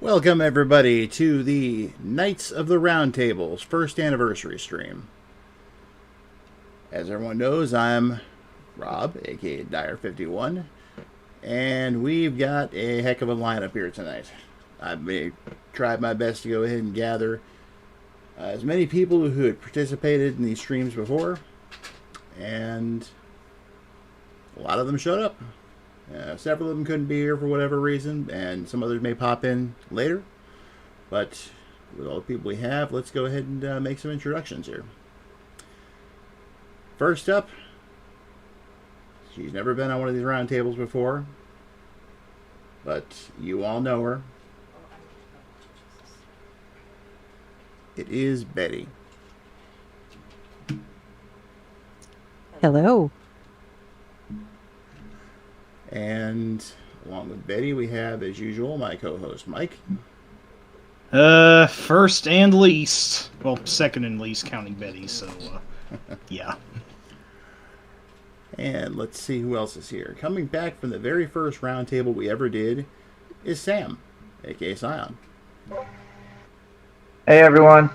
Welcome, everybody, to the Knights of the Roundtables first anniversary stream. As everyone knows, I'm Rob, aka Dyer51, and we've got a heck of a lineup here tonight. I've tried my best to go ahead and gather as many people who had participated in these streams before, and a lot of them showed up. Several of them couldn't be here for whatever reason, and some others may pop in later. But with all the people we have, let's go ahead and make some introductions here. First up, she's never been on one of these roundtables before, but you all know her. It is Betty. Hello. And along with Betty, we have, as usual, my co-host, Mike. First and least. Well, second and least, counting Betty, so, yeah. And let's see who else is here. Coming back from the very first roundtable we ever did is Sam, aka Scion. Hey, everyone.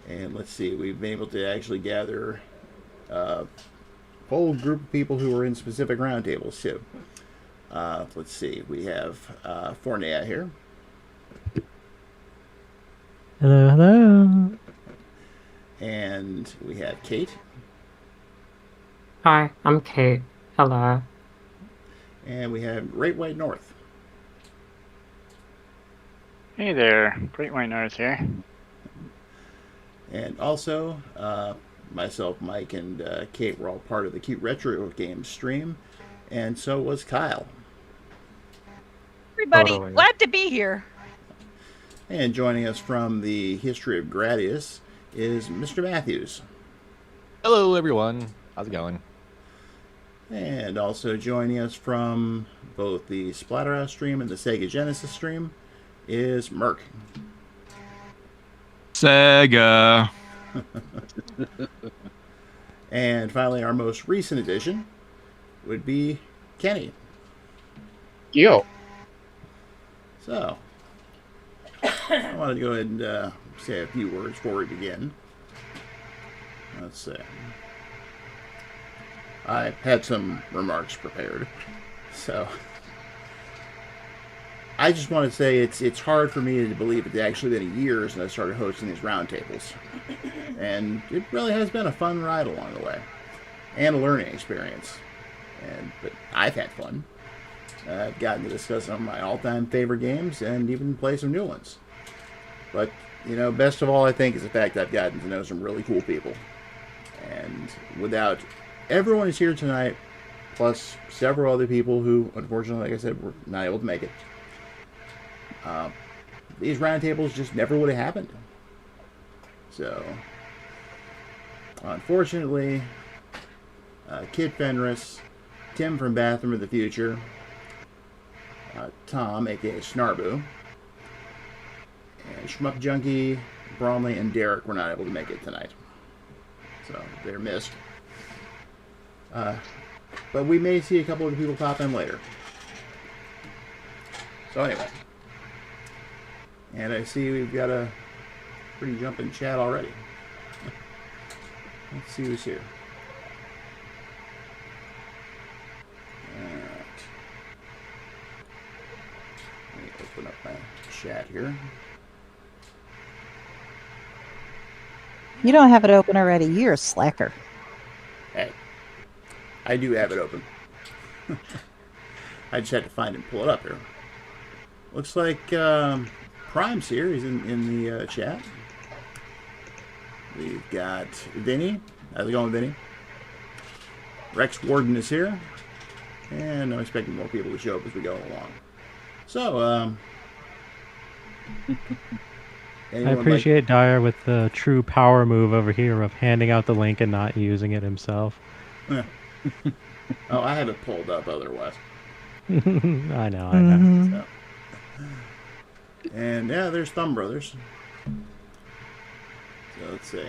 And let's see, we've been able to actually gather whole group of people who were in specific roundtables too. Let's see, we have Fournier here. Hello, hello. And we have Kate. Hi, I'm Kate. Hello. And we have Great White North. Hey there, Great White North here. And also, myself, Mike, and Kate were all part of the Cute Retro Games stream, and so was Kyle. Everybody, Totally. glad to be here. And joining us from the History of Gradius is Mr. Matthews. Hello, everyone. How's it going? And also joining us from both the Splatterhouse stream and the Sega Genesis stream is Merc. Sega. And finally, our most recent addition would be Kenny. Yo. So, I wanted to go ahead and say a few words before we begin. Let's see. I had some remarks prepared. So, I just want to say it's hard for me to believe it's actually been a year since I started hosting these roundtables. And it really has been a fun ride along the way. And a learning experience. But I've had fun. I've gotten to discuss some of my all-time favorite games and even play some new ones. But, best of all, I think, is the fact that I've gotten to know some really cool people. And without everyone who's here tonight, plus several other people who, unfortunately, like I said, were not able to make it, these roundtables just never would have happened. So, unfortunately, Kid Fenris, Tim from Bathroom of the Future, Tom, aka Snarbu, and Schmuck Junkie, Bromley, and Derek were not able to make it tonight. So, they're missed. But we may see a couple of people pop in later. So anyway. And I see we've got a pretty jumping chat already. Let's see who's here. Alright. Let me open up my chat here. You don't have it open already. You're a slacker. Hey, I do have it open. I just had to find and pull it up here. Looks like Prime's here. He's in the chat. We've got Vinny. How's it going, Vinny? Rex Warden is here. And I'm expecting more people to show up as we go along. So, I appreciate Dyer with the true power move over here of handing out the link and not using it himself. Oh, I have it pulled up otherwise. I know. So. And yeah, there's Thumb Brothers. So let's see.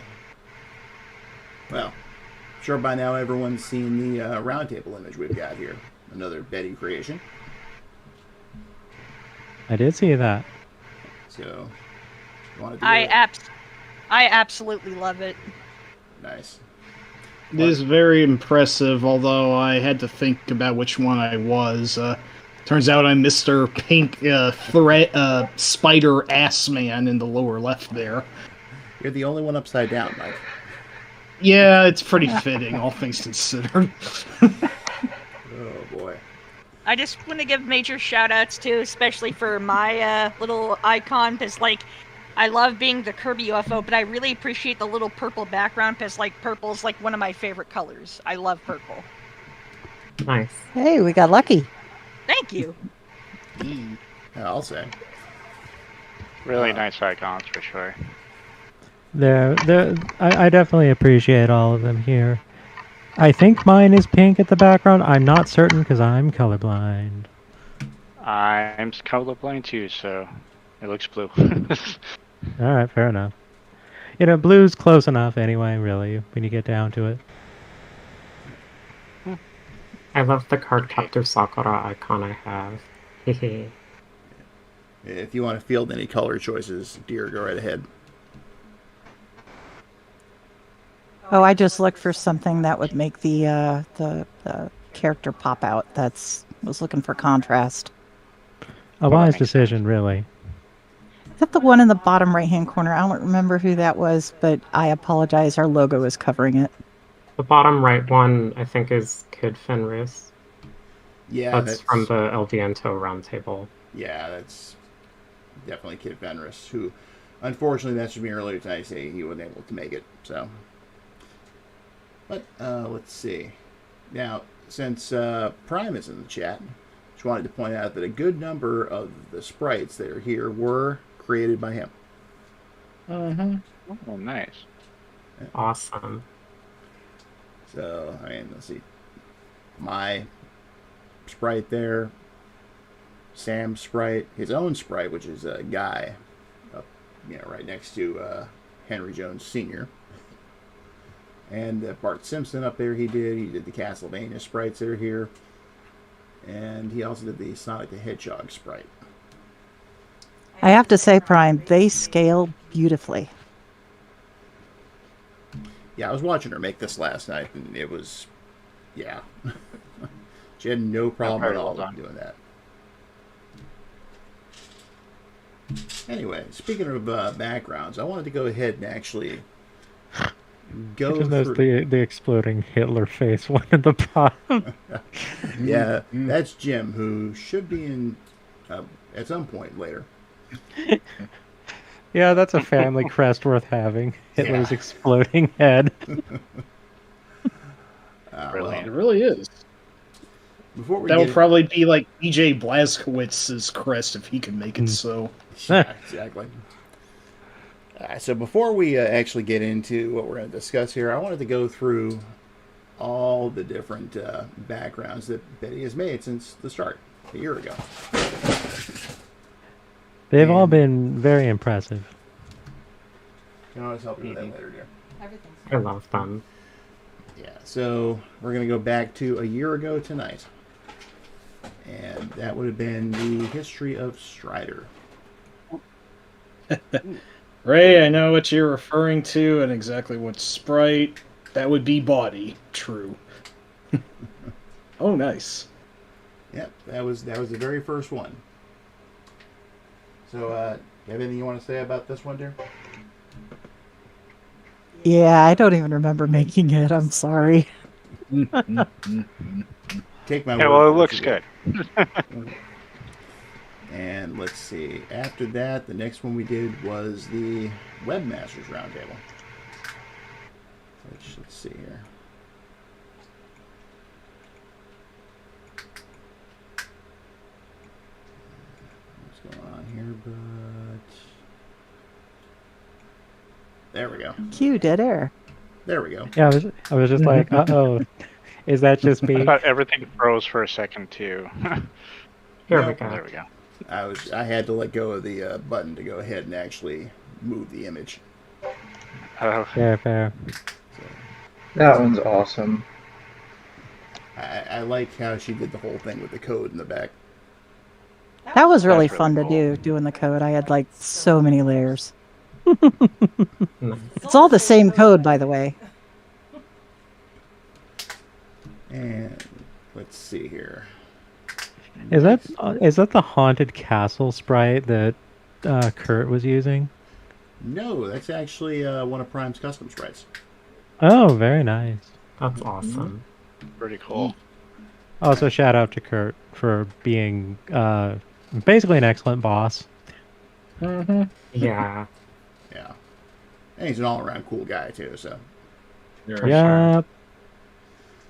Well, sure by now everyone's seen the roundtable image we've got here. Another Betty creation. I did see that. So, you want to do I it? absolutely love it. Nice. It is very impressive, although I had to think about which one I was. Turns out I'm Mr. Pink Spider Ass Man in the lower left there. You're the only one upside down, Mike. Yeah, it's pretty fitting, all things considered. Oh boy. I just want to give major shout-outs too, especially for my little icon, because, like, I love being the Kirby UFO, but I really appreciate the little purple background, because, like, purple's, like, one of my favorite colors. I love purple. Nice. Hey, we got lucky. Thank you. I'll say. Really nice icons for sure. I definitely appreciate all of them here. I think mine is pink at the background. I'm not certain because I'm colorblind. I'm colorblind too, so it looks blue. All right, fair enough. You know, blue's close enough anyway, really, when you get down to it. I love the Cardcaptor Sakura icon I have. Hehe. If you want to field any color choices, dear, go right ahead. Oh, I just looked for something that would make the character pop out. Was looking for contrast. A wise decision, really. Is that the one in the bottom right-hand corner? I don't remember who that was, but I apologize. Our logo is covering it. The bottom right one, I think, is Kid Fenris. Yeah, That's from the El Viento Roundtable. Yeah, that's definitely Kid Fenris, who, unfortunately, that's from me earlier tonight. Say he wasn't able to make it. So, but let's see. Now, since Prime is in the chat, just wanted to point out that a good number of the sprites that are here were created by him. Oh, nice. Awesome. So, I mean, let's see. My sprite there, Sam's sprite, his own sprite, which is a guy, up, right next to Henry Jones Sr. And Bart Simpson up there, he did the Castlevania sprites that are here. And he also did the Sonic the Hedgehog sprite. I have to say, Prime, they scale beautifully. Yeah, I was watching her make this last night, and it was, yeah. She had no problem at all doing that. Anyway, speaking of backgrounds, I wanted to go ahead and actually go through... the exploding Hitler face one at the bottom. Yeah, that's Jim, who should be in at some point later. Yeah, that's a family crest worth having. Hitler's exploding head. It really is. That would probably be like EJ Blazkowicz's crest if he could make it so. Yeah, exactly. So before we actually get into what we're going to discuss here, I wanted to go through all the different backgrounds that Bette has made since the start, a year ago. They've all been very impressive. Can always help you with that later, dear. I love them. Yeah, so we're going to go back to a year ago tonight. And that would have been the history of Strider. Ray, I know what you're referring to and exactly what sprite. That would be body. True. Oh, nice. Yep, that was the very first one. So, you have anything you want to say about this one, dear? Yeah, I don't even remember making it. I'm sorry. Take my word. Yeah, well, it looks good. And let's see. After that, the next one we did was the Webmasters Roundtable. Let's see here. What's going on here? But there we go. Cue dead air. There we go. Yeah, I was just like, uh-oh. Is that just me? I thought everything froze for a second too. Here we go. There we go. I had to let go of the button to go ahead and actually move the image. Fair. That one's awesome. I like how she did the whole thing with the code in the back. That was really That's fun really to cool. doing the code. I had like so many layers. Nice. It's all the same code, by the way. And let's see here. Is that the haunted castle sprite that Kurt was using? No, that's actually one of Prime's custom sprites. Oh, very nice. That's awesome. Pretty cool. Also, shout out to Kurt for being basically an excellent boss. Mm-hmm. Yeah. Yeah. And he's an all-around cool guy, too, so. Yeah.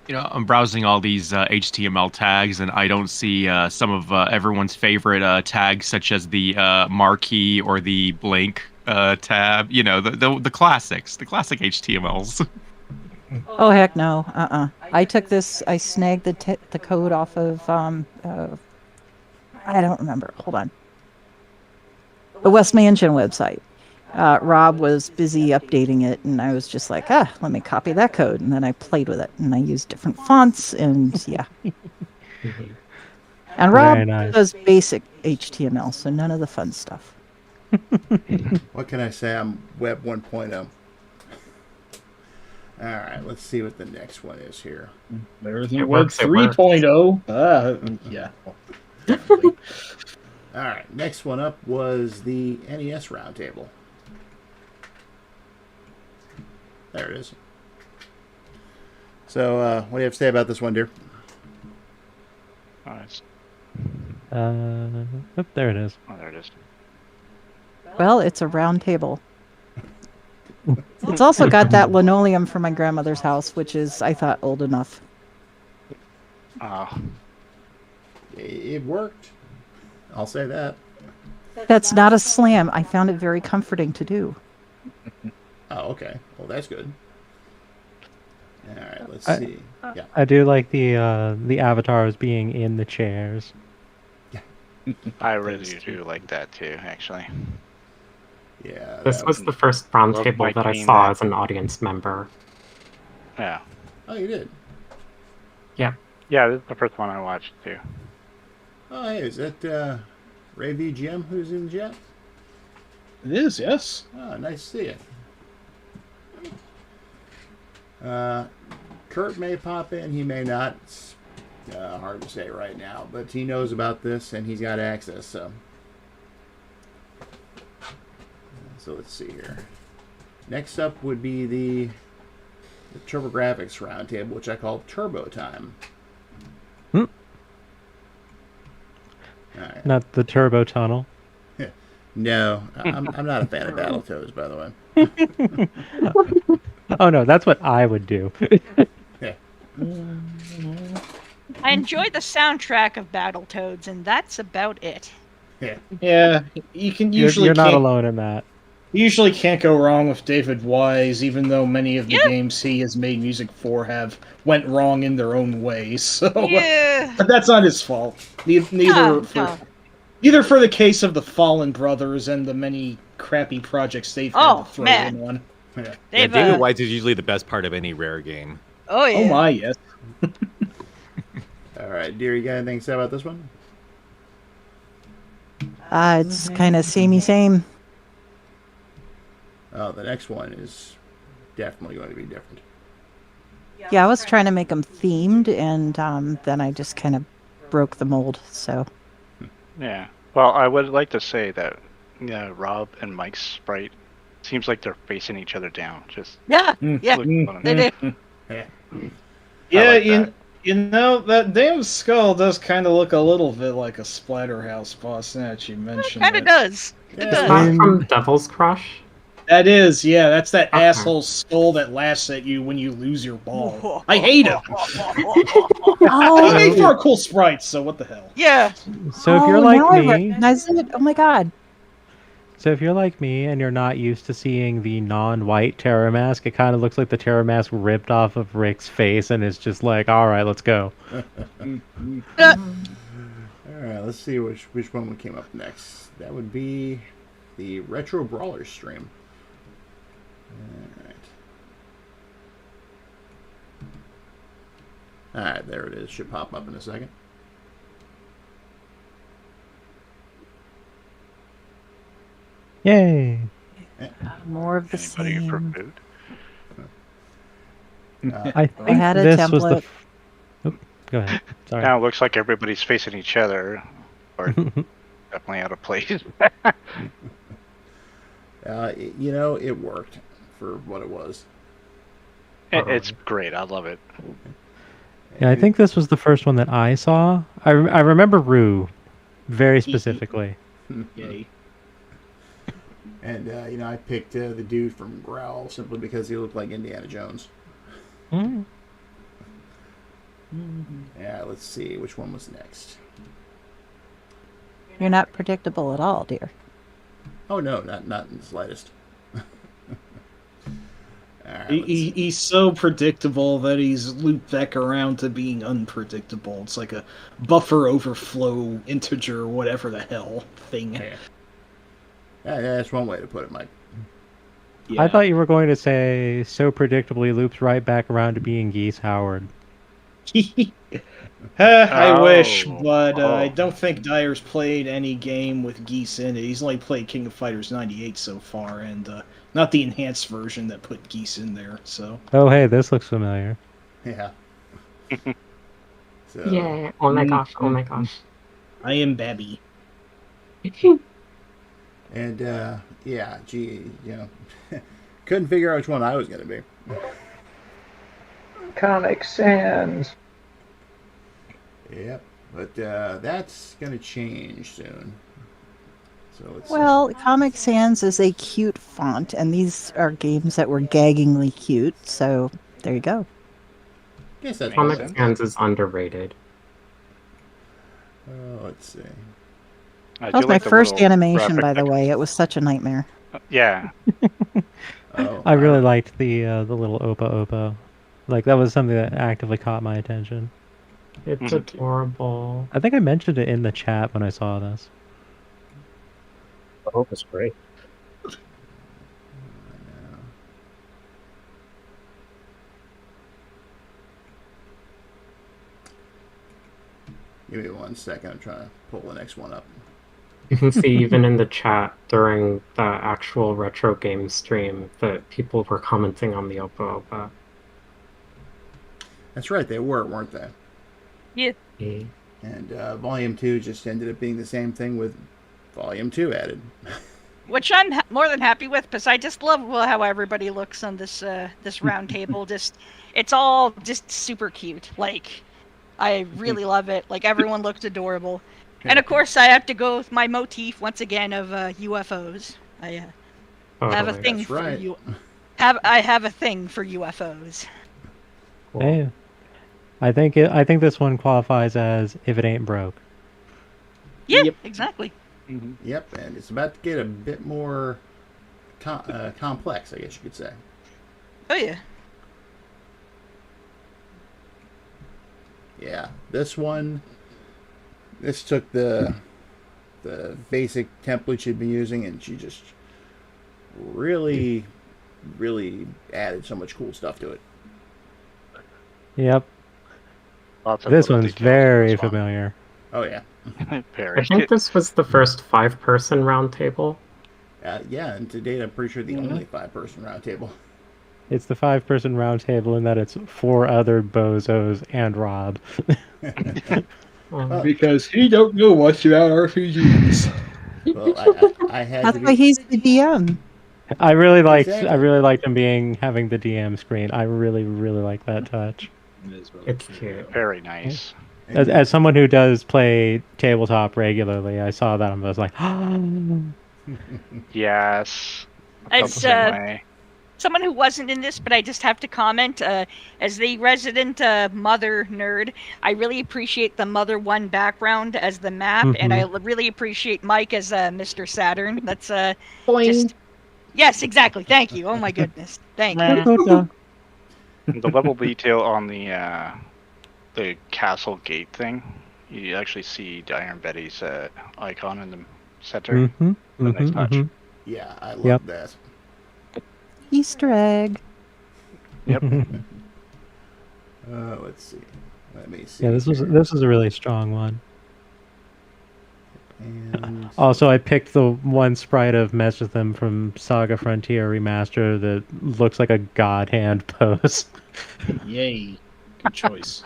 You know, I'm browsing all these HTML tags, and I don't see some of everyone's favorite tags, such as the marquee or the blank tab. You know, the classics, the classic HTMLs. Oh heck no. I took this. I snagged the code off of I don't remember. Hold on. The West Mansion website. Rob was busy updating it, and I was just like, let me copy that code. And then I played with it, and I used different fonts, and yeah. And Rob does basic HTML, so none of the fun stuff. What can I say? I'm Web 1.0. All right, let's see what the next one is here. Better than It Web works, it works. 3.0. Yeah. Definitely. All right, next one up was the NES Roundtable. There it is. So, what do you have to say about this one, dear? Nice. There it is. Oh, there it is. Well, it's a round table. It's also got that linoleum from my grandmother's house, which is, I thought, old enough. Oh, It worked. I'll say that. That's not a slam. I found it very comforting to do. Oh, okay. Well, that's good. All right, let's see. Yeah. I do like the avatars being in the chairs. I really do like that too, actually. Yeah. This that was the first Love roundtable my that I team saw that- as an audience member. Yeah. Oh, you did? Yeah, this is the first one I watched too. Oh, hey, is that Ray VGM who's in the chat? It is, yes. Oh, nice to see you. Kurt may pop in, he may not. It's hard to say right now, but he knows about this and he's got access, so. So let's see here. Next up would be the TurboGrafx Roundtable, which I call Turbo Time. All right. Not the turbo tunnel. No, I'm not a fan of Battletoads, by the way. Oh no, that's what I would do. Yeah. I enjoy the soundtrack of Battletoads, and that's about it. Yeah. Yeah, you can usually You're not can't- alone in that. You usually can't go wrong with David Wise, even though many of the games he has made music for have went wrong in their own way. So, Yeah. but that's not his fault. Neither for the case of the Fallen Brothers and the many crappy projects they've had Oh, to throw man. in one. Yeah. They've, David White is usually the best part of any rare game. Oh yeah. Oh my, yes. All right, dear, you got anything to say about this one? It's kind of samey same. Oh, the next one is definitely going to be different. Yeah, I was trying to make them themed, and then I just kind of broke the mold. So Yeah. Well, I would like to say that Rob and Mike's sprite seems like they're facing each other down. Just Yeah. Mm. Yeah. look- They do. Yeah. Yeah, like that. you know, that damn skull does kind of look a little bit like a Splatterhouse boss now that you mentioned Kind of it. does. It Yeah. does. Not from Devil's Crush? That is, yeah, that's that Okay. asshole skull that laughs at you when you lose your ball. I hate him. He made for a cool sprite, so what the hell? Yeah. So if you're now I like me, recognize it. Oh my god! so if you're like me and you're not used to seeing the non-white Terror Mask, it kind of looks like the Terror Mask ripped off of Rick's face, and it's just like, all right, let's go. All right, let's see which one came up next. That would be the Retro Brawlers stream. All right, there it is. Should pop up in a second. Yay! More of the Anybody for same. food? I think had a this was the. template. Go ahead. Sorry. Now it looks like everybody's facing each other, or definitely out of place. It worked for what it was. It's great. I love it. Yeah, I think this was the first one that I saw. I remember Rue very specifically. Yay. And I picked the dude from Growl simply because he looked like Indiana Jones. Mm. Yeah, let's see which one was next. You're not predictable at all, dear. Oh no, not in the slightest. All right, He's so predictable that he's looped back around to being unpredictable. It's like a buffer overflow integer, whatever the hell thing. Yeah, that's one way to put it, Mike. Yeah. I thought you were going to say so predictably loops right back around to being Geese Howard. I wish, but Oh. I don't think Dyer's played any game with Geese in it. He's only played King of Fighters 98 so far, and not the enhanced version that put Geese in there. So Oh, hey, this looks familiar. Yeah. So, Yeah. Oh my gosh. Oh my gosh. I am Babby. And couldn't figure out which one I was going to be. Comic Sans. Yep, but that's going to change soon. So let's Well, Comic Sans is a cute font, and these are games that were gaggingly cute, so there you go. guess that's Comic makes sense. Sans is underrated. Let's see. I That was do my like the first little animation, graphic by the that- way. It was such a nightmare. Yeah. Oh, I really liked the little Opa. Like, that was something that actively caught my attention. It's adorable. I think I mentioned it in the chat when I saw this. The hope is great. Give me 1 second. I'm trying to pull the next one up. You can see even in the chat during the actual retro game stream that people were commenting on the Opa. That's right, they weren't they? Yeah. And Volume 2 just ended up being the same thing with Volume 2 added. Which I'm more than happy with, because I just love how everybody looks on this this round table. It's all just super cute. Like, I really love it. Like, everyone looks adorable. And of course, I have to go with my motif once again of UFOs. I have a Totally. thing That's for right. I have a thing for UFOs. Cool. Hey, I think this one qualifies as if it ain't broke. Yeah, Yep. exactly. Yep, and it's about to get a bit more complex, I guess you could say. Oh yeah. Yeah, this took the basic template she'd been using, and she just really added so much cool stuff to it. Yep, Lots of this little one's details in very this one. familiar. Oh yeah, Very. I think this was the first 5-person roundtable. yeah, and to date, I'm pretty sure the only 5-person roundtable. It's the 5-person round table in that it's 4 other bozos and Rob. Because he don't know much about RPGs. Well, I had That's to why be. he's the DM. I really liked Exactly. him having the DM screen. I really like that touch. It's cute. Very nice. As someone who does play tabletop regularly, I saw that and I was like, Yes. I felt It's the same way. someone who wasn't in this, but I just have to comment. As the resident mother nerd, I really appreciate the Mother 1 background as the map, and I really appreciate Mike as Mr. Saturn. That's just... Yes, exactly. Thank you. Oh my goodness. Thank you. The level detail on the castle gate thing, you actually see Diane Betty's icon in the center. A nice touch. Yeah, I love Yep. that. Easter egg. Yep. Let's see. Let me see. Yeah, this was a really strong one. And Also, I picked the one sprite of Mess with Them from Saga Frontier Remaster that looks like a god hand pose. Yay. Good choice.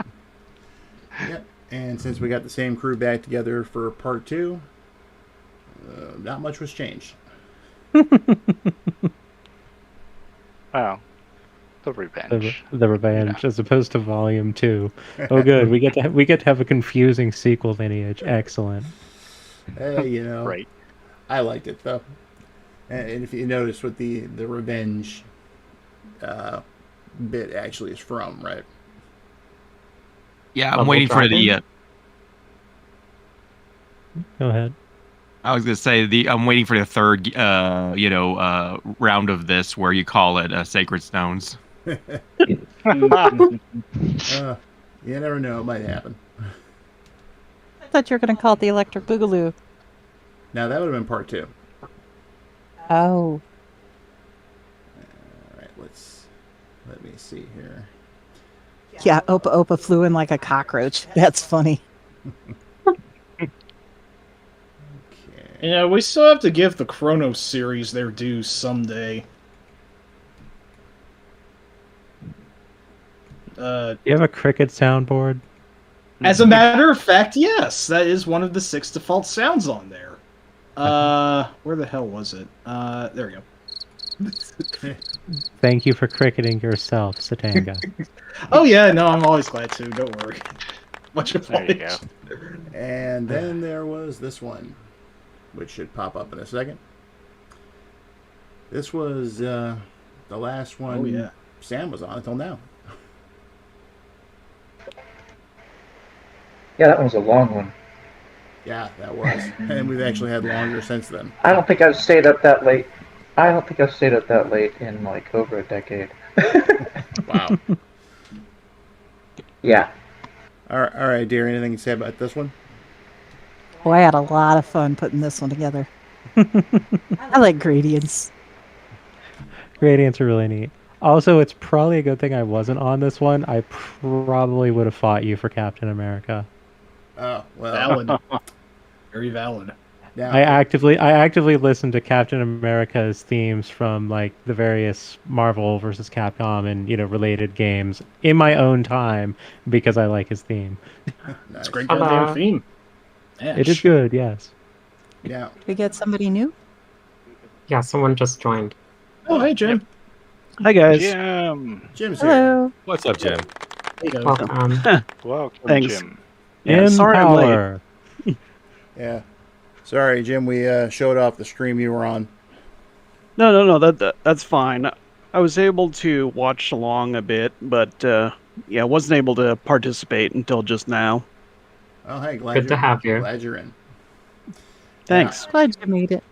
yep. And since we got the same crew back together for part 2, not much was changed. Wow. The revenge. The revenge, as opposed to Volume 2. Oh, good. We get to have a confusing sequel lineage. Excellent. Hey, you know, Right. I liked it though. And if you notice what the revenge bit actually is from, right? Yeah, I'm Bubble waiting for Dragon? the. Go ahead. I was gonna say I'm waiting for the third, round of this where you call it Sacred Stones. You never know, it might happen. I thought you were going to call it the Electric Boogaloo. Now that would have been part 2. Oh. All right, let me see here. Yeah, Opa Opa flew in like a cockroach. That's funny. Okay. Yeah, we still have to give the Chronos series their due someday. Do you have a cricket soundboard? As a matter of fact, yes, that is one of the 6 default sounds on there. Where the hell was it? There we go. Thank you for cricketing yourself, Satanga. Oh yeah, no, I'm always glad to. Don't worry. Much There you go. obliged. And then there was this one, which should pop up in a second. This was the last one Oh yeah. Sam was on until now. Yeah, that one's a long one. Yeah, that was. And we've actually had longer since then. I don't think I've stayed up that late. I don't think I've stayed up that late in like over a decade. Wow. Yeah. All right, dear. Anything to say about this one? Boy, I had a lot of fun putting this one together. I like gradients. Gradients are really neat. Also, it's probably a good thing I wasn't on this one. I probably would have fought you for Captain America. Oh well. Valid. Very valid. Now, I actively listened to Captain America's themes from like the various Marvel versus Capcom and related games in my own time because I like his theme. nice. It's a great goddamn theme. Yeah, It is good, yes. Now, Did we get somebody new? Yeah, someone just joined. Oh, hey, Jim. Hi guys. Jim's here. Hello. What's up, Jim? Hey, guys. Welcome. Welcome, Thanks. Jim. Yeah, In sorry I'm late. power. Yeah. Sorry, Jim. We showed off the stream you were on. No. That's fine. I was able to watch along a bit, but yeah, wasn't able to participate until just now. Oh, hey, Good to have you. Glad you're in. Thanks. Glad you made it.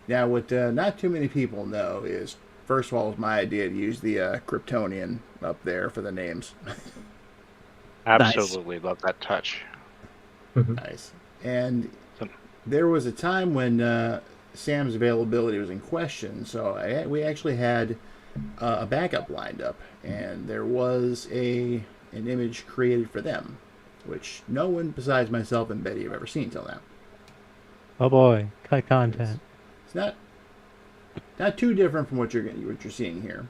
Now, what not too many people know is, first of all, it was my idea to use the Kryptonian up there for the names. Absolutely love that touch. Nice. And there was a time when Sam's availability was in question, so we actually had a backup lined up, and there was an image created for them, which no one besides myself and Betty have ever seen till now. Oh boy, cut content. It's not too different from what you're seeing here,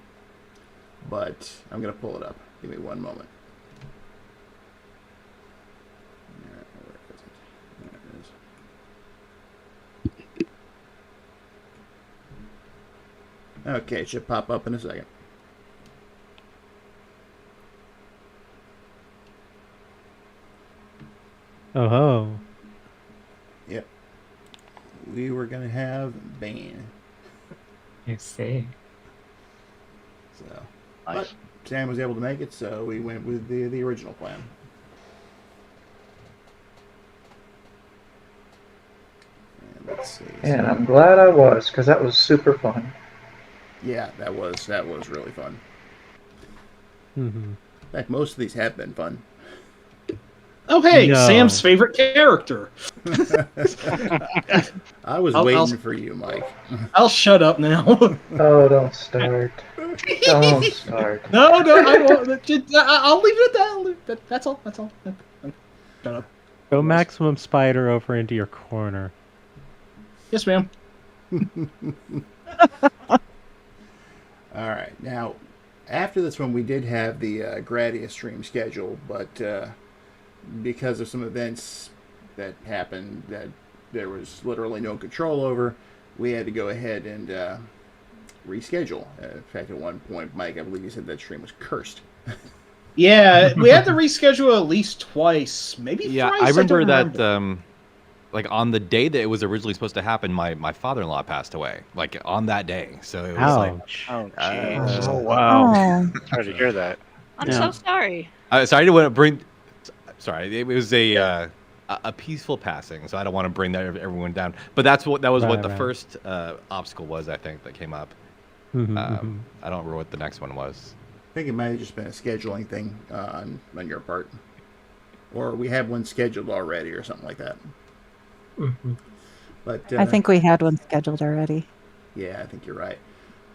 but I'm gonna pull it up. Give me one moment. Where is it? There it is. Okay, it should pop up in a second. Oh ho. Yep. We were gonna have Bane. I see. So, Nice. but Sam was able to make it, so we went with the original plan. And let's see. And I'm glad I was, because that was super fun. Yeah, that was really fun. Mm-hmm. In fact, most of these have been fun. Oh, hey, No. Sam's favorite character. I was I'll- waiting I'll- for you, Mike. I'll shut up now. Oh, don't start. Don't start. No, I won't. I'll leave it at that. That's all. Shut up. Go maximum spider over into your corner. Yes, ma'am. All right. Now, after this one, we did have the Gradius stream scheduled, but because of some events that happened that there was literally no control over, we had to go ahead and reschedule. In fact, at one point, Mike, I believe you said that stream was cursed. Yeah, we had to reschedule at least twice, maybe Yeah, thrice. I remember don't that. Like on the day that it was originally supposed to happen, my father-in-law passed away. Like on that day, so it was like, Oh, jeez. Oh wow. Sorry to hear that. I'm so sorry. sorry, I didn't want to bring. Sorry, it was a peaceful passing, so I don't want to bring everyone down. But that was what the first obstacle was, I think, that came up. I don't remember what the next one was. I think it might have just been a scheduling thing on your part, or we have one scheduled already, or something like that. But I think we had one scheduled already. Yeah, I think you're right.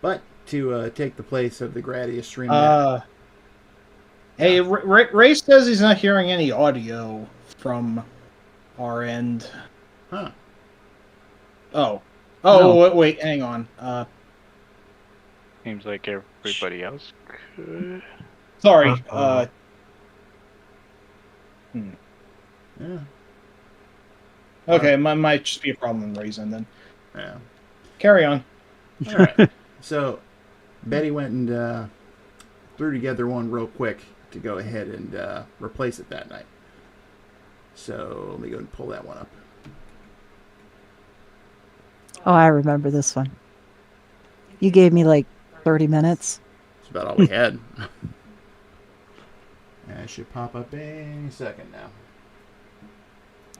But to take the place of the Gradius stream. Hey, Ray says he's not hearing any audio from our end. Huh. Oh, No. wait, hang on. Seems like everybody else could. Sorry. Yeah. Okay, might just be a problem in Ray's end then. Yeah. Carry on. All right. So, Betty went and threw together one real quick to go ahead and replace it that night. So, let me go and pull that one up. Oh, I remember this one. You gave me like 30 minutes. That's about all we had. And it should pop up any second now.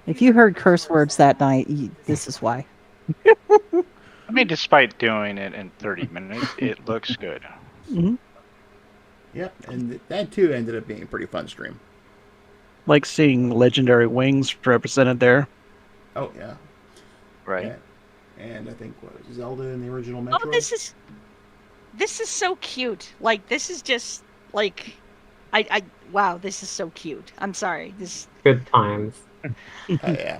If you heard curse words that night, this is why. I mean, despite doing it in 30 minutes, it looks good. Mm-hmm. Yep, and that too ended up being a pretty fun stream. Like seeing legendary wings represented there. Oh, yeah. Right. And I think, what was Zelda in the original Metroid? Oh, this is so cute. Like, this is just, like, wow, this is so cute. I'm sorry. Good times. Yeah.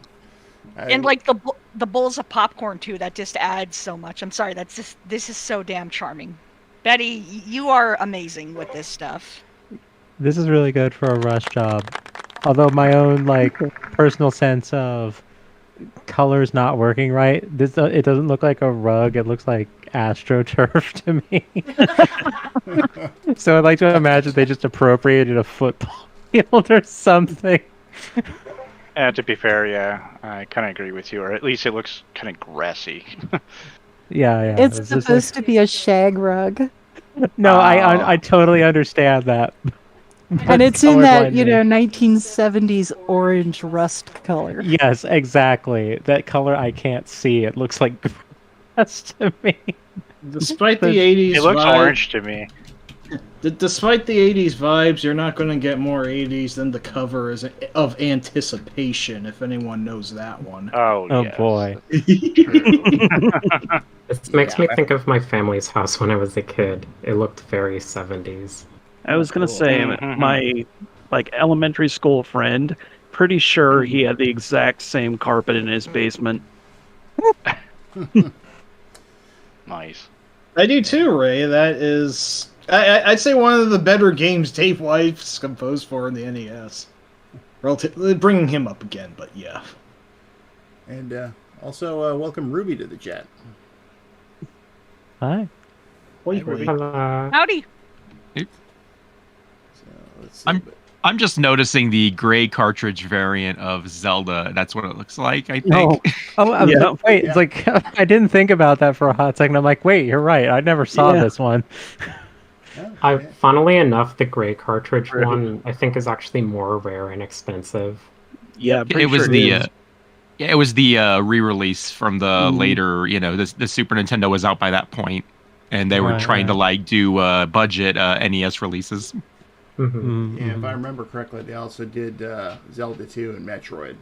And like the bowls of popcorn too, that just adds so much. I'm sorry, this is so damn charming. Betty, you are amazing with this stuff. This is really good for a rush job. Although my own personal sense of colors not working right, it doesn't look like a rug. It looks like AstroTurf to me. So I'd like to imagine they just appropriated a football field or something. To be fair, yeah, I kind of agree with you, or at least it looks kind of grassy. Yeah. It's supposed to be a shag rug. No, I totally understand that. And it's in that, 1970s orange rust color. Yes, exactly. That color I can't see. It looks like grass to me. Despite the 80s It looks vibe, orange to me. Despite the 80s vibes, you're not going to get more 80s than the cover of Anticipation, if anyone knows that one. Oh yes. Boy. This makes me think of my family's house when I was a kid. It looked very 70s. I was gonna say my elementary school friend, pretty sure he had the exact same carpet in his basement. Nice. I do too, Ray. That is, I'd say one of the better games Dave Wife's composed for in the NES. Bringing him up again, but yeah. And also, welcome Ruby to the chat. Hi. Hello. Howdy. Let's see. I'm just noticing the gray cartridge variant of Zelda. That's what it looks like, I think. Yeah. Wait, it's like I didn't think about that for a hot second. I'm like, wait, you're right. I never saw this one. Funnily enough, the gray cartridge one I think is actually more rare and expensive. Yeah, it was the re-release from the later. The Super Nintendo was out by that point, and they were trying to do budget NES releases. Yeah, if I remember correctly, they also did Zelda 2 and Metroid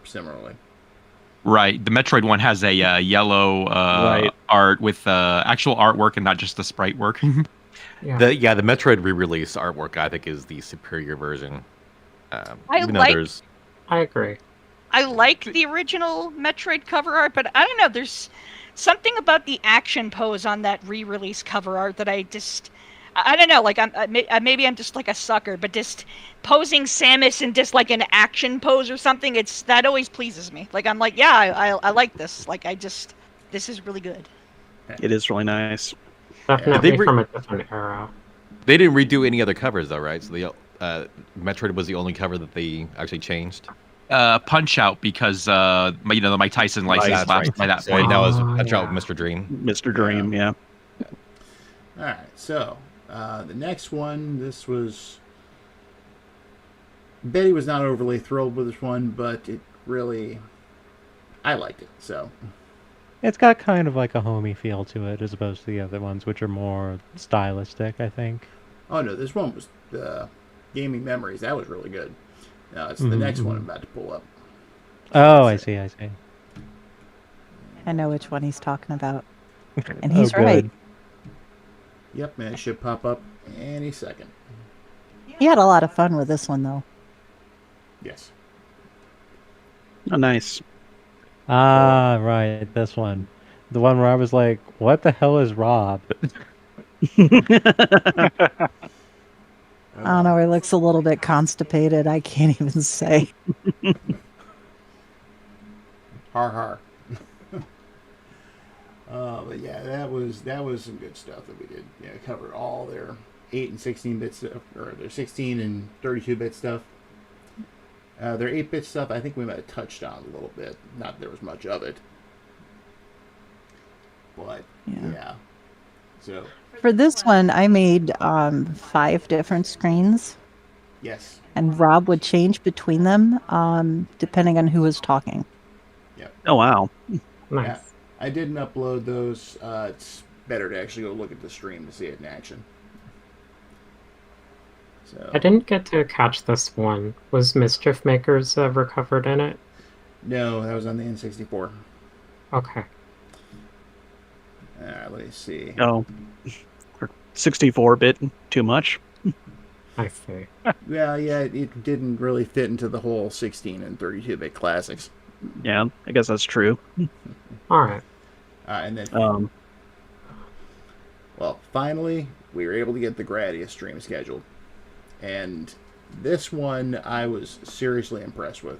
similarly. Right. The Metroid one has a yellow art with actual artwork and not just the sprite work. The Metroid re-release artwork I think is the superior version. I agree. I like the original Metroid cover art, but I don't know. There's something about the action pose on that re-release cover art that I don't know. Like maybe I'm just like a sucker, but just posing Samus in just like an action pose or something. That always pleases me. Like I'm like, yeah, I like this. Like this is really good. It is really nice. Definitely from a different era. They didn't redo any other covers though, right? So the Metroid was the only cover that they actually changed. Punch Out because the Mike Tyson license lapsed by that So point. that was Punch Out with Mr. Dream. Mr. Dream, yeah. All right, so the next one, this was Betty was not overly thrilled with this one, but I liked it. So It's got kind of like a homey feel to it, as opposed to the other ones, which are more stylistic, I think. oh no, this one was Gaming Memories. That was really good. Now it's the next one I'm about to pull up. Oh, I see. I know which one he's talking about. And he's right. Yep, man, it should pop up any second. He had a lot of fun with this one, though. Yes. Oh, nice. Ah, right, this one. The one where I was like, what the hell is Rob? I don't know, he looks a little bit constipated. I can't even say. Har har. But yeah, that was some good stuff that we did. Yeah, covered all their 8 and 16-bit stuff, or their 16 and 32-bit stuff. Their 8-bit stuff, I think we might have touched on a little bit. Not that there was much of it. But, yeah. So For this one, I made 5 different screens. Yes. And Rob would change between them depending on who was talking. Yep. Oh, wow. Nice. Yeah, I didn't upload those. It's better to actually go look at the stream to see it in action. So I didn't get to catch this one. Was Mischief Makers ever covered in it? No, that was on the N64. Okay. Let me see. Oh. 64-bit, too much? I see. Well, yeah, it didn't really fit into the whole 16 and 32-bit classics. Yeah, I guess that's true. All right. And then, well, finally, we were able to get the Gradius stream scheduled. And this one I was seriously impressed with.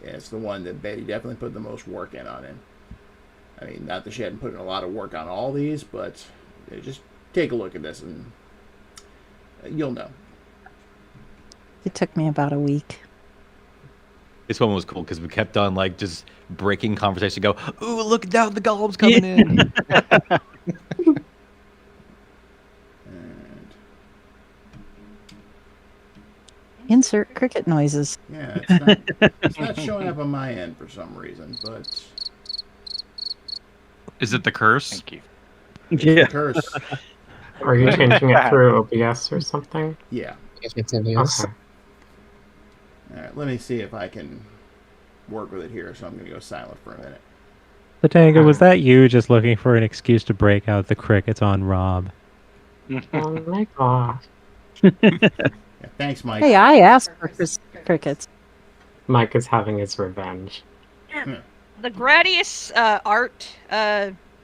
And it's the one that Betty definitely put the most work in on it. I mean, not that she hadn't put in a lot of work on all these, but just take a look at this and you'll know. It took me about a week. This one was cool because we kept on like just breaking conversation. Go, ooh, look down, the golem's coming in. Insert cricket noises. Yeah, it's not showing up on my end for some reason, but Is it the curse? Thank you. Yeah. the curse. Are you changing it through OBS or something? Yeah. Okay. All right, let me see if I can work with it here. So I'm going to go silent for a minute. The Tango, was that you just looking for an excuse to break out the crickets on Rob? Oh my gosh. Yeah, thanks, Mike. Hey, I asked for crickets. Mike is having his revenge. The Gradius art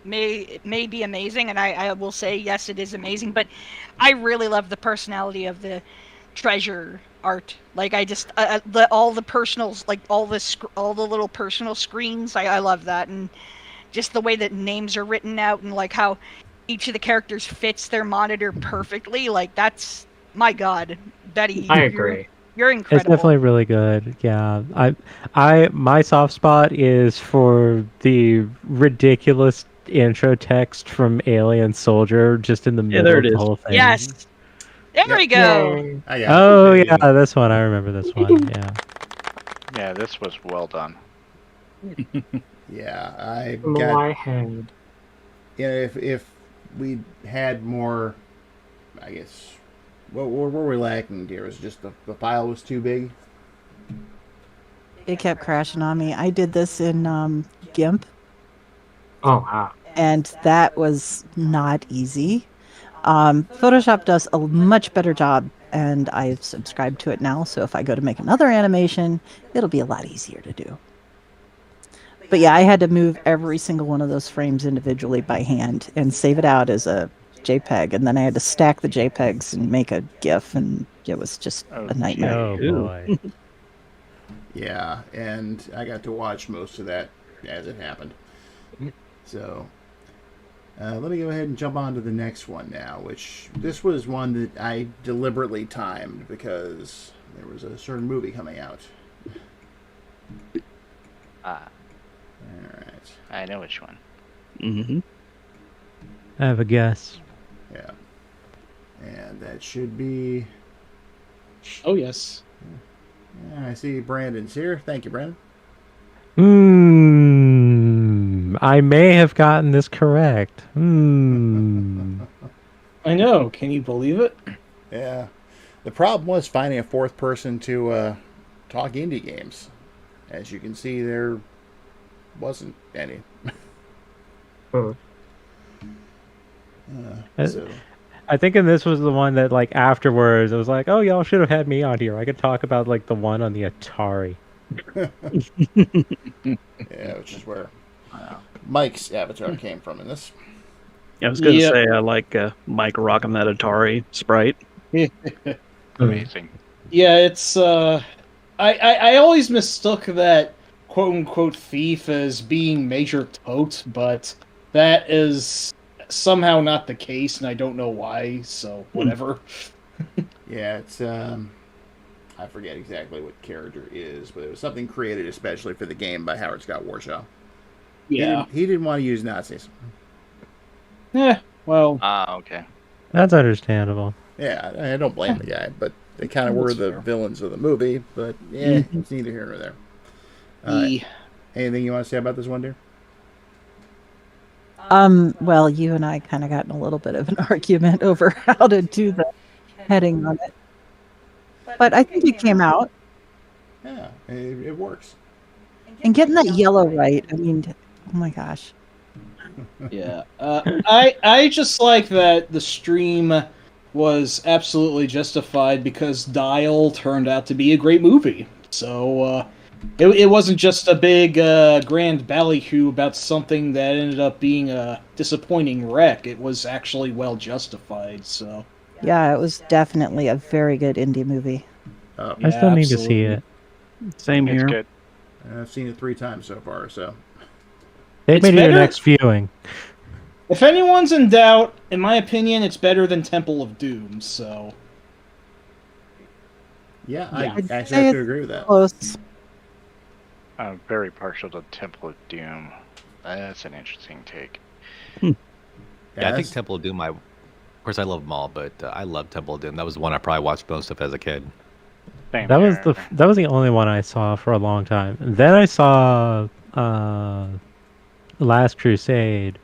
may be amazing, and I will say yes, it is amazing. But I really love the personality of the treasure art. Like I just all the personals, like all the little personal screens. I love that, and just the way that names are written out, and like how each of the characters fits their monitor perfectly. Like that's my God, Betty. I agree. You're incredible. It's definitely really good. Yeah, my soft spot is for the ridiculous intro text from Alien Soldier just in the middle there of it the is. whole thing. Yes. There we go. Oh yeah, this one I remember. This one, yeah. Yeah, this was well done. Yeah, I My got. head. You know, if we had more, I guess. What were we lacking here? Was just the file was too big? It kept crashing on me. I did this in GIMP, Oh wow. and that was not easy. Photoshop does a much better job and I've subscribed to it now. So if I go to make another animation, it'll be a lot easier to do. But yeah, I had to move every single one of those frames individually by hand and save it out as a JPEG, and then I had to stack the JPEGs and make a GIF, and it was just a nightmare. Oh boy. Yeah, and I got to watch most of that as it happened. So let me go ahead and jump on to the next one now, which this was one that I deliberately timed because there was a certain movie coming out. Ah, All right. I know which one. Mm-hmm. I have a guess. Yeah. And that should be... Oh, yes. Yeah, I see Brandon's here. Thank you, Brandon. I may have gotten this correct. I know. Can you believe it? Yeah. The problem was finding a fourth person to talk indie games. As you can see, there wasn't any. So. I think this was the one that, like, afterwards, it was like, oh, y'all should have had me on here. I could talk about, like, the one on the Atari. Yeah, which is where Mike's avatar came from in this. Yeah, I was going to say I like Mike rocking that Atari sprite. Amazing. Yeah, it's I always mistook that quote unquote thief as being Major Tote, but that is somehow not the case, and I don't know why, so whatever. Yeah, it's I forget exactly what character is, but it was something created especially for the game by Howard Scott Warshaw. Yeah. He didn't want to use Nazis. Yeah, well. Ah, okay. That's understandable. Yeah, I don't blame the guy, but they kind of were the villains of the movie, but yeah, it's neither here nor there. Anything you want to say about this one, dear? Well, you and I kind of got in a little bit of an argument over how to do the heading on it. But I think it came out. Yeah, it works. And getting that yellow right, I mean, oh my gosh. Yeah. I just like that the stream was absolutely justified because Dial turned out to be a great movie. So it wasn't just a big grand ballyhoo about something that ended up being a disappointing wreck. It was actually well justified. So yeah, it was definitely a very good indie movie. I still need to see it. Same here. It's good. I've seen it 3 times so far, so. Take me to your next viewing. If anyone's in doubt, in my opinion, it's better than Temple of Doom, so. Yeah, I actually have to agree with that. Close. I'm very partial to Temple of Doom. That's an interesting take. Yeah, I think Temple of Doom, of course I love them all, but I love Temple of Doom. That was the one I probably watched most of as a kid. Same That here. was the only one I saw for a long time. Then I saw Last Crusade,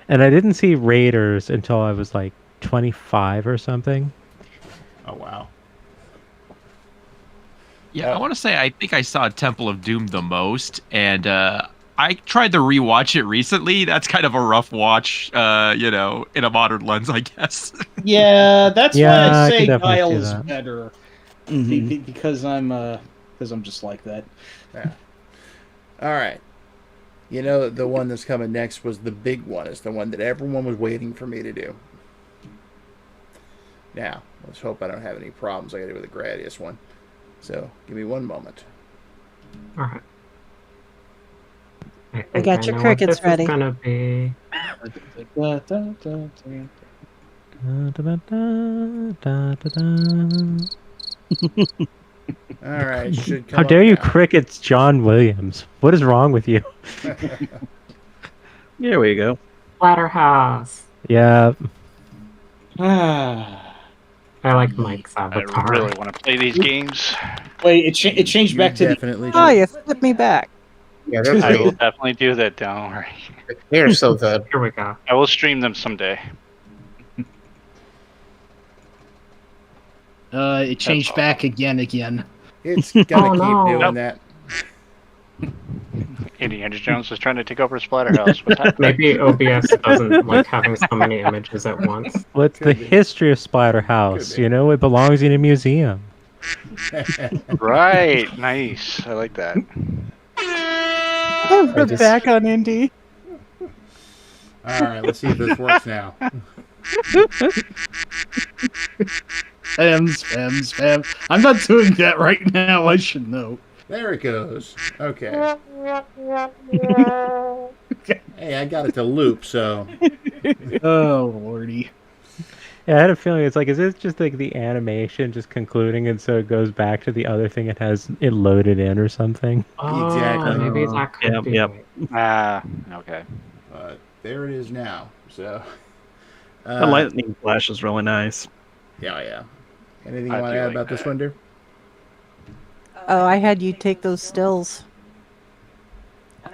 and I didn't see Raiders until I was like 25 or something. Oh wow. Yeah, I want to say I think I saw Temple of Doom the most, and I tried to rewatch it recently. That's kind of a rough watch, in a modern lens, I guess. Yeah, that's why I say can definitely Dial see is that. better. Mm-hmm. Because I'm just like that. Yeah. All right. You know, the one that's coming next was the big one. It's the one that everyone was waiting for me to do. Now, let's hope I don't have any problems like I did with the Gradius one. So, give me one moment. All right. I got your crickets ready. It's gonna be. All right. Should come How dare up you now. crickets John Williams? What is wrong with you? There we go. Splatterhouse. Yeah. Ah. I like Mike's I avatar. really want to play these games. Wait, it changed back to Definitely. Oh, you flipped me back. Yeah, I will definitely do that, don't worry. they're so good. Here we go. I will stream them someday. it changed back again. It's gonna Oh, keep no. doing Nope. that. Indiana Jones was trying to take over Splatterhouse. What's happening? Maybe OBS doesn't like having so many images at once. Well, it's the history of Splatterhouse. You know, it belongs in a museum. Right. Nice. I like that. We're back on Indy. All right, let's see if this works now. Spam. I'm not doing that right now. I should know. There it goes. Okay. Hey, I got it to loop, so. Oh, lordy. Yeah, I had a feeling it's like, is this just like the animation just concluding and so it goes back to the other thing it has it loaded in or something? Exactly. Maybe that could be. Okay. But there it is now. So. The lightning flash is really nice. Yeah. Anything you want to add about this one, dear? Oh, I had you take those stills.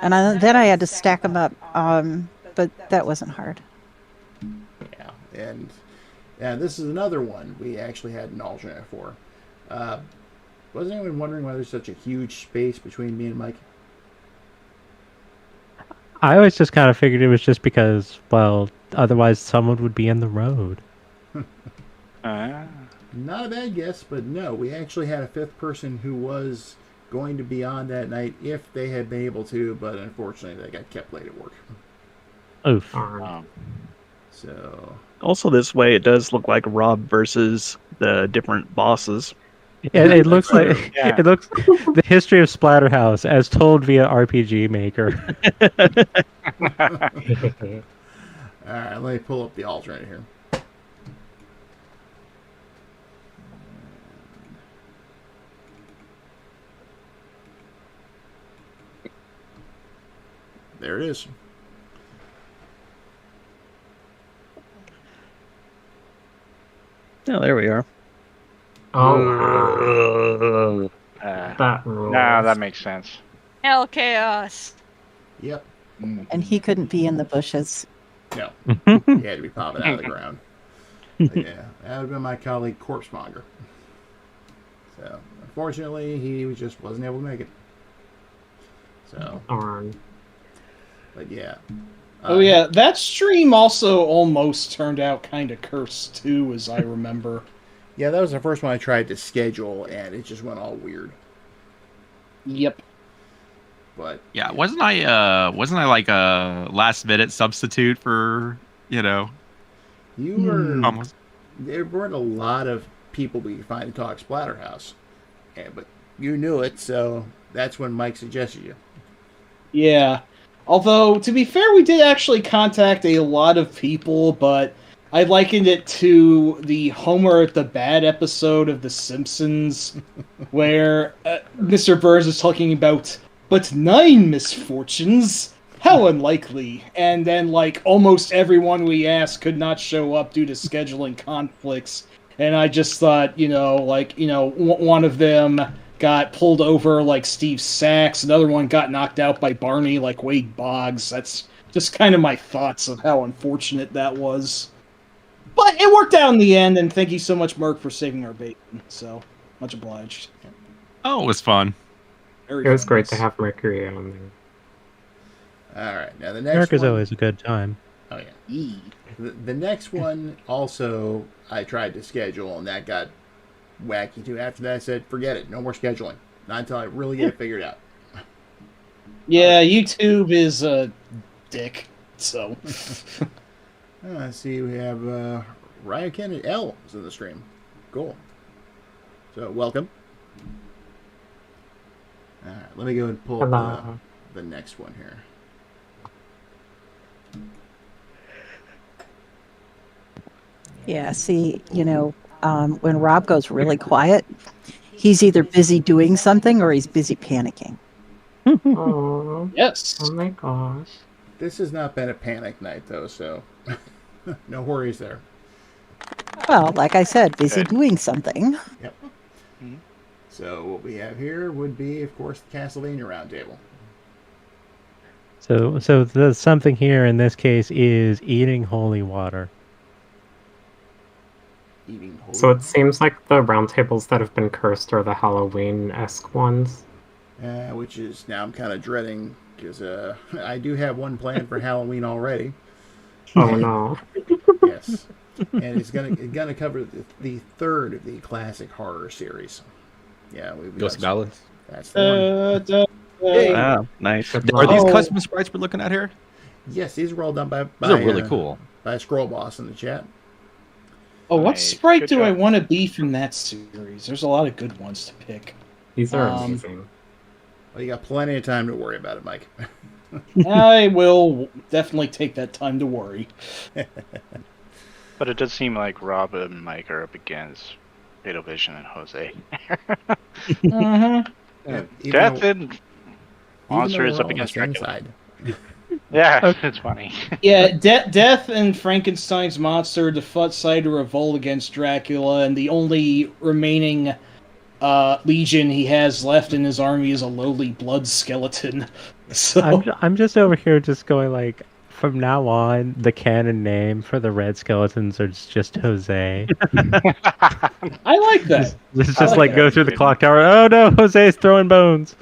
And then I had to stack them up. But that wasn't hard. Yeah, and this is another one we actually had an alternate for. Wasn't anyone wondering why there's such a huge space between me and Mike? I always just kind of figured it was just because, well, otherwise someone would be in the road. Not a bad guess, but no, we actually had a fifth person who was going to be on that night if they had been able to, but unfortunately they got kept late at work. Oof. So. Also, this way it does look like Rob versus the different bosses. Yeah, it looks like it looks the history of Splatterhouse as told via RPG Maker. All right, let me pull up the alternate here. There it is. Oh, there we are. Oh, that rules. Nah, that makes sense. Hell chaos. Yep. And he couldn't be in the bushes. No. He had to be popping out of the ground. But yeah, that would have been my colleague Corpsemonger. So, unfortunately, he just wasn't able to make it. So. But yeah. Oh yeah, that stream also almost turned out kind of cursed too, as I remember. Yeah, that was the first one I tried to schedule, and it just went all weird. Yep. But yeah, wasn't I like a last minute substitute for you were almost. There weren't a lot of people we could find to talk Splatterhouse, but you knew it, so that's when Mike suggested you. Yeah. Although, to be fair, we did actually contact a lot of people, but I likened it to the Homer at the Bad episode of The Simpsons, where Mr. Burns is talking about, but 9 misfortunes? How unlikely. And then, like, almost everyone we asked could not show up due to scheduling conflicts. And I just thought, one of them got pulled over like Steve Sachs. Another one got knocked out by Barney like Wade Boggs. That's just kind of my thoughts of how unfortunate that was. But it worked out in the end, and thank you so much, Merc, for saving our bacon. So, much obliged. Oh, it was fun. It was great to have Mercury on there. All right, now the next Merc is one... always a good time. Oh, yeah. The next one also I tried to schedule, and that got wacky too. After that, I said, forget it. No more scheduling. Not until I really get it figured out. Yeah, YouTube is a dick, so... I see we have Ryan Kennedy L is in the stream. Cool. So, welcome. All right, let me go and pull up the next one here. Yeah, see, when Rob goes really quiet, he's either busy doing something or he's busy panicking. Oh, yes. Oh my gosh. This has not been a panic night, though, so no worries there. Well, like I said, busy doing something. Yep. So what we have here would be, of course, the Castlevania Roundtable. So the something here in this case is eating holy water. So it seems like the roundtables that have been cursed are the Halloween-esque ones. which is now I'm kind of dreading because I do have one planned for Halloween already. Oh no! Yes, and it's gonna cover the third of the classic horror series. Yeah, we've got Ghost Balance. That's the one. Wow, nice. Are these custom sprites we're looking at here? Yes, these were all done by These are really cool. by Scroll Boss in the chat. Oh, what Nice. sprite Good do I job. want to be from that series? There's a lot of good ones to pick. These are amazing. Well, you got plenty of time to worry about it, Mike. I will definitely take that time to worry. But it does seem like Rob and Mike are up against Fatal Vision and Jose. Mm-hmm. Death and Monster is up against Dracula. Side. Yeah, it's funny. Yeah, Death and Frankenstein's monster decide to revolt against Dracula, and the only remaining legion he has left in his army is a lowly blood skeleton. So I'm just over here just going like, from now on, the canon name for the red skeletons are just Jose. I like that. Let's just like go through the clock tower. Oh no, Jose's throwing bones.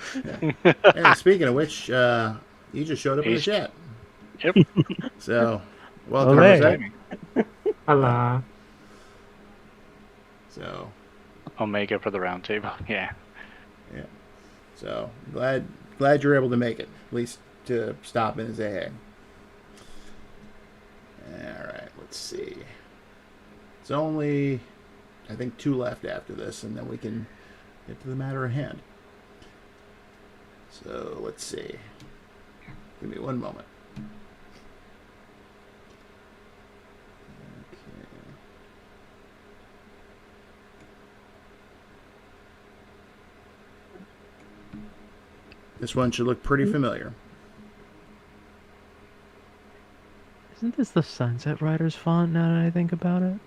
Hey, speaking of which, you just showed up in the chat. Yep. So, welcome, Jose. Hello. So, Omega for the round table. Yeah. yeah. So glad you're able to make it, at least to stop in and say hey. All right, let's see. It's only, I think, 2 left after this, and then we can get to the matter at hand. So let's see. Give me one moment. This one should look pretty familiar. Isn't this the Sunset Riders font now that I think about it?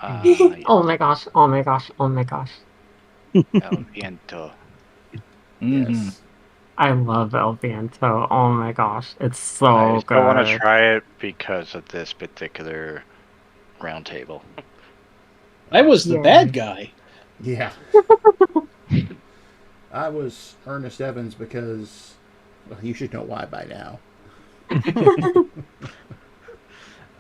Oh my gosh! Oh my gosh! Oh my gosh! El Viento. Yes. I love El Viento. Oh my gosh, it's so I good. still want to try it because of this particular round table. I was the bad guy. Yeah. I was Ernest Evans because, well, you should know why by now.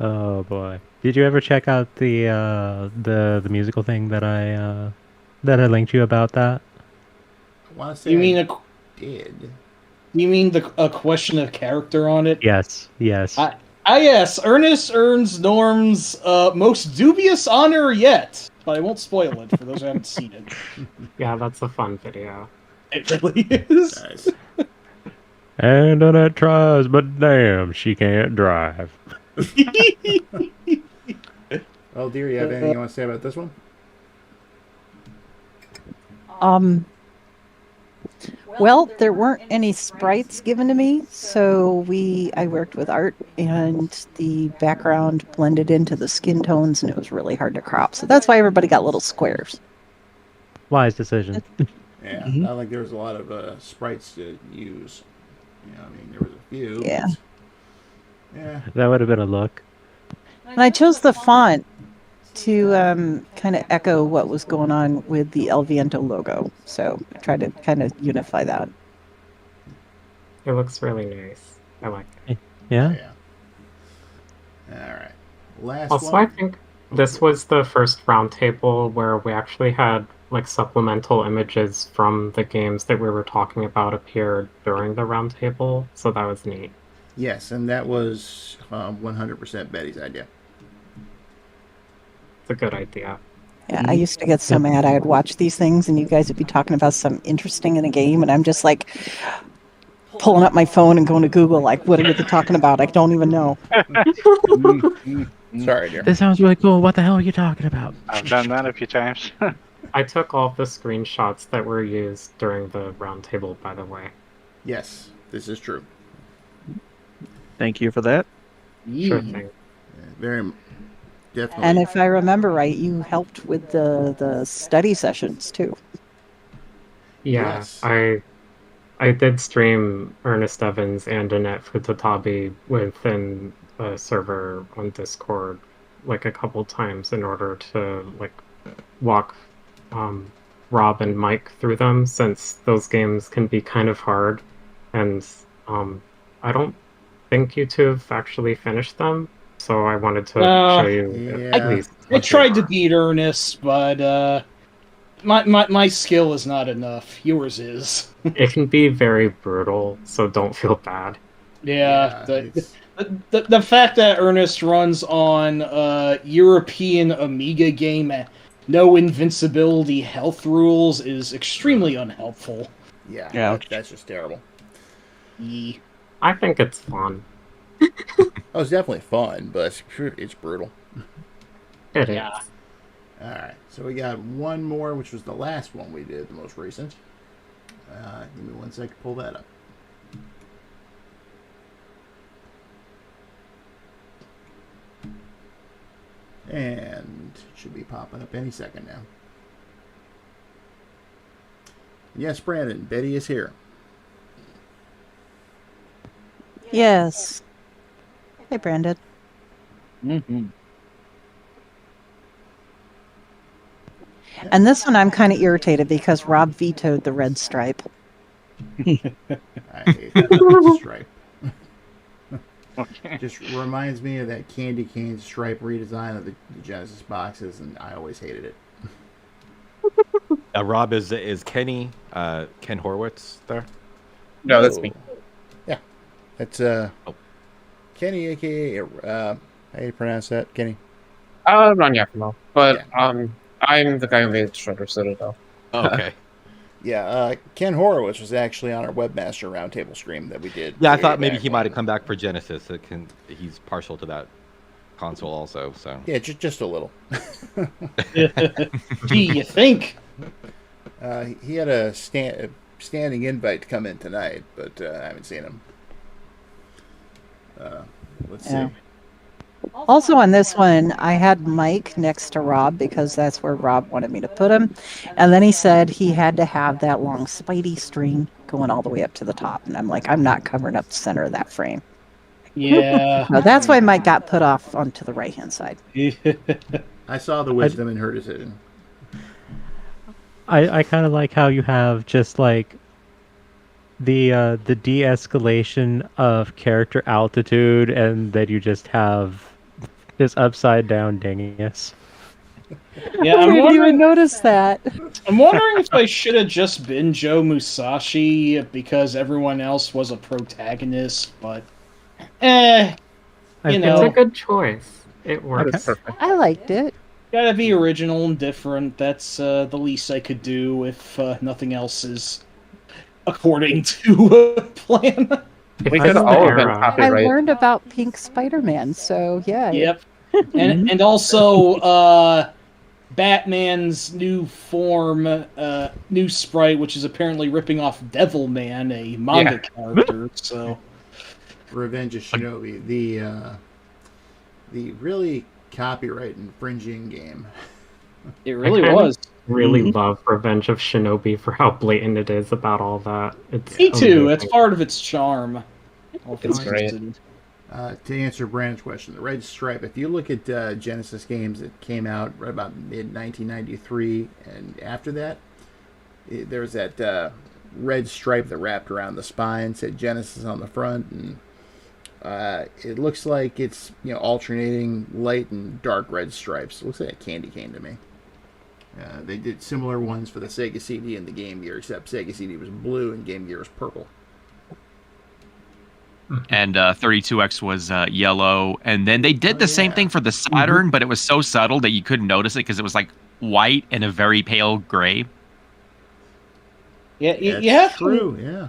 Oh boy! Did you ever check out the musical thing that I linked you about that? I want to say You mean I did. You mean a question of character on it? Yes. Yes. Yes. Ernest earns Norm's most dubious honor yet, but I won't spoil it for those who haven't seen it. Yeah, that's a fun video. It really is. Nice. And Annette tries, but damn, she can't drive. Well, dear, you have anything you want to say about this one? Well, there weren't any sprites given to me, so I worked with art, and the background blended into the skin tones, and it was really hard to crop. So that's why everybody got little squares. Wise decision. Yeah, not like there was a lot of sprites to use. Yeah, I mean, there was a few. Yeah. Yeah. That would have been a look. And I chose the font to kind of echo what was going on with the El Viento logo. So I tried to kind of unify that. It looks really nice. I like it. Yeah. All right. Last Also, one. I think this was the first roundtable where we actually had like supplemental images from the games that we were talking about appeared during the roundtable, so that was neat. Yes, and that was 100% Betty's idea. It's a good idea. Yeah, I used to get so mad. I'd watch these things, and you guys would be talking about something interesting in a game, and I'm just like pulling up my phone and going to Google, like, what are they talking about? I don't even know. Sorry, dear. This sounds really cool. What the hell are you talking about? I've done that a few times. I took all the screenshots that were used during the roundtable, by the way. Yes, this is true. Thank you for that. Sure thing. Yeah, very definitely. And if I remember right, you helped with the study sessions, too. Yeah, Yes. I did stream Ernest Evans and Annette Futatabi within a server on Discord like a couple times in order to like walk Rob and Mike through them, since those games can be kind of hard, and I don't think you two have actually finished them, so I wanted to show you at least. I tried to beat Ernest, but my skill is not enough. Yours is. It can be very brutal, so don't feel bad. Yeah, the fact that Ernest runs on European Amiga game, no invincibility health rules is extremely unhelpful. Yeah. That's just terrible. I think it's fun. Oh, it's definitely fun, but it's brutal. It is. Alright, so we got one more, which was the last one we did, the most recent. Give me 1 sec to pull that up. And it should be popping up any second now. Yes, Brandon, Betty is here. Yes. Hey, Brandon. Mm-hmm. And this one I'm kind of irritated because Rob vetoed the red stripe. I hate that stripe. Just reminds me of that candy cane stripe redesign of the Genesis boxes, and I always hated it. Rob, is Kenny Ken Horowitz there? No, that's me. Yeah, that's Kenny, aka how do you pronounce that, Kenny? Not Yakimo, but I'm the guy who made Shredder Citadel. Oh, okay. Yeah, Ken Horowitz was actually on our Webmaster Roundtable stream that we did. Yeah, I thought maybe he might have come back for Genesis. He's partial to that console also. So yeah, just a little. Gee, you think? He had a standing invite to come in tonight, but I haven't seen him. Let's see. Also on this one, I had Mike next to Rob because that's where Rob wanted me to put him. And then he said he had to have that long Spidey string going all the way up to the top. And I'm like, I'm not covering up the center of that frame. Yeah. So that's why Mike got put off onto the right-hand side. I saw the wisdom in her decision. I kind of like how you have just like the de-escalation of character altitude, and that you just have this upside down dingus. Yeah, I didn't even notice that. I'm wondering if I should have just been Joe Musashi because everyone else was a protagonist, but It's a good choice. It works. I liked it. Gotta be original and different. That's the least I could do if nothing else is according to plan. We could all have been copyright. I learned about Pink Spider-Man, so yeah. Yep. And also Batman's new form, new sprite, which is apparently ripping off Devilman, a manga character. So, Revenge of Shinobi, the really copyright infringing game. It really was. Really love Revenge of Shinobi for how blatant it is about all that. Me too. That's part of its charm. It's great. To answer Brandon's question, the red stripe, if you look at Genesis games that came out right about mid-1993 and after that, there's that red stripe that wrapped around the spine, said Genesis on the front, and it looks like it's alternating light and dark red stripes. It looks like a candy cane to me. They did similar ones for the Sega CD and the Game Gear, except Sega CD was blue and Game Gear was purple. And 32X was yellow. And then they did the same thing for the Saturn, but it was so subtle that you couldn't notice it because it was like white and a very pale gray. Yeah, you have to. Yeah.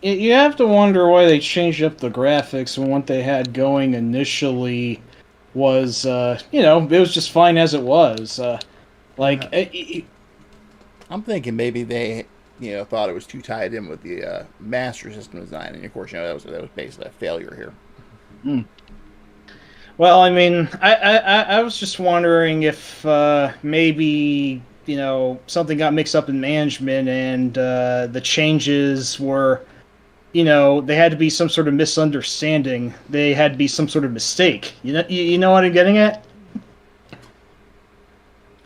You have to wonder why they changed up the graphics when what they had going initially was, it was just fine as it was. I'm thinking maybe they, thought it was too tied in with the Master System design, and of course, that was basically a failure here. Well, I mean, I was just wondering if maybe something got mixed up in management, and the changes were, they had to be some sort of misunderstanding. They had to be some sort of mistake. You know what I'm getting at?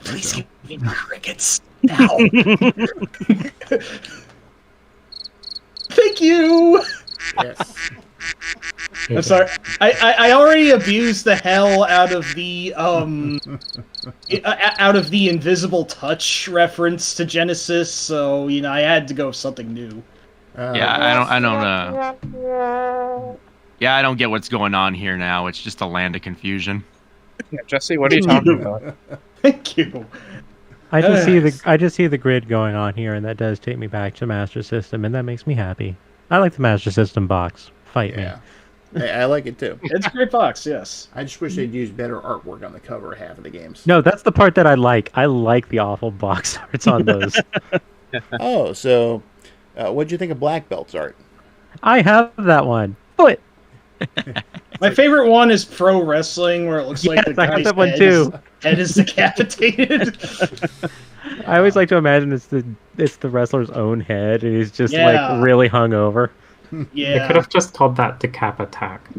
Please give me crickets. Now. Thank you. Yes. I'm sorry. I already abused the hell out of the invisible touch reference to Genesis, so I had to go with something new. Yeah, I don't get what's going on here now. It's just a land of confusion. Yeah, Jesse, what are you talking about? Thank you. I just see the grid going on here, and that does take me back to Master System, and that makes me happy. I like the Master System box. Fight me. I like it too. It's a great box, yes. I just wish they'd use better artwork on the cover of half of the games. No, that's the part that I like. I like the awful box arts on those. Oh, so what'd you think of Black Belt's art? I have that one. Foot. My favorite one is Pro Wrestling, where it looks like the guy's head is decapitated. I always like to imagine it's the wrestler's own head, and he's just like really hungover. Yeah, they could have just called that Decap Attack.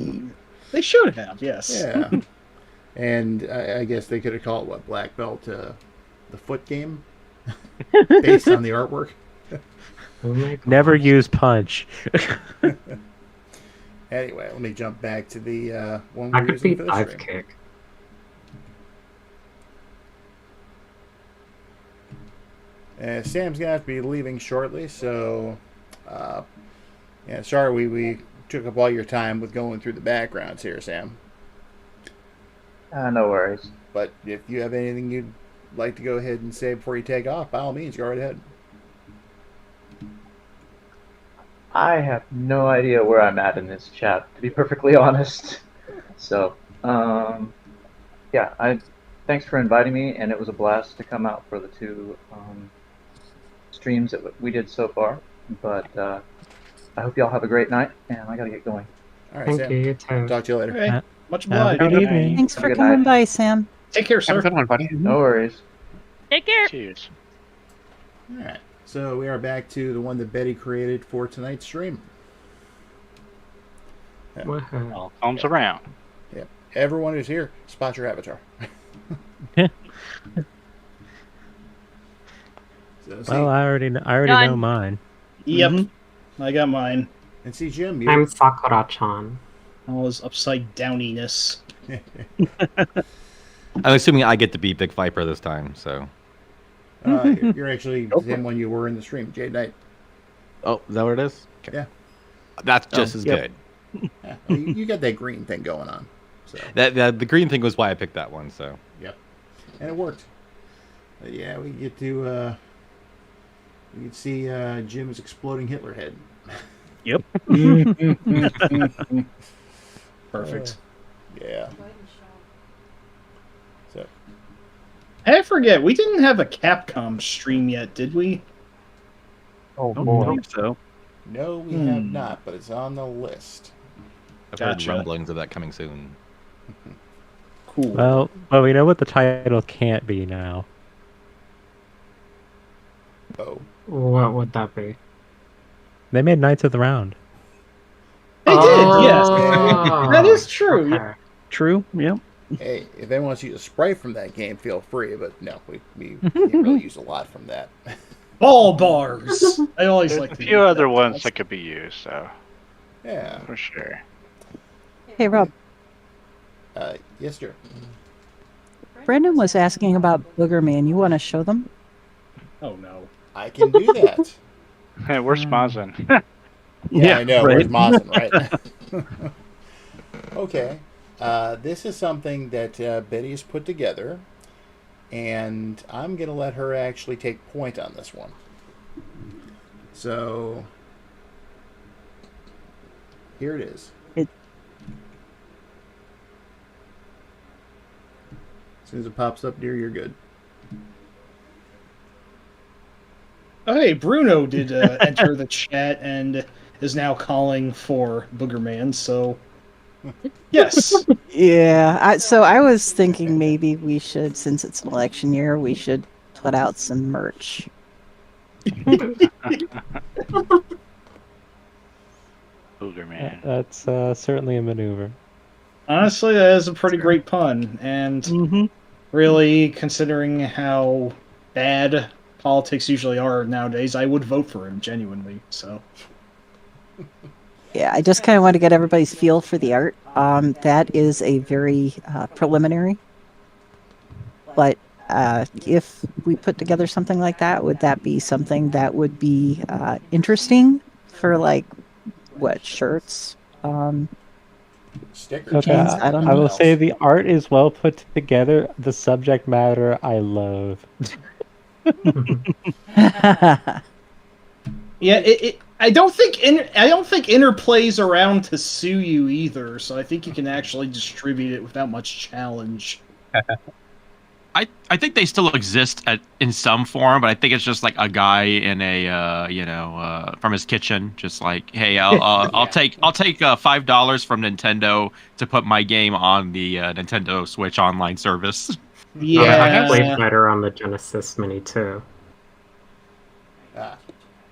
They should have, yes. Yeah, and I guess they could have called it Black Belt, the foot game, based on the artwork. Never use punch. Anyway, let me jump back to the one I we're could using be for the dive stream. kick. Sam's gonna have to be leaving shortly, so sorry we took up all your time with going through the backgrounds here, Sam. No worries. But if you have anything you'd like to go ahead and say before you take off, by all means, go right ahead. I have no idea where I'm at in this chat, to be perfectly honest. So, thanks for inviting me, and it was a blast to come out for the two streams that we did so far. But I hope y'all have a great night, and I gotta get going. All right, Sam. You too. Talk to you later. Right. Much obliged. Good evening. Thanks for Good coming night. by, Sam. Take care, sir. Have a good one, buddy. No worries. Take care. Cheers. All right. So we are back to the one that Betty created for tonight's stream. All comes around. Yep. Everyone who's here, spot your avatar. Well, I already know mine. Yep. I got mine. And see, Jim, I'm Sakura-chan. All his upside downiness. I'm assuming I get to be Big Viper this time, so. You're actually the same one you were in the stream, Jade Knight. Oh, is that what it is? Okay. Yeah. That's just as good. Yeah. Well, you got that green thing going on. So the green thing was why I picked that one, so. Yep. And it worked. But yeah, we get to you can see Jim's exploding Hitler head. Yep. Perfect. Yeah. So I forget, we didn't have a Capcom stream yet, did we? Oh I don't boy. think so. no, we have not, but it's on the list. I've Gotcha. heard rumblings of that coming soon. Cool. Well, we know what the title can't be now. Oh. What would that be? They made Knights of the Round. They did, yes. Oh. That is true. Okay. True. Yep. Hey, if anyone wants to use a sprite from that game, feel free. But no, we can't really use a lot from that. Ball bars. I always There's like a to few use other that. ones that could be used, so Yeah. for sure. Hey, Rob. Yes, sir. Brendan was asking about Booger Man. You want to show them? Oh no. I can do that. Hey, where's Mazin? Yeah, I know. right. Where's Mazin, right? Okay. This is something that Betty has put together, and I'm going to let her actually take point on this one. So, here it is. As soon as it pops up, dear, you're good. Oh, hey, Bruno did enter the chat and is now calling for Boogerman, so yes. Yeah. So I was thinking maybe we should, since it's an election year, we should put out some merch. Boogerman. That's certainly a maneuver. Honestly, that is a pretty great pun, and really considering how bad politics usually are nowadays, I would vote for him genuinely. So. Yeah, I just kind of want to get everybody's feel for the art. That is a very preliminary. But if we put together something like that, would that be something that would be interesting for, like, what, shirts? Stickers. Okay, I don't know. I will say the art is well put together. The subject matter I loathe. Yeah, I don't think Interplay's around to sue you either, so I think you can actually distribute it without much challenge. I think they still exist in some form, but I think it's just like a guy in a from his kitchen, just like, hey, I'll take $5 from Nintendo to put my game on the Nintendo Switch online service. Yeah, I played better on the Genesis Mini too.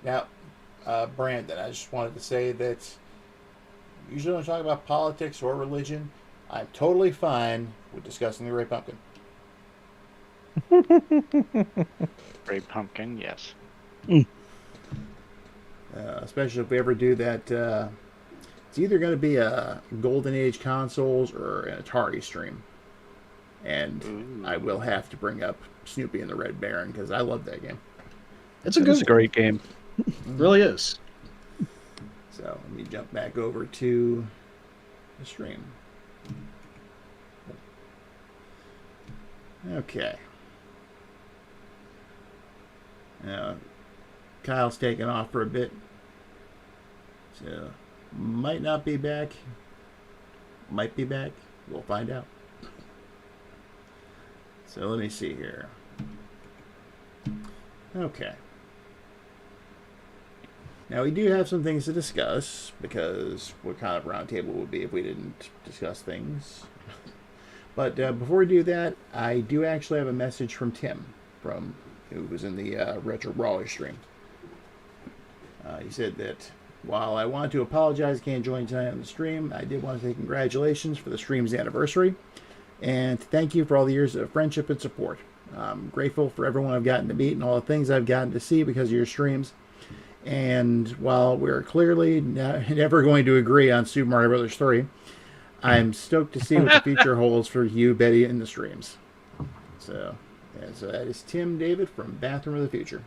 Now, Brandon, I just wanted to say that usually when I talk about politics or religion, I'm totally fine with discussing the Great Pumpkin. Great Pumpkin, yes. Especially if we ever do that. It's either going to be a Golden Age consoles or an Atari stream. And I will have to bring up Snoopy and the Red Baron because I love that game. It's a great game. It really is. So let me jump back over to the stream. Okay. Now, Kyle's taking off for a bit. So, might not be back. Might be back. We'll find out. So, let me see here. Okay. Now, we do have some things to discuss, because what kind of roundtable would be if we didn't discuss things. But before we do that, I do actually have a message from Tim, who was in the Retro Brawler stream. He said that while I want to apologize I can't join tonight on the stream, I did want to say congratulations for the stream's anniversary, and thank you for all the years of friendship and support. I'm grateful for everyone I've gotten to meet and all the things I've gotten to see because of your streams. And while we're clearly never going to agree on Super Mario Bros. 3, I'm stoked to see what the future holds for you, Betty, in the streams. So that is Tim David from Bathroom of the Future.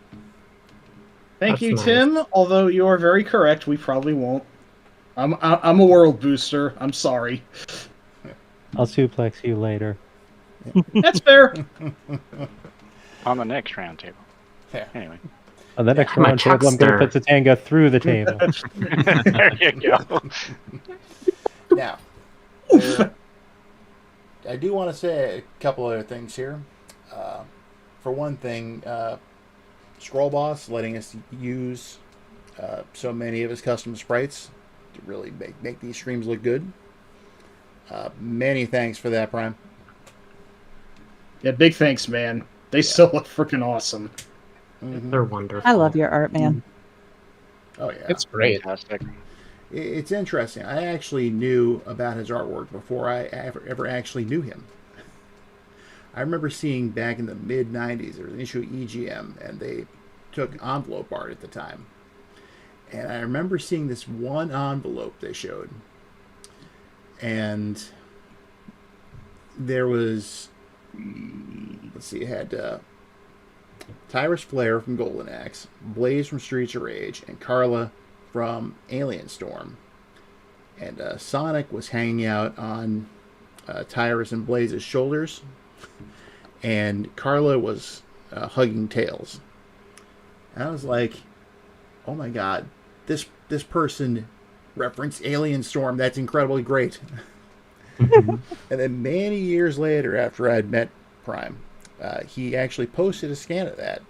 Thank That's you, nice. Tim. Although you are very correct, we probably won't. I'm a world booster. I'm sorry. I'll suplex you later. That's fair. On the next round table. Yeah. Anyway. On the next My round table, I'm going to Chuckster. put Tatanga through the table. There you go. Now, I do want to say a couple other things here. For one thing, Scroll Boss letting us use so many of his custom sprites to really make these streams look good. Many thanks for that, Prime. Yeah, big thanks, man. They still look freaking awesome. Mm-hmm. They're wonderful. I love your art, man. Oh yeah, It's great. Fantastic. It's interesting. I actually knew about his artwork before I ever actually knew him. I remember seeing back in the mid-'90s, there was an issue of EGM, and they took envelope art at the time. And I remember seeing this one envelope they showed. And there was, let's see, it had Tyrus Flare from Golden Axe, Blaze from Streets of Rage, and Carla from Alien Storm. And Sonic was hanging out on Tyrus and Blaze's shoulders, and Carla was hugging Tails. And I was like, oh my god, this person referenced Alien Storm. That's incredibly great. And then many years later, after I'd met Prime, he actually posted a scan of that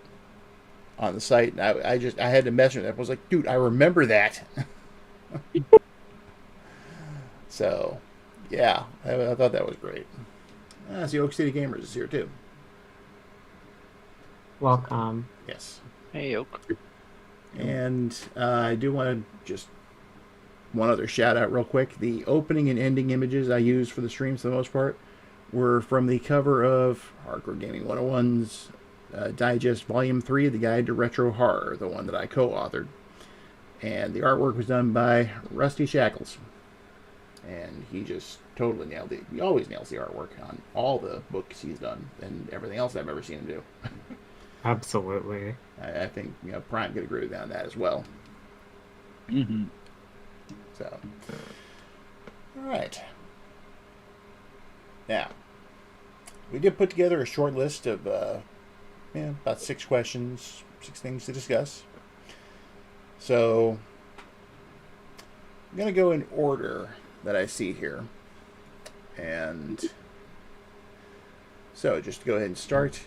on the site, and I had to mess with it. I was like, dude, I remember that. So, yeah, I thought that was great. See, Oak City Gamers is here too. Welcome. Yes. Hey, Oak. And I do want to just one other shout out real quick. The opening and ending images I used for the streams for the most part were from the cover of Hardcore Gaming 101's Digest Volume 3, The Guide to Retro Horror, the one that I co-authored. And the artwork was done by Rusty Shackles. And he just totally nailed it. He always nails the artwork on all the books he's done and everything else I've ever seen him do. Absolutely. I think Prime could agree with that on that as well. Mm-hmm. So, all right. Now, we did put together a short list of about 6 questions, 6 things to discuss. So, I'm going to go in order that I see here. And so, just to go ahead and start,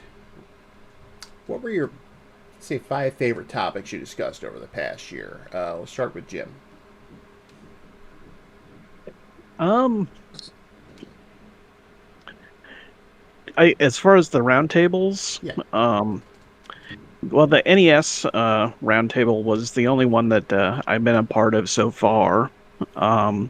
what were your, say, 5 favorite topics you discussed over the past year? We'll start with Jim. As far as the roundtables, well, the NES roundtable was the only one that I've been a part of so far. I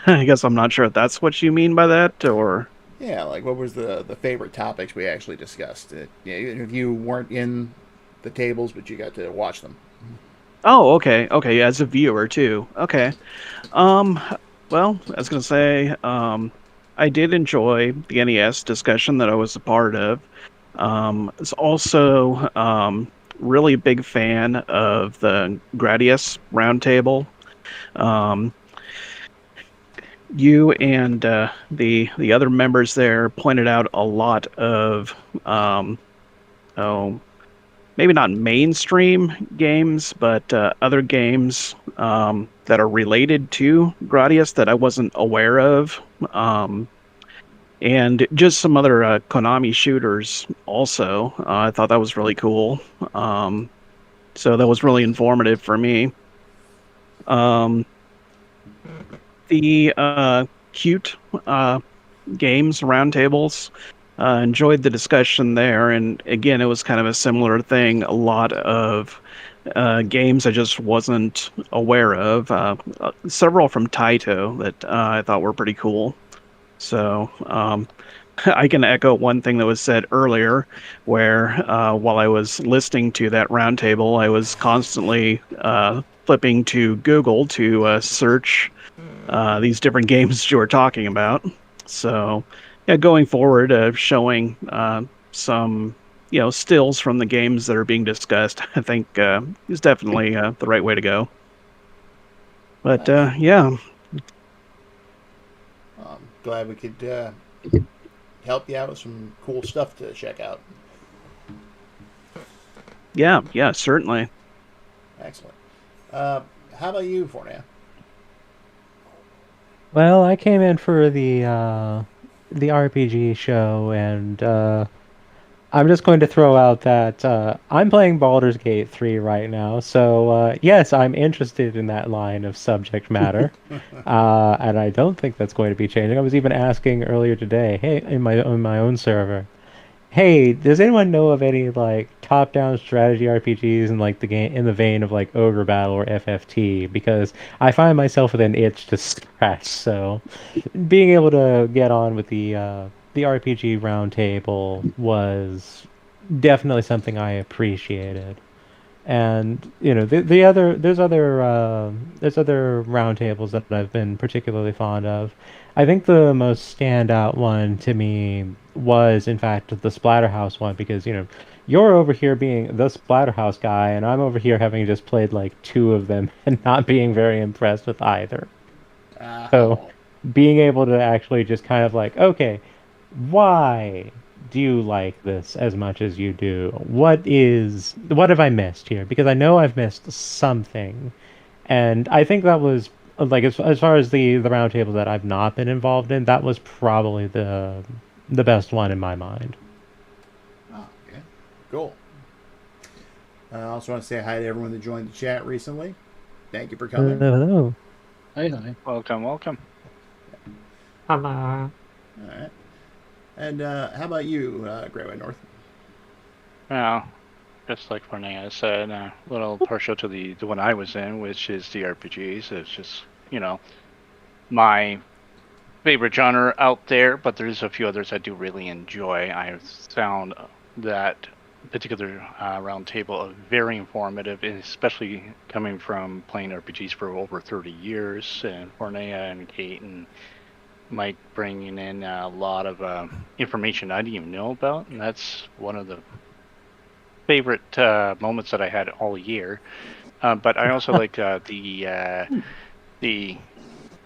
guess I'm not sure if that's what you mean by that, or yeah, like what was the favorite topics we actually discussed? Even if you weren't in the tables, but you got to watch them. Oh, okay, as a viewer too. Okay, well, I was gonna say, I did enjoy the NES discussion that I was a part of. It's also really big fan of the Gradius roundtable. You and the other members there pointed out a lot of maybe not mainstream games, but other games that are related to Gradius that I wasn't aware of. And just some other Konami shooters also. I thought that was really cool. So that was really informative for me. The cute games roundtables, enjoyed the discussion there. And again, it was kind of a similar thing. A lot of games I just wasn't aware of. Several from Taito that I thought were pretty cool. So I can echo one thing that was said earlier, where while I was listening to that roundtable, I was constantly flipping to Google to search these different games that you were talking about. So, yeah, going forward, showing some stills from the games that are being discussed, I think is definitely the right way to go. But yeah. Glad we could help you out with some cool stuff to check out. Yeah, certainly. Excellent. How about you, Fornia? Well, I came in for the RPG show, and I'm just going to throw out that I'm playing Baldur's Gate 3 right now, so yes, I'm interested in that line of subject matter, and I don't think that's going to be changing. I was even asking earlier today, hey, in my own server, hey, does anyone know of any like top-down strategy RPGs in like the game in the vein of like Ogre Battle or FFT? Because I find myself with an itch to scratch. So, being able to get on with the RPG roundtable was definitely something I appreciated. And there's other roundtables that I've been particularly fond of. I think the most standout one to me was, in fact, the Splatterhouse one, because you're over here being the Splatterhouse guy, and I'm over here having just played like 2 of them and not being very impressed with either. So being able to actually just kind of like, okay, why do you like this as much as you do? What have I missed here? Because I know I've missed something. And I think that was like as far as the roundtable that I've not been involved in, that was probably the best one in my mind. Oh, okay. Cool. I also want to say hi to everyone that joined the chat recently. Thank you for coming. Hello. Hi. Welcome. Hello. All right. And how about you, Great White North? Well, just like Fornia said, a little partial to the one I was in, which is the RPGs. It's just, my favorite genre out there, but there's a few others I do really enjoy. I've found that particular roundtable very informative, and especially coming from playing RPGs for over 30 years, and Fornea and Kate and Mike bringing in a lot of information I didn't even know about, and that's one of the favorite moments that I had all year. But I also like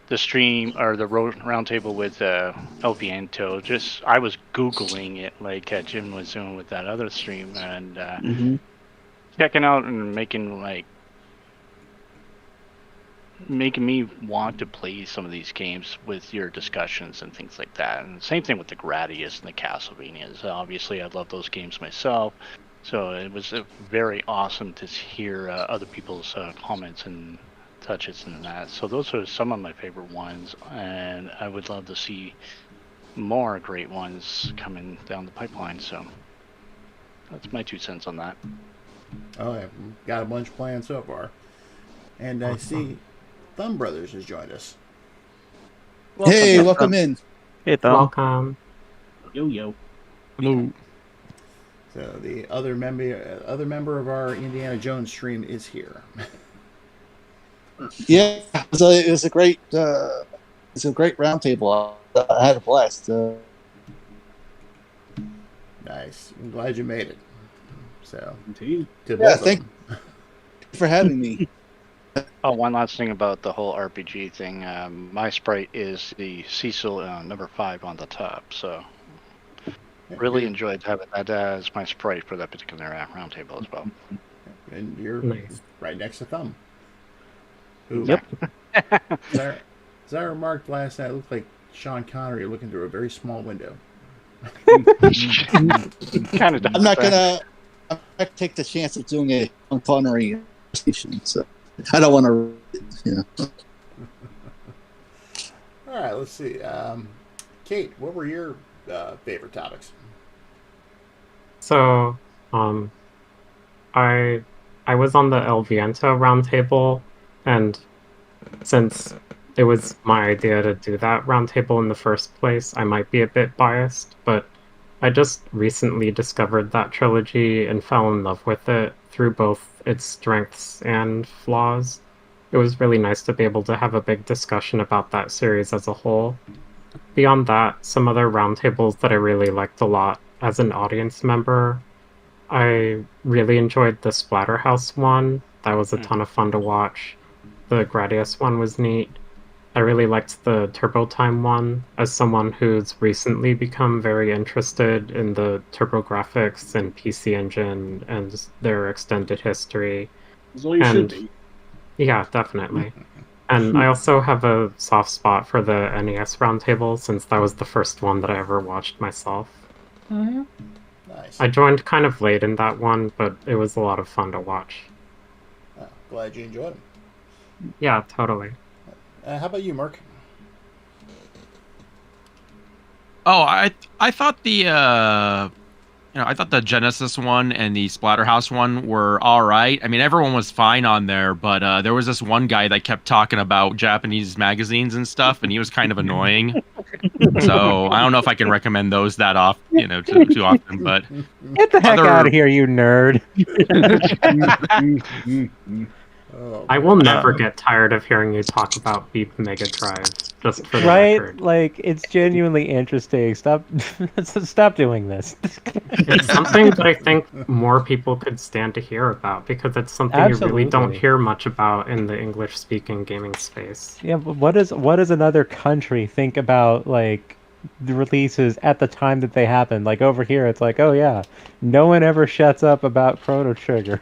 the stream or the roundtable with El Viento. Just I was googling it like Jim was doing with that other stream, and checking out and making me want to play some of these games with your discussions and things like that. And same thing with the Gradius and the Castlevanias. Obviously, I love those games myself, so it was very awesome to hear other people's comments and touches and that. So those are some of my favorite ones, and I would love to see more great ones coming down the pipeline. So that's my 2 cents on that. Oh, I've got a bunch planned so far. And I see Thumb Brothers has joined us. Hey, welcome in. Hey, Thumb. Welcome. Yo. Hello. So the other member of our Indiana Jones stream is here. Yeah, it was a great roundtable. I had a blast. Nice. I'm glad you made it. So, indeed. Thank you for having me. Oh, one last thing about the whole RPG thing. My sprite is the Cecil number 5 on the top, so really enjoyed having that as my sprite for that particular roundtable as well. And you're right next to Thumb. Who, Yep. As I remarked last night, it looked like Sean Connery looking through a very small window. Kind of. I'm not gonna take the chance of doing a Sean Connery station, so I don't want to. All right, let's see. Kate, what were your favorite topics? So, I was on the El Viento roundtable, and since it was my idea to do that roundtable in the first place, I might be a bit biased, but I just recently discovered that trilogy and fell in love with it through both its strengths and flaws. It was really nice to be able to have a big discussion about that series as a whole. Beyond that, some other roundtables that I really liked a lot as an audience member, I really enjoyed the Splatterhouse one. That was a ton of fun to watch. The Gradius one was neat. I really liked the Turbo Time one, as someone who's recently become very interested in the TurboGrafx and PC Engine and their extended history. That's all you should be. Yeah, definitely. And I also have a soft spot for the NES Roundtable, since that was the first one that I ever watched myself. Mm-hmm. Nice. I joined kind of late in that one, but it was a lot of fun to watch. Glad you enjoyed them. Yeah, totally. How about you, Mark? Oh, I thought the I thought the Genesis one and the Splatterhouse one were all right. I mean, everyone was fine on there, but there was this one guy that kept talking about Japanese magazines and stuff, and he was kind of annoying. So I don't know if I can recommend those that too often. But get the heck out of here, you nerd! I will never get tired of hearing you talk about Beep Mega Drive. Just for the record. Like, it's genuinely interesting. Stop doing this. It's something that I think more people could stand to hear about, because it's something you really don't hear much about in the English-speaking gaming space. Yeah, but what does another country think about, like, the releases at the time that they happen? Like, over here, it's like, oh yeah, no one ever shuts up about Chrono Trigger.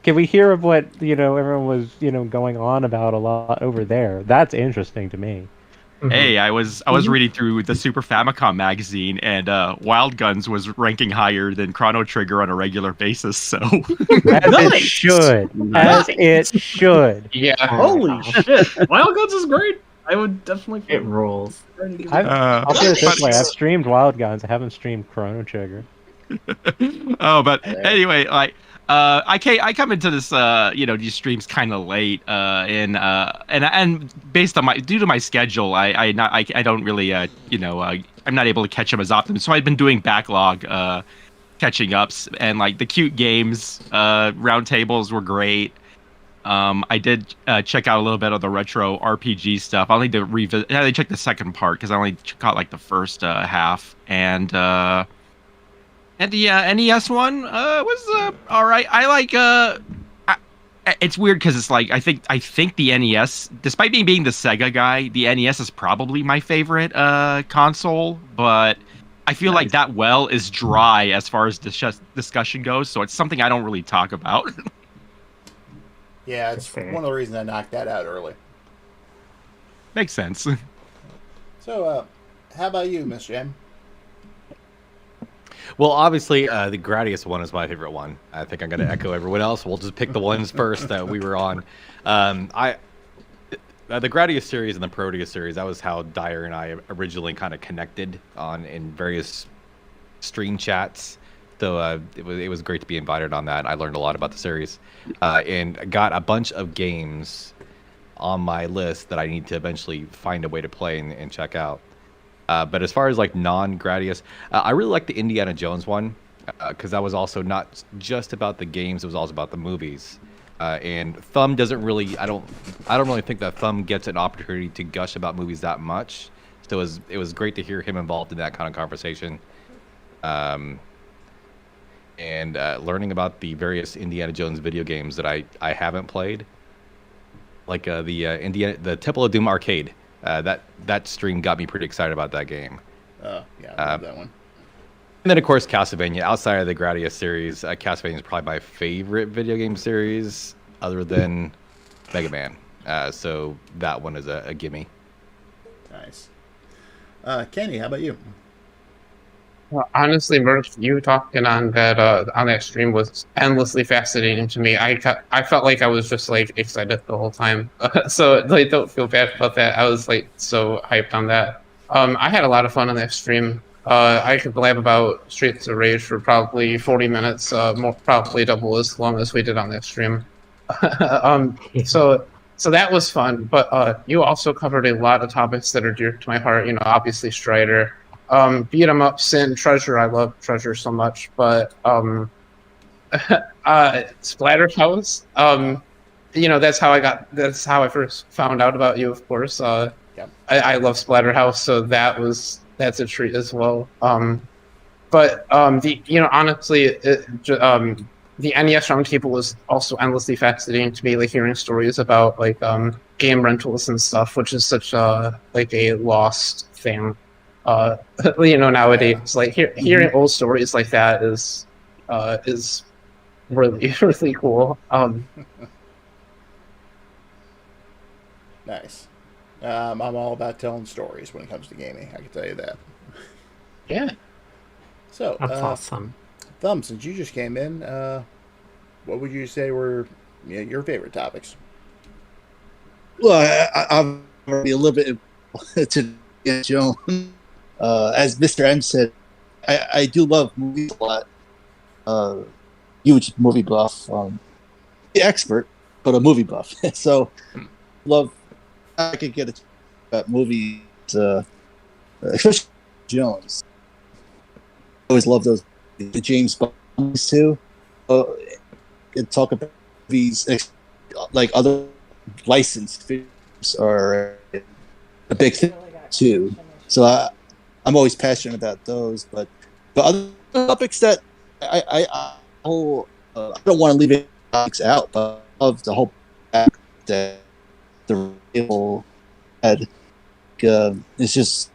Can we hear of what, everyone was, going on about a lot over there? That's interesting to me. Hey, I was reading through the Super Famicom magazine, and Wild Guns was ranking higher than Chrono Trigger on a regular basis. So it should. As it should. Yeah. Holy shit! Wild Guns is great. I would definitely. It rolls. I'll put it this way: I've streamed Wild Guns. I haven't streamed Chrono Trigger. But anyway, like. I come into this these streams kind of late, and based on due to my schedule, I don't really I'm not able to catch them as often. So I've been doing backlog catching ups, and like the cute games, roundtables were great. I did check out a little bit of the retro RPG stuff. I need to revisit. I checked the second part because I only caught like the first half, and the NES one was all right. I like it's weird because it's like I think the NES, despite me being the Sega guy, the NES is probably my favorite console, but I feel like that well is dry as far as discussion goes, so it's something I don't really talk about. Yeah, it's one of the reasons I knocked that out early. Makes sense. So, how about you, Mr. M? Well, obviously, the Gradius one is my favorite one. I think I'm going to echo everyone else. We'll just pick the ones first that we were on. The Gradius series and the Proteus series, that was how Dyer and I originally kind of connected in various stream chats. So it was great to be invited on that. I learned a lot about the series, and got a bunch of games on my list that I need to eventually find a way to play and check out. But as far as like non-Gradius, I really like the Indiana Jones one because that was also not just about the games; it was also about the movies. And Thumb doesn't really, I don't really think that Thumb gets an opportunity to gush about movies that much. So it was great to hear him involved in that kind of conversation. And learning about the various Indiana Jones video games that I haven't played, like the Temple of Doom arcade. That stream got me pretty excited about that game. Yeah, I love that one. And then of course Castlevania. Outside of the Gradius series, Castlevania is probably my favorite video game series, other than Mega Man. So that one is a gimme. Nice. Kenny, how about you? Well, honestly, Murph, you talking on that stream was endlessly fascinating to me. I felt like I was just like excited the whole time. So like, don't feel bad about that. I was like so hyped on that. I had a lot of fun on that stream. I could blab about Streets of Rage for probably 40 minutes, probably double as long as we did on that stream. So that was fun. But you also covered a lot of topics that are dear to my heart. You know, obviously Strider. Beat 'em up, Sin, Treasure. I love Treasure so much, but Splatterhouse. You know, that's how I first found out about you. Of course, I love Splatterhouse, so that's a treat as well. But honestly, the NES Roundtable was also endlessly fascinating to me, like hearing stories about like game rentals and stuff, which is such a lost thing. Nowadays, like hearing old stories like that is really really cool. Nice. I'm all about telling stories when it comes to gaming. I can tell you that. Yeah. So that's awesome. Thumb, since you just came in, what would you say were your favorite topics? Well, I'll be a little bit to Joan. As Mr. M said, I do love movies a lot. Huge movie buff. The expert, but a movie buff. So, love. I could get it about movies, especially Jones. I always love those the James Bond movies too. And talk about movies like other licensed films are a big thing too. So I'm always passionate about those, but other topics that I don't want to leave it topics out, but of the whole fact that the real had it's just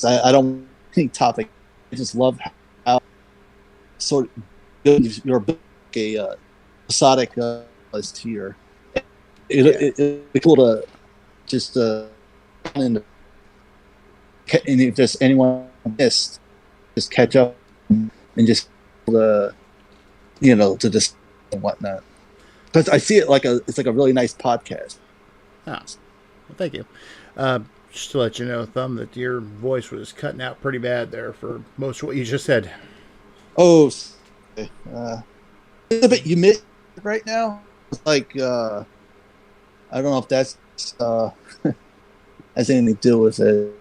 I don't think topic. I just love how sort of good you're a episodic list here. It'd be cool to just and if there's anyone missed, just catch up and just to discuss and whatnot. Because I see it it's like a really nice podcast. Well, thank you. Just to let you know, Thumb, that your voice was cutting out pretty bad there for most of what you just said. Oh, a bit humid right now. It's like I don't know if that's has anything to do with it.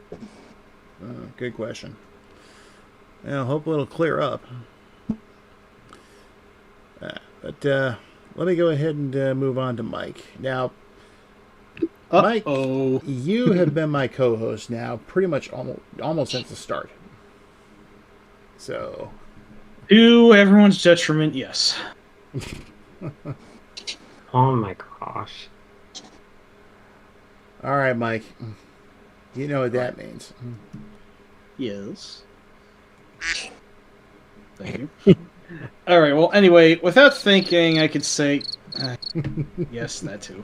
Good question. Yeah, hopefully it'll clear up. But let me go ahead and move on to Mike. Now, Mike, you have been my co-host now pretty much almost since the start. So, to everyone's detriment, yes. Oh my gosh. All right, Mike. You know what that means. Yes. Thank you. All right. Well, anyway, without thinking, I could say yes, that too.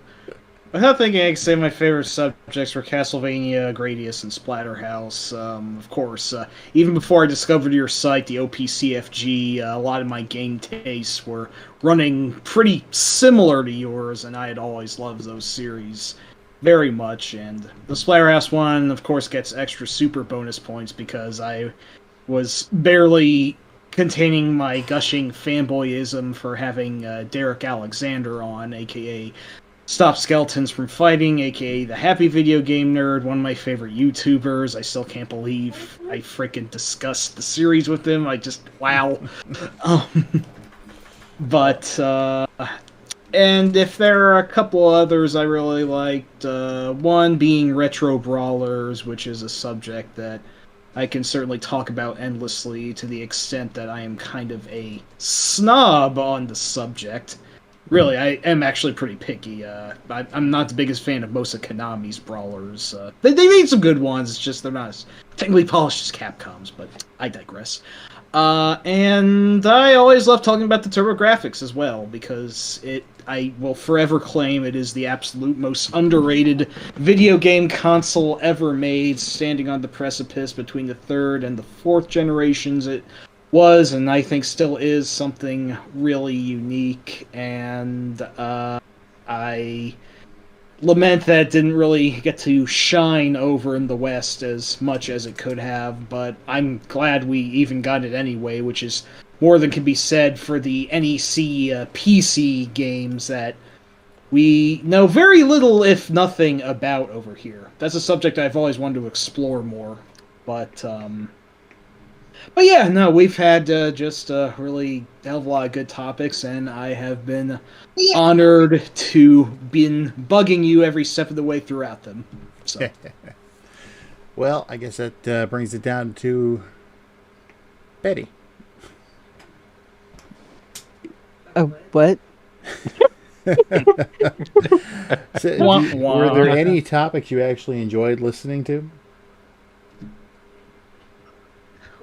Without thinking, I could say my favorite subjects were Castlevania, Gradius, and Splatterhouse. Of course, even before I discovered your site, the OPCFG, a lot of my game tastes were running pretty similar to yours, and I had always loved those series very much. And the Splatterhouse one, of course, gets extra super bonus points because I was barely containing my gushing fanboyism for having Derek Alexander on, aka Stop Skeletons from Fighting, aka the Happy Video Game Nerd, one of my favorite YouTubers. I still can't believe I freaking discussed the series with him. I just, wow. And if there are a couple others I really liked, one being Retro Brawlers, which is a subject that I can certainly talk about endlessly to the extent that I am kind of a snob on the subject. Really, I am actually pretty picky. I'm not the biggest fan of most of Konami's brawlers. They made some good ones, it's just they're not as technically polished as Capcom's, but I digress. And I always love talking about the TurboGrafx as well, because I will forever claim it is the absolute most underrated video game console ever made, standing on the precipice between the third and the fourth generations. It was, and I think still is, something really unique, and I lament that it didn't really get to shine over in the West as much as it could have, but I'm glad we even got it anyway, which is more than can be said for the NEC PC games that we know very little, if nothing, about over here. That's a subject I've always wanted to explore more, but yeah, no, we've had just really a hell of a lot of good topics, and I have been honored to been bugging you every step of the way throughout them. So. Well, I guess that brings it down to Betty. Oh, what? Were there any topics you actually enjoyed listening to?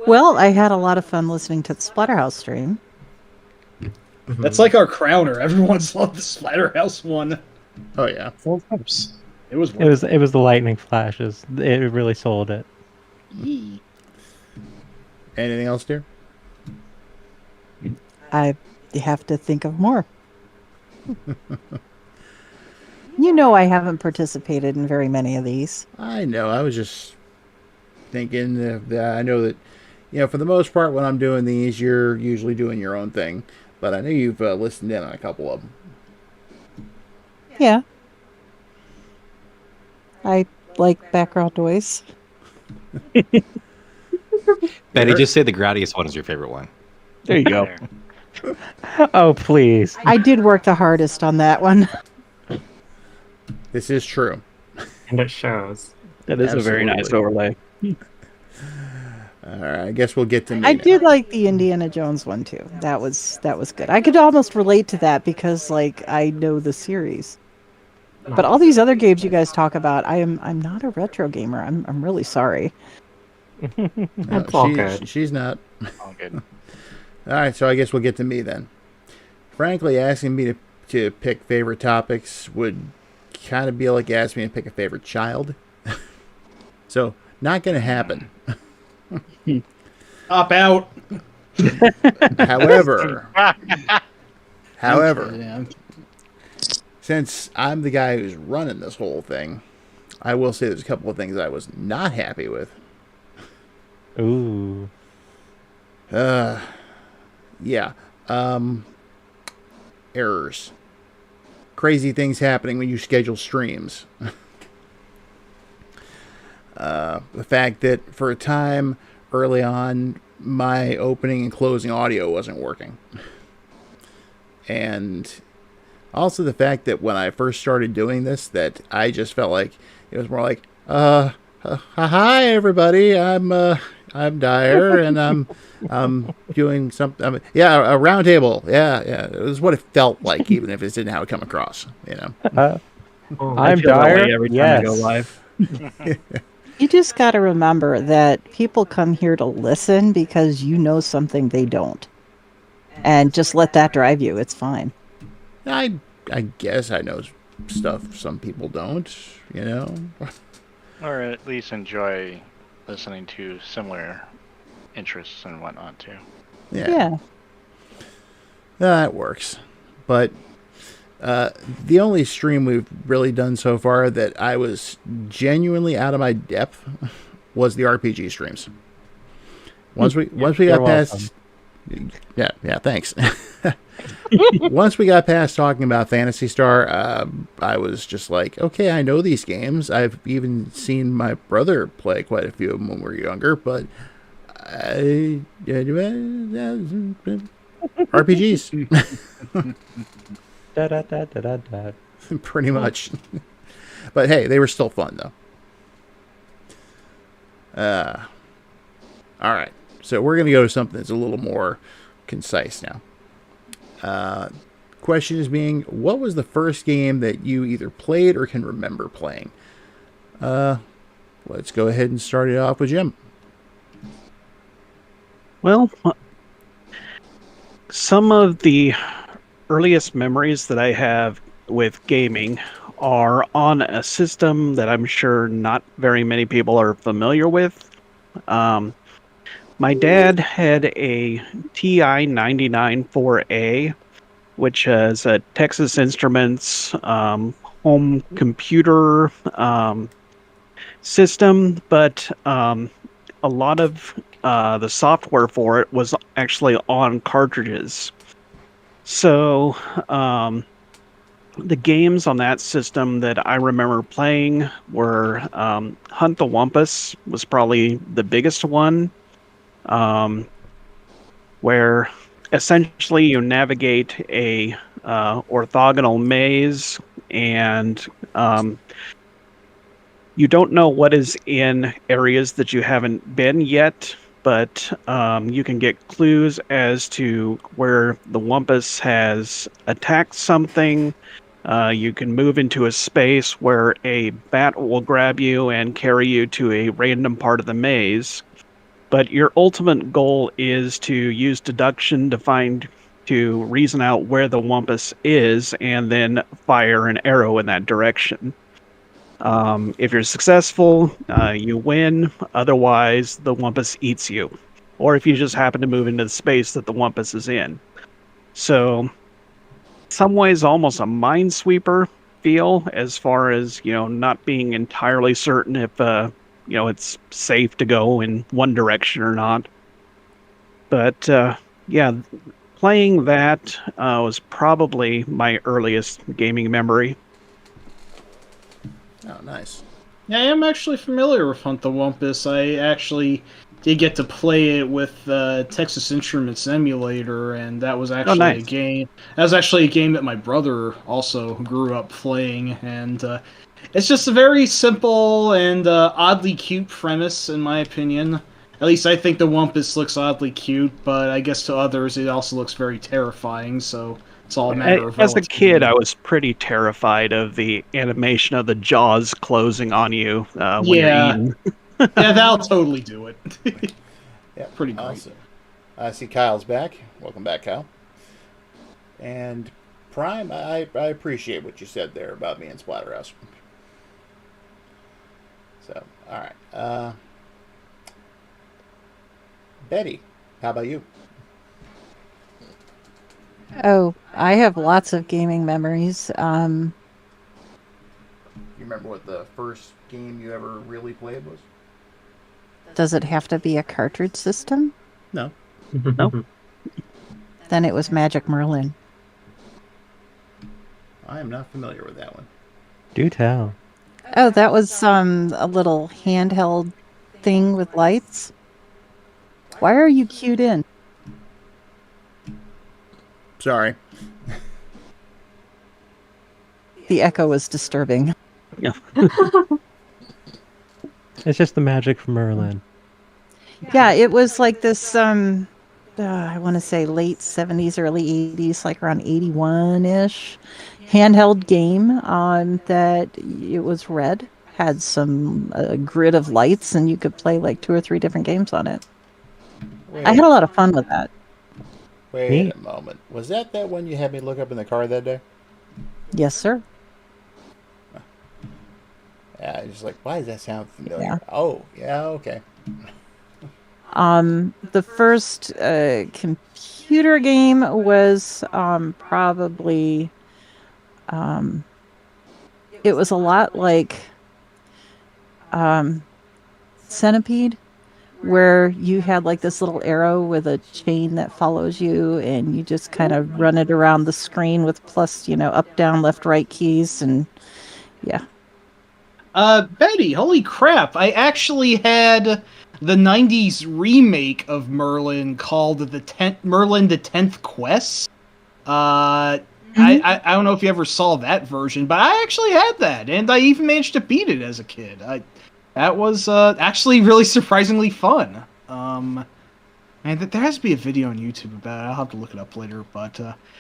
Well, I had a lot of fun listening to the Splatterhouse stream. That's like our crowner. Everyone's loved the Splatterhouse one. Oh yeah, it was the lightning flashes. It really sold it. Anything else, dear? I have to think of more. You know, I haven't participated in very many of these. I know. I was just thinking that I know that, you know, for the most part, when I'm doing these, you're usually doing your own thing. But I know you've listened in on a couple of them. Yeah. I like background noise. Betty, just say the Gradius one is your favorite one. There you go. Oh, please. I did work the hardest on that one. This is true. And it shows. That is Absolutely. a very nice overlay. All right, I guess we'll get to me I now. did like the Indiana Jones one too. That was good. I could almost relate to that because like I know the series. But all these other games you guys talk about, I'm not a retro gamer. I'm really sorry. That's all good. She's not. All good. All right, so I guess we'll get to me then. Frankly, asking me to pick favorite topics would kind of be like asking me to pick a favorite child. So, not going to happen. Opt out. However, Yeah. since I'm the guy who's running this whole thing, I will say there's a couple of things I was not happy with. Ooh. Yeah. Errors. Crazy things happening when you schedule streams. The fact that for a time early on, my opening and closing audio wasn't working. And also the fact that when I first started doing this, that I just felt like it was more like, hi everybody, I'm Dyer, and I'm doing something. A roundtable. Yeah, it was what it felt like, even if it didn't how it come across. I'm Dyer. Every time I go live. You just got to remember that people come here to listen because you know something they don't, and just let that drive you. It's fine. I guess I know stuff some people don't. Or at least enjoy listening to similar interests and whatnot too. Yeah. That works. But the only stream we've really done so far that I was genuinely out of my depth was the RPG streams. Once we got past, yeah, thanks. Once we got past talking about Phantasy Star, I was just like, okay, I know these games. I've even seen my brother play quite a few of them when we were younger, but RPGs. Pretty much. But hey, they were still fun though. All right. So we're going to go to something that's a little more concise now. Question is being, what was the first game that you either played or can remember playing? Let's go ahead and start it off with Jim. Well, some of the earliest memories that I have with gaming are on a system that I'm sure not very many people are familiar with. My dad had a TI 99-4A, which is a Texas Instruments home computer system, but a lot of the software for it was actually on cartridges. So the games on that system that I remember playing were Hunt the Wumpus was probably the biggest one, where essentially you navigate a orthogonal maze, and you don't know what is in areas that you haven't been yet, but you can get clues as to where the Wumpus has attacked something. You can move into a space where a bat will grab you and carry you to a random part of the maze. But your ultimate goal is to use deduction to reason out where the Wumpus is and then fire an arrow in that direction. If you're successful, you win. Otherwise, the Wumpus eats you. Or if you just happen to move into the space that the Wumpus is in. So, some ways almost a minesweeper feel as far as, not being entirely certain if, it's safe to go in one direction or not. But, playing that was probably my earliest gaming memory. Oh, nice. Yeah, I am actually familiar with Hunt the Wumpus. I actually did get to play it with Texas Instruments emulator, and that was actually a game. That was actually a game that my brother also grew up playing, and it's just a very simple and oddly cute premise, in my opinion. At least I think the Wumpus looks oddly cute, but I guess to others it also looks very terrifying. So. It's all a matter of as a kid, I was pretty terrified of the animation of the jaws closing on you when you're eating. Yeah, that'll totally do it. Yeah, pretty great. Awesome. I see Kyle's back. Welcome back, Kyle. And Prime, I appreciate what you said there about me and Splatterhouse. So, all right. Betty, how about you? Oh, I have lots of gaming memories. You remember what the first game you ever really played was? Does it have to be a cartridge system? No. No. Then it was Magic Merlin. I am not familiar with that one. Do tell. Oh, that was a little handheld thing with lights. Why are you queued in? Sorry. The echo was disturbing. Yeah. It's just the magic from Merlin. Yeah, it was like this, I want to say late 70s, early 80s, like around 81-ish, handheld game that it was red, had some grid of lights, and you could play like 2 or 3 different games on it. I had a lot of fun with that. Wait a moment. Was that one you had me look up in the car that day? Yes, sir. Yeah, I was like, why does that sound familiar? Yeah. Oh, yeah, okay. The first computer game was probably it was a lot like Centipede, where you had like this little arrow with a chain that follows you, and you just kind of run it around the screen with plus, up, down, left, right keys, and yeah. Betty, holy crap! I actually had the '90s remake of Merlin called Merlin: The 10th Quest. I don't know if you ever saw that version, but I actually had that, and I even managed to beat it as a kid. That was actually really surprisingly fun. And there has to be a video on YouTube about it. I'll have to look it up later, but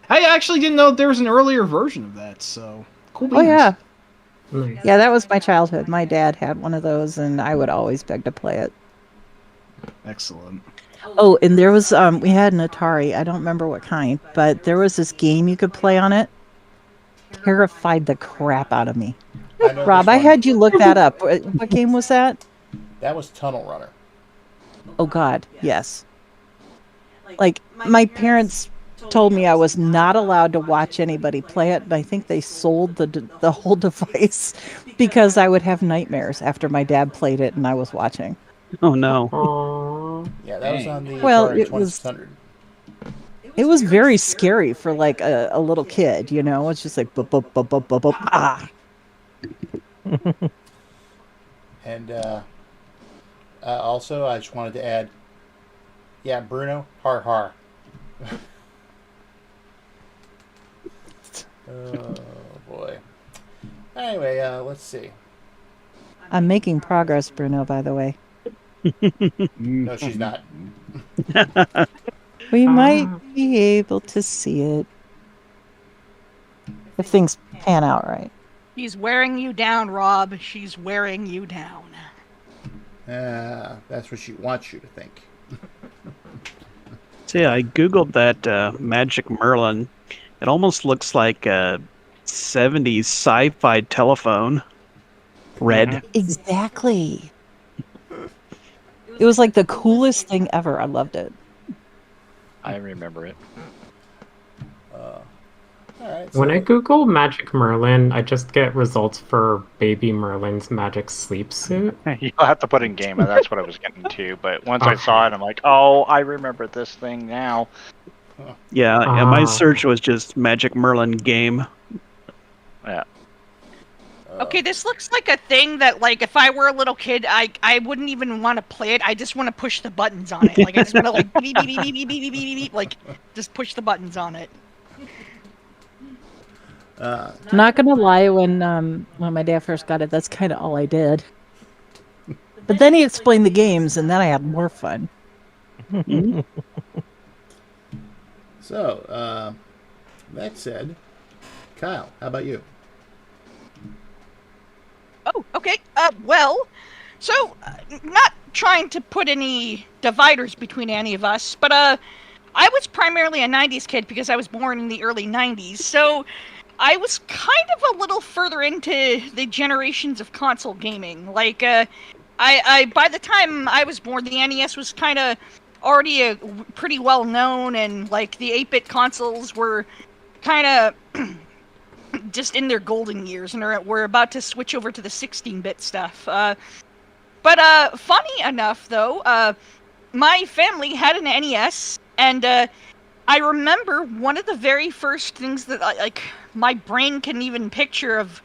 I actually didn't know there was an earlier version of that, so cool beans. Oh, yeah. Nice. Yeah, that was my childhood. My dad had one of those, and I would always beg to play it. Excellent. Oh, and there was, we had an Atari. I don't remember what kind, but there was this game you could play on it. Terrified the crap out of me. Rob, I had you look that up. What game was that? That was Tunnel Runner. Oh, God, yes. Like, my parents told me I was not allowed to watch anybody play it, and I think they sold the whole device because I would have nightmares after my dad played it and I was watching. Oh, no. Aww. Yeah, that was on the Well, Atari 2600. It was very scary for like a little kid, It's just like bup, bup, bup, bup, bup, bup, ah. And also, I just wanted to add, yeah, Bruno, har har. Oh boy. Anyway, let's see. I'm making progress, Bruno, by the way. No, she's not. We might be able to see it if things pan out right. She's wearing you down, Rob. She's wearing you down. That's what she wants you to think. So yeah, I googled that Magic Merlin. It almost looks like a 70s sci-fi telephone. Red. Exactly. It was like the coolest thing ever. I loved it. I remember it. All right, When I Google Magic Merlin, I just get results for Baby Merlin's magic sleep suit. You'll have to put in game, and that's what I was getting to. But once I saw it, I'm like, oh, I remember this thing now. Yeah, my search was just Magic Merlin game. Yeah. Okay, this looks like a thing that, like, if I were a little kid, I wouldn't even want to play it. I just want to push the buttons on it. Like, I just want to, like, beep, beep, beep, beep, beep, beep, beep, beep, beep, like, just push the buttons on it. Not gonna lie, when my dad first got it, that's kind of all I did. But then he explained the games, and then I had more fun. So, that said, Kyle, how about you? Oh, okay. Well, so, not trying to put any dividers between any of us, but, I was primarily a 90s kid because I was born in the early 90s, so I was kind of a little further into the generations of console gaming. Like, I by the time I was born, the NES was kind of already pretty well known, and, like, the 8-bit consoles were kind of just in their golden years, and we're about to switch over to the 16-bit stuff. But funny enough, though, my family had an NES, and I remember one of the very first things that like my brain can even picture of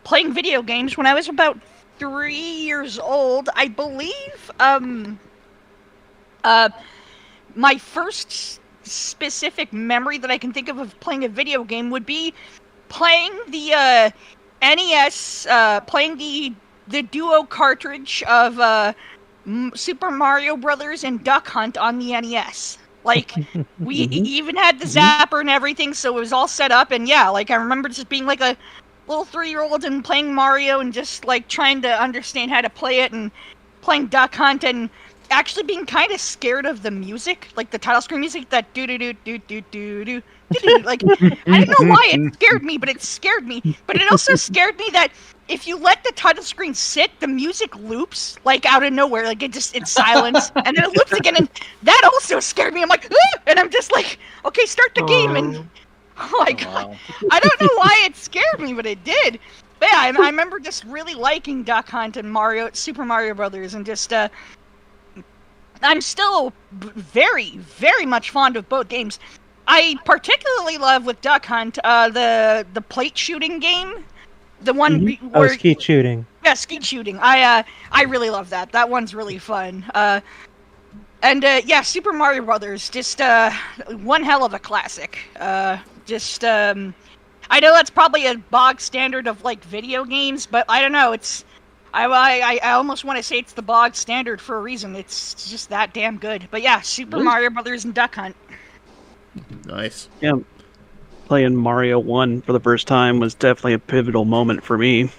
playing video games when I was about 3 years old. I believe my first specific memory that I can think of playing a video game would be playing the NES, playing the Duo cartridge of Super Mario Brothers and Duck Hunt on the NES. Like, we even had the zapper and everything, so it was all set up. And yeah, like, I remember just being like a little 3-year-old and playing Mario and just like trying to understand how to play it and playing Duck Hunt and actually being kind of scared of the music, like the title screen music, that do do do do do do do. Like, I don't know why it scared me, but it scared me. But it also scared me that if you let the title screen sit, the music loops, like, out of nowhere. Like, it's silence, and then it loops again, and that also scared me. I'm like, ah! And I'm just like, okay, start the game, and oh my god. I don't know why it scared me, but it did. But yeah, I remember just really liking Duck Hunt and Super Mario Brothers, and just, I'm still very, very much fond of both games. I particularly love with Duck Hunt the plate shooting game, the one where skeet shooting. Yeah, skeet shooting. I really love that. That one's really fun. And yeah, Super Mario Brothers, just one hell of a classic. I know that's probably a bog standard of like video games, but I don't know. It's I almost want to say it's the bog standard for a reason. It's just that damn good. But yeah, Super Mario Brothers and Duck Hunt. Nice. Yeah. Playing Mario 1 for the first time was definitely a pivotal moment for me.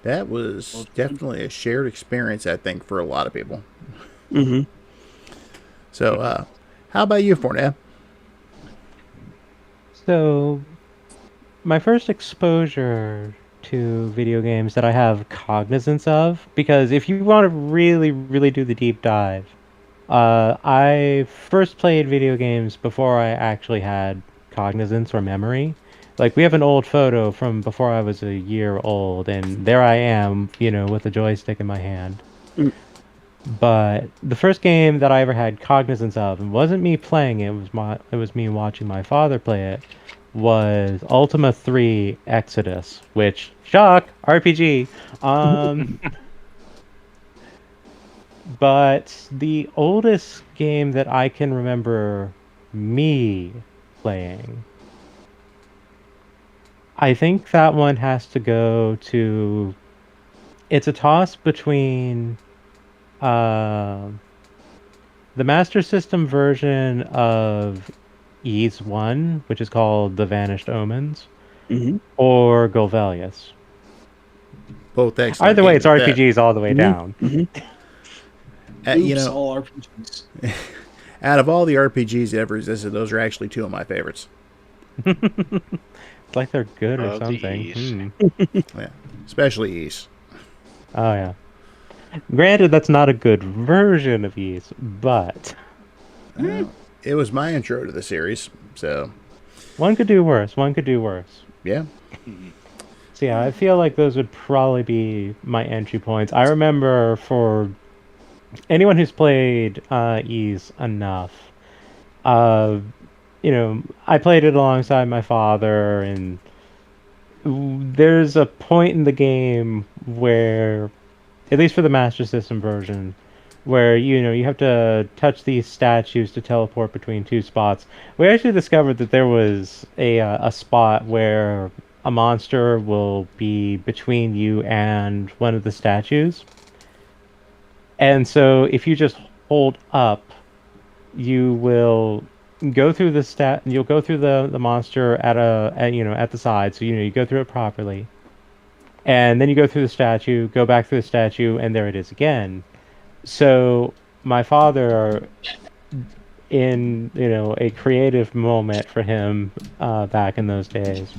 That was definitely a shared experience, I think, for a lot of people. Mm-hmm. So, how about you, Fornette? So, my first exposure to video games that I have cognizance of, because if you want to really, really do the deep dive, I first played video games before I actually had cognizance or memory. Like, we have an old photo from before I was a year old, and there I am, with a joystick in my hand. But the first game that I ever had cognizance of, and wasn't me playing it, it was me watching my father play it, was Ultima 3 Exodus, which, shock, RPG. But the oldest game that I can remember me playing, I think that one has to go to... It's a toss between the Master System version of Ys 1, which is called The Vanished Omens, or Golvelius. Both excellent. Either way, it's RPGs all the way down. All RPGs. Out of all the RPGs that ever existed, those are actually two of my favorites. It's like they're good or something. Yeah, especially Ys. Oh, yeah. Granted, that's not a good version of Ys, but... it was my intro to the series, so... One could do worse. Yeah. So yeah, I feel like those would probably be my entry points. I remember for anyone who's played Ys enough, I played it alongside my father, and there's a point in the game where, at least for the Master System version, where you have to touch these statues to teleport between two spots. We actually discovered that there was a spot where a monster will be between you and one of the statues. And so if you just hold up, you will go through you'll go through the monster at the side, so you go through it properly. And then you go through the statue, go back through the statue, and there it is again. So my father, in a creative moment for him back in those days,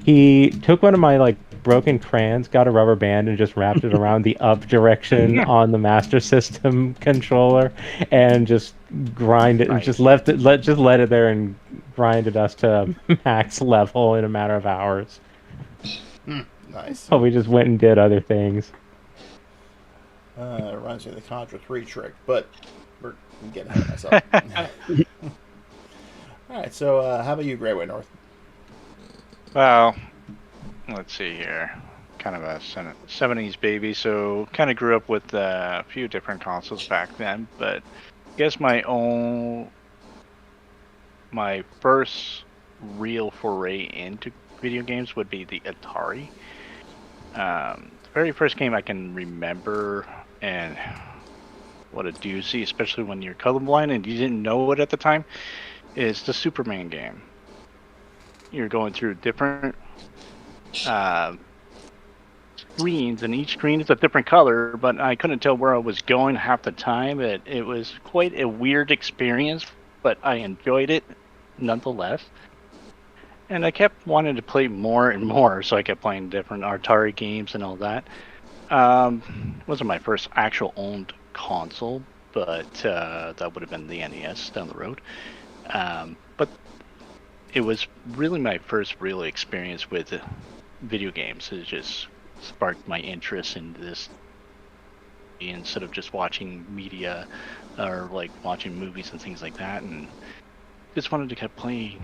he took one of my broken crayons, got a rubber band, and just wrapped it around the up direction on the Master System controller, and just grinded, and just let it there and grinded us to max level in a matter of hours. Nice. So we just went and did other things. It reminds me of the Contra 3 trick, but we're getting ahead of myself. All right, so how about you, Greyway North? Well, let's see here. Kind of a 70s baby, so kind of grew up with a few different consoles back then, but I guess my first real foray into video games would be the Atari. The very first game I can remember, and what a doozy, especially when you're colorblind and you didn't know it at the time, is the Superman game. You're going through different screens, and each screen is a different color, but I couldn't tell where I was going half the time. It was quite a weird experience, but I enjoyed it nonetheless. And I kept wanting to play more and more, so I kept playing different Atari games and all that. Wasn't my first actual owned console, but that would have been the NES down the road. But it was really my first real experience with video games. It just sparked my interest in this instead of just watching media or like watching movies and things like that, and just wanted to keep playing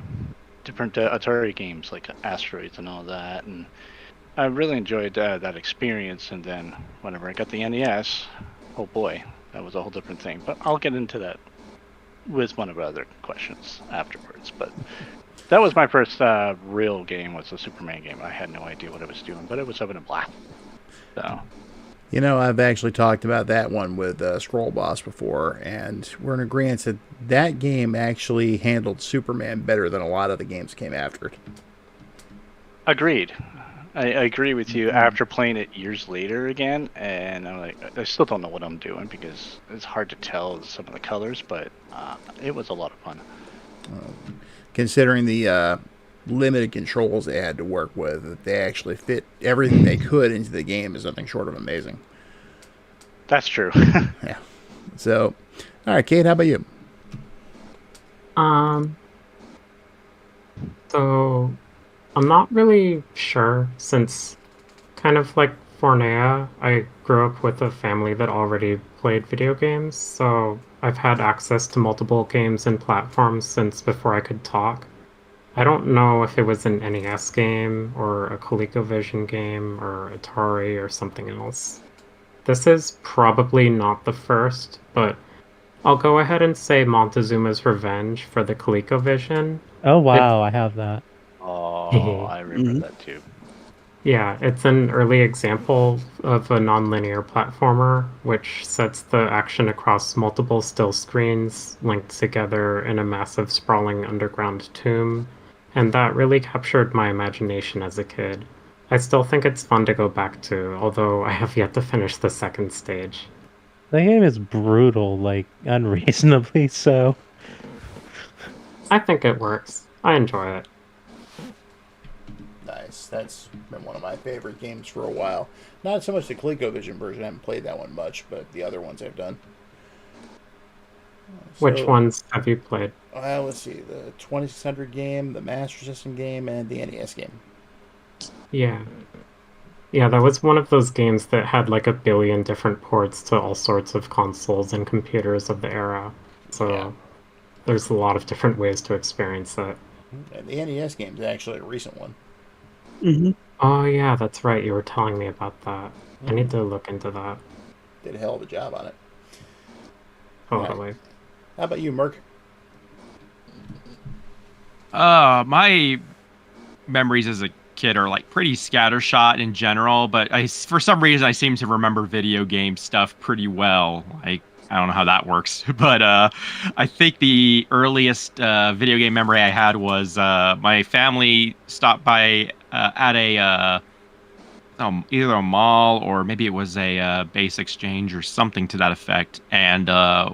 different Atari games like Asteroids and all that, and I really enjoyed that experience. And then whenever I got the NES, oh boy, that was a whole different thing, but I'll get into that with one of our other questions afterwards. But that was my first real game, was the Superman game. I had no idea what I was doing, but it was having a blast. So, you know, I've actually talked about that one with Scroll Boss before, and we're in agreement that that game actually handled Superman better than a lot of the games came after it. Agreed. I agree with you. After playing it years later again, and I'm like, I still don't know what I'm doing because it's hard to tell some of the colors, but it was a lot of fun. Considering the limited controls they had to work with, that they actually fit everything they could into the game is nothing short of amazing. That's true. Yeah. So, all right, Kate, how about you? So I'm not really sure, since kind of like Fornea, I grew up with a family that already played video games, so I've had access to multiple games and platforms since before I could talk. I don't know if it was an NES game or a ColecoVision game or Atari or something else. This is probably not the first, but I'll go ahead and say Montezuma's Revenge for the ColecoVision. Oh wow, I have that. Oh, I remember that too. Yeah, it's an early example of a non-linear platformer, which sets the action across multiple still screens linked together in a massive sprawling underground tomb, and that really captured my imagination as a kid. I still think it's fun to go back to, although I have yet to finish the second stage. The game is brutal, like unreasonably so. I think it works. I enjoy it. Nice. That's been one of my favorite games for a while. Not so much the ColecoVision version. I haven't played that one much, but the other ones I've done. Which ones have you played? Let's see. The 2600 game, the Master System game, and the NES game. Yeah. Yeah, that was one of those games that had like 1 billion different ports to all sorts of consoles and computers of the era. So there's a lot of different ways to experience that. And the NES game is actually a recent one. Mm-hmm. Oh yeah, that's right. You were telling me about that. I need to look into that. Did a hell of a job on it. Totally. Right. How about you, Merc? My memories as a kid are like pretty scattershot in general, but for some reason I seem to remember video game stuff pretty well. Like, I don't know how that works, but I think the earliest video game memory I had was my family stopped by at a either a mall or maybe it was a base exchange or something to that effect, and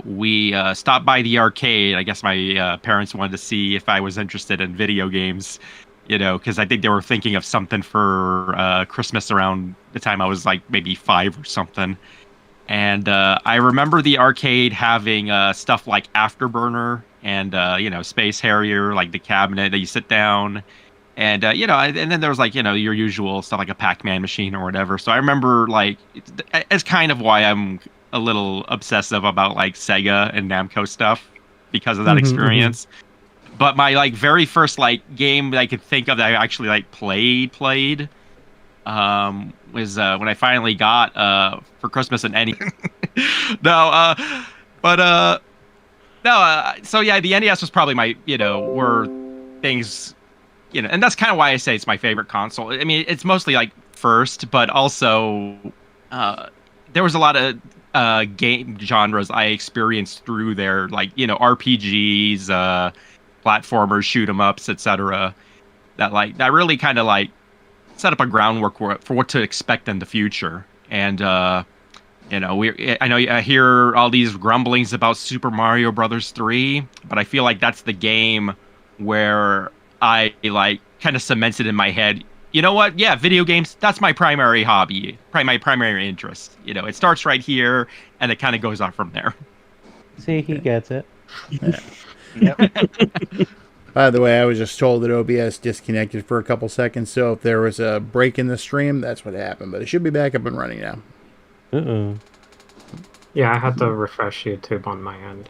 we stopped by the arcade. I guess my parents wanted to see if I was interested in video games, you know, because I think they were thinking of something for Christmas around the time I was like maybe 5 or something. And I remember the arcade having stuff like Afterburner and, you know, Space Harrier, like the cabinet that you sit down. And, you know, and then there was like, you know, your usual stuff like a Pac-Man machine or whatever. So I remember like, it's kind of why I'm a little obsessive about like Sega and Namco stuff because of that experience. But my like very first like game that I could think of that I actually like played was when I finally got for Christmas an NES. So yeah, the NES was probably my, you know, where things and that's kind of why I say it's my favorite console. I mean, it's mostly like first, but also there was a lot of game genres I experienced through there, like RPGs, platformers, shoot 'em ups, etc. That really kind of like set up a groundwork for what to expect in the future. And I hear all these grumblings about Super Mario Brothers 3, but I feel like that's the game where I like kind of cemented in my head. You know what? Yeah, video games, that's my primary hobby, my primary interest. It starts right here, and it kind of goes on from there. See, he gets it. Yeah. Yep. By the way, I was just told that OBS disconnected for a couple seconds, so if there was a break in the stream, that's what happened. But it should be back up and running now. Yeah, I had to refresh YouTube on my end.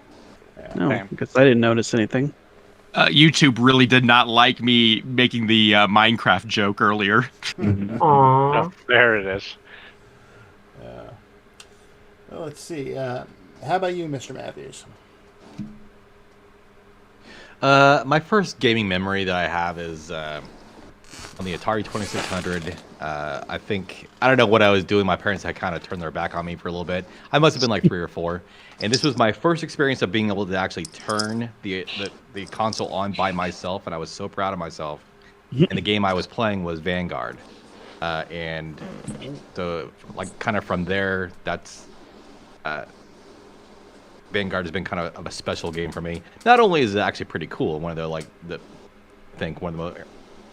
No, because I didn't notice anything. YouTube really did not like me making the Minecraft joke earlier. Aww. Oh, there it is. Well, let's see. How about you, Mr. Matthews? My first gaming memory that I have is on the Atari 2600. I don't know what I was doing. My parents had kind of turned their back on me for a little bit. I must have been like 3 or 4. And this was my first experience of being able to actually turn the console on by myself, and I was so proud of myself. And the game I was playing was Vanguard. And so, like, kind of from there, that's Vanguard has been kind of a special game for me. Not only is it actually pretty cool, one of the one of the most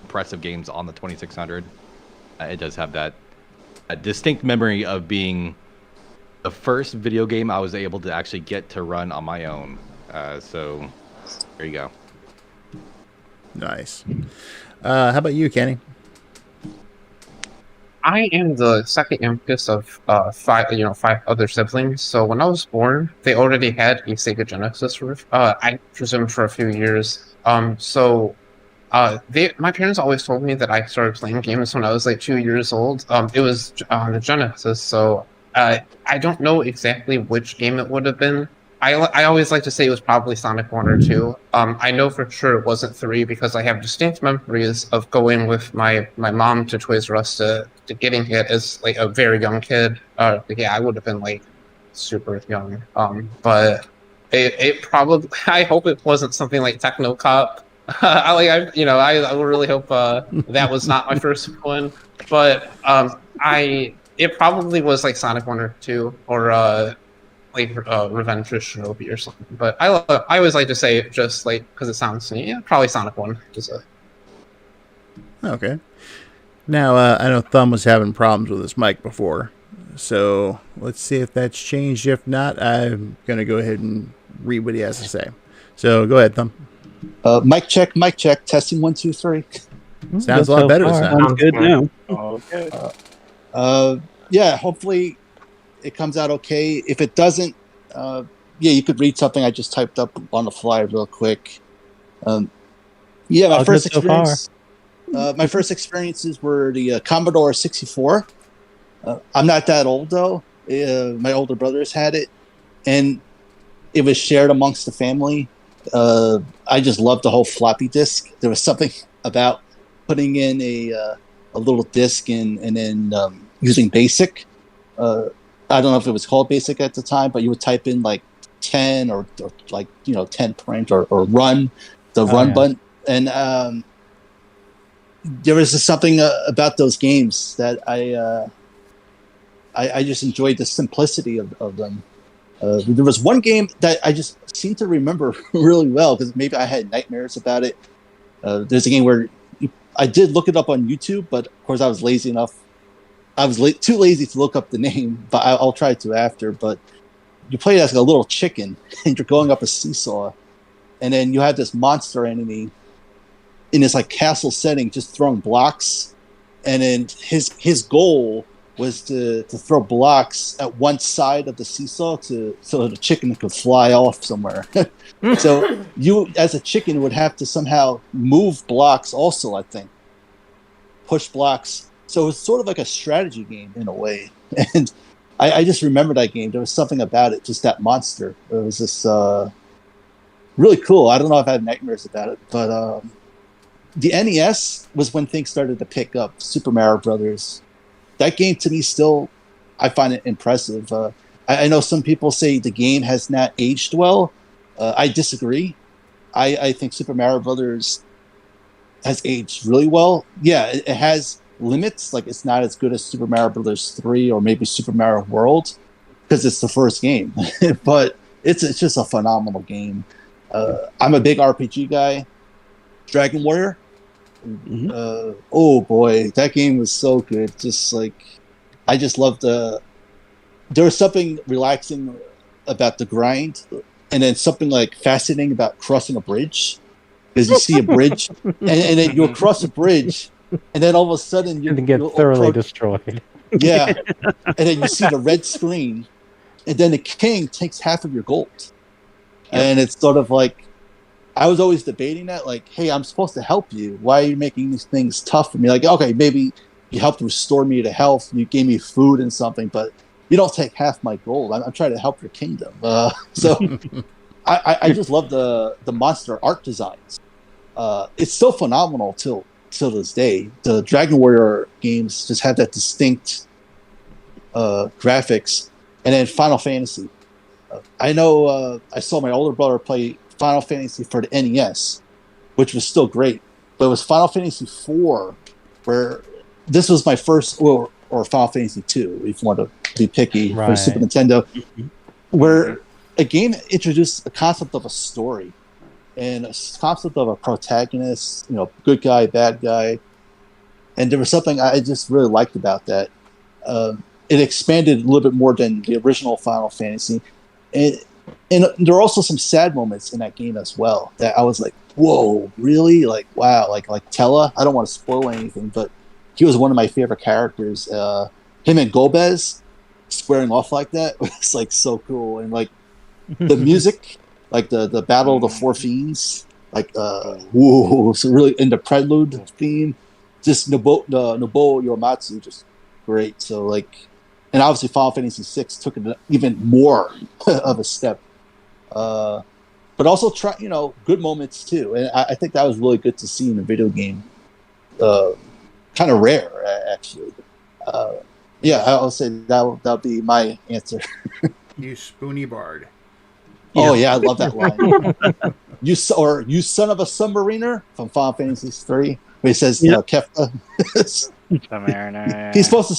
impressive games on the 2600. It does have that distinct memory of being the first video game I was able to actually get to run on my own. So there you go. Nice. How about you, Kenny? I am the second youngest of 5 other siblings. So when I was born, they already had a Sega Genesis. I presume for a few years. My parents always told me that I started playing games when I was like 2 years old. It was on the Genesis, so I don't know exactly which game it would have been. I always like to say it was probably Sonic 1 or 2. I know for sure it wasn't 3 because I have distinct memories of going with my mom to Toys R Us to getting it as like a very young kid. I would have been like super young. But it probably, I hope it wasn't something like Techno Cop. I really hope that was not my first one. But it probably was like Sonic 1 or 2 or Revenge of Shinobi or something. But I always like to say it just like because it sounds probably Sonic 1. Okay. Now I know Thumb was having problems with his mic before, so let's see if that's changed. If not, I'm gonna go ahead and read what he has to say. So go ahead, Thumb. Mic check. Testing 1, 2, 3. Sounds a lot better. Sounds good now. Okay. Yeah. Hopefully, it comes out okay. If it doesn't, you could read something I just typed up on the fly real quick. My first experience. My first experiences were the Commodore 64. I'm not that old though. My older brothers had it, and it was shared amongst the family. I just loved the whole floppy disk. There was something about putting in a little disk and then using BASIC. I don't know if it was called BASIC at the time, but you would type in like 10 or 10 print or run the run button, and there was just something about those games that I just enjoyed the simplicity of them. There was one game that I just seem to remember really well because maybe I had nightmares about it. There's a game where I did look it up on YouTube, but of course I was lazy enough. I was too lazy to look up the name, but I'll try to after. But you play as a little chicken, and you're going up a seesaw, and then you have this monster enemy in this like castle setting, just throwing blocks, and then his goal was to throw blocks at one side of the seesaw so the chicken could fly off somewhere. So you, as a chicken, would have to somehow move blocks also, I think. Push blocks. So it's sort of like a strategy game in a way. And I just remember that game. There was something about it, just that monster. It was just really cool. I don't know if I have nightmares about it, but the NES was when things started to pick up. Super Mario Brothers. That game to me still, I find it impressive. I know some people say the game has not aged well. I disagree. I think Super Mario Brothers has aged really well. Yeah, it has limits. Like, it's not as good as Super Mario Brothers 3 or maybe Super Mario World because it's the first game. But it's just a phenomenal game. I'm a big RPG guy. Dragon Warrior. Oh boy, that game was so good. Just like, I just loved there was something relaxing about the grind, and then something like fascinating about crossing a bridge, because you see a bridge and then you'll cross a bridge, and then all of a sudden you can get thoroughly destroyed. Yeah, and then you see the red screen, and then the king takes half of your gold, and it's sort of like, I was always debating that, like, hey, I'm supposed to help you. Why are you making these things tough for me? Like, okay, maybe you helped restore me to health, you gave me food and something, but you don't take half my gold. I'm trying to help your kingdom. So I just love the monster art designs. It's so phenomenal till this day. The Dragon Warrior games just have that distinct graphics. And then Final Fantasy. I know I saw my older brother play Final Fantasy for the NES, which was still great. But it was Final Fantasy 4 where this was my first, or Final Fantasy 2, if you want to be picky, for Super Nintendo, where a game introduced a concept of a story and a concept of a protagonist, good guy, bad guy. And there was something I just really liked about that. It expanded a little bit more than the original Final Fantasy. And there are also some sad moments in that game as well that I was like, whoa, really? Like, wow. Like Tella, I don't want to spoil anything, but he was one of my favorite characters. Him and Gomez squaring off like that was like so cool. And like the music, like the Battle of the Four Fiends, like whoa, so really in the prelude theme, just Nobuo Uematsu, just great. So like, and obviously Final Fantasy VI took it even more of a step. But also try, good moments too. And I think that was really good to see in a video game. Kind of rare, actually. Yeah, I'll say that'll be my answer. You spoony bard. Oh yeah, I love that line. you son of a submariner from Final Fantasy 3. Where he says, Kefka. He's supposed to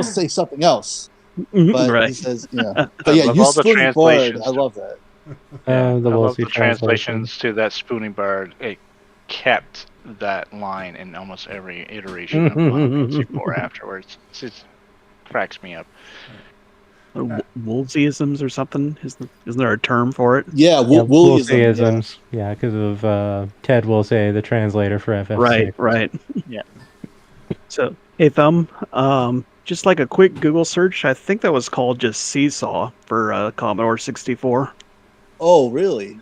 say something else, but he says, But yeah, you spoony bard. I love that. I love the translations to that spoony bard. It kept that line in almost every iteration of Final Fantasy 4 afterwards. It just cracks me up. Woolseyisms or something? Isn't there a term for it? Yeah, Woolseyisms. Yeah, because of Ted Woolsey, the translator for FF6. Right. Yeah. So, hey, Thumb, just like a quick Google search, I think that was called just Seesaw for Commodore 64. Oh, really?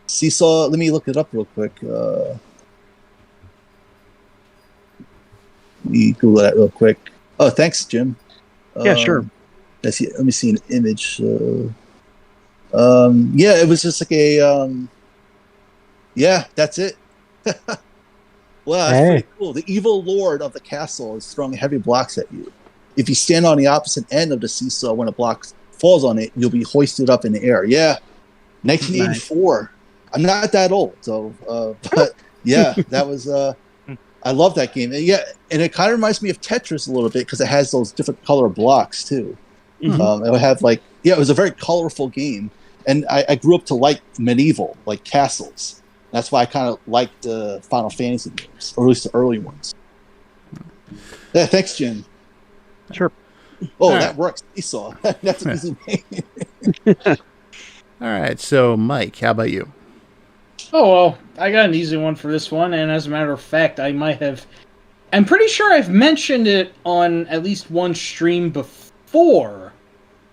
Seesaw, let me look it up real quick. Let me Google that real quick. Oh, thanks, Jim. Yeah, sure. Let me see an image. Yeah, it was just like a... yeah, that's it. Wow, that's pretty cool. The evil lord of the castle is throwing heavy blocks at you. If you stand on the opposite end of the seesaw when a block falls on it, you'll be hoisted up in the air. Yeah, 1984. Nice. I'm not that old, so but yeah, that was. I love that game. And and it kind of reminds me of Tetris a little bit because it has those different color blocks too. Mm-hmm. It would have it was a very colorful game, and I grew up to like medieval, like castles. That's why I kind of liked the Final Fantasy games, or at least the early ones. Yeah, thanks, Jim. Sure. Oh, that works. Esau. That's an easy name. All right, so Mike, how about you? Oh, well, I got an easy one for this one, and as a matter of fact, I'm pretty sure I've mentioned it on at least one stream before,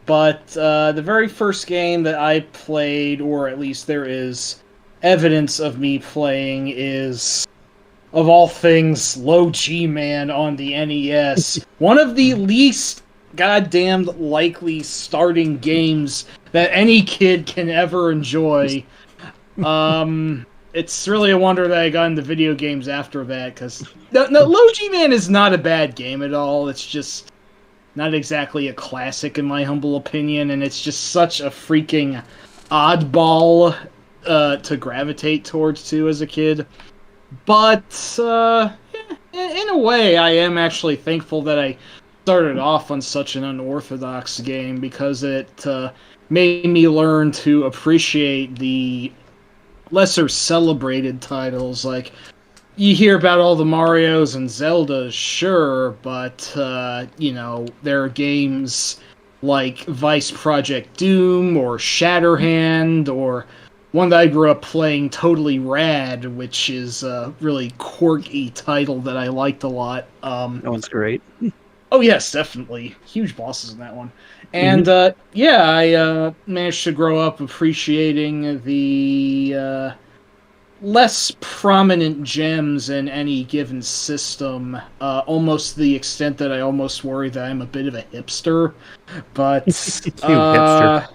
but the very first game that I played, or at least there is evidence of me playing, is, of all things, Low G-Man on the NES. One of the least goddamn likely starting games that any kid can ever enjoy. it's really a wonder that I got into video games after that, because no, Low G-Man is not a bad game at all. It's just not exactly a classic in my humble opinion, and it's just such a freaking oddball to gravitate towards too as a kid. But in a way, I am actually thankful that I started off on such an unorthodox game, because it made me learn to appreciate the lesser celebrated titles. Like, you hear about all the Marios and Zeldas, sure, but there are games like Vice Project Doom or Shatterhand, or one that I grew up playing, Totally Rad, which is a really quirky title that I liked a lot. That one's great. Oh yes, definitely. Huge bosses in that one. And I managed to grow up appreciating the less prominent gems in any given system, almost to the extent that I almost worry that I'm a bit of a hipster. But hipster.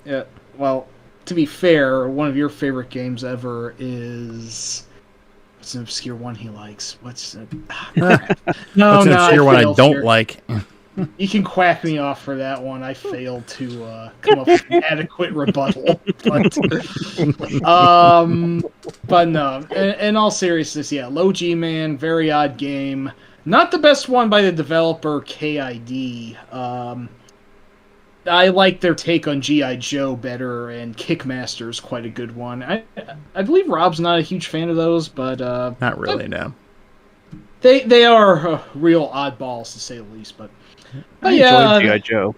Yeah, well, to be fair, one of your favorite games ever is... What's an obscure one he likes? What's an obscure one I don't like? You can quack me off for that one. I failed to come up with an adequate rebuttal. But no, in all seriousness, yeah, Low G-Man, very odd game. Not the best one by the developer KID. I like their take on G.I. Joe better, and Kickmaster is quite a good one. I believe Rob's not a huge fan of those, but... not really, no. They are real oddballs, to say the least, but... I enjoyed G.I. Joe.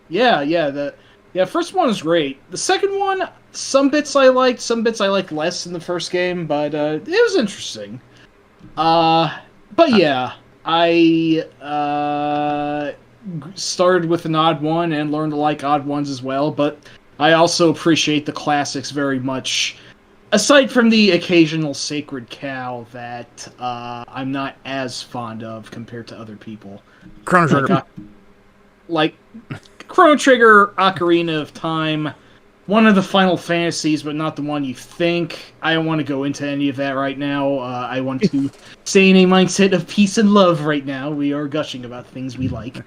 Yeah, first one is great. The second one, some bits I liked, some bits I liked less in the first game, but it was interesting. But yeah, I started with an odd one and learned to like odd ones as well, but I also appreciate the classics very much, aside from the occasional Sacred Cow that I'm not as fond of compared to other people. Chrono Trigger. Like Chrono Trigger, Ocarina of Time, one of the Final Fantasies, but not the one you think. I don't want to go into any of that right now. I want to stay in a mindset of peace and love right now. We are gushing about things we like.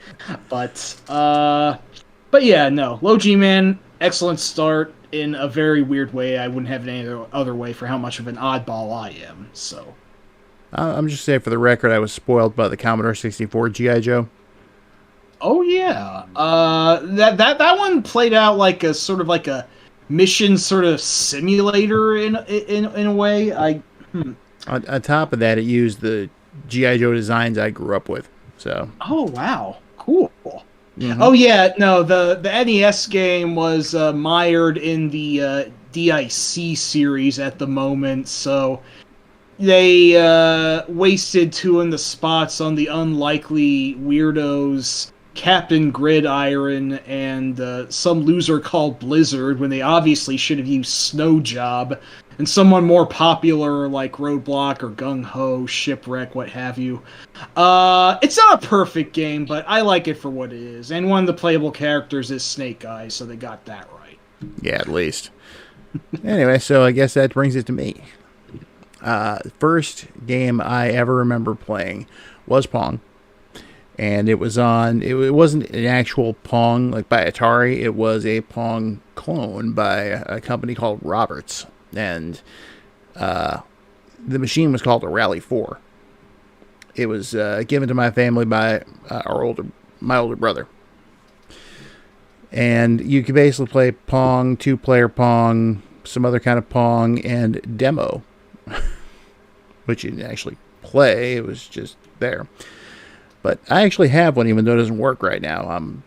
But yeah, no. Low G-Man, excellent start in a very weird way. I wouldn't have it any other way for how much of an oddball I am, so... I'm just saying, for the record, I was spoiled by the Commodore 64 G.I. Joe. Oh yeah, that one played out like a sort of like a mission sort of simulator in a way. On top of that, it used the G.I. Joe designs I grew up with. So. Oh wow, cool. Mm-hmm. Oh yeah, no, the NES game was mired in the DIC series at the moment, so they wasted two in the spots on the unlikely weirdos Captain Gridiron and some loser called Blizzard, when they obviously should have used Snow Job and someone more popular like Roadblock or Gung Ho, Shipwreck, what have you. It's not a perfect game, but I like it for what it is. And one of the playable characters is Snake Eyes, so they got that right. Yeah, at least. Anyway, so I guess that brings it to me. First game I ever remember playing was Pong. And it was on, it wasn't an actual Pong like by Atari, it was a Pong clone by a company called Roberts. And the machine was called a Rally 4. It was given to my family by my older brother. And you could basically play Pong, 2-player Pong, some other kind of Pong, and demo. Which you didn't actually play, it was just there. But I actually have one, even though it doesn't work right now. I'm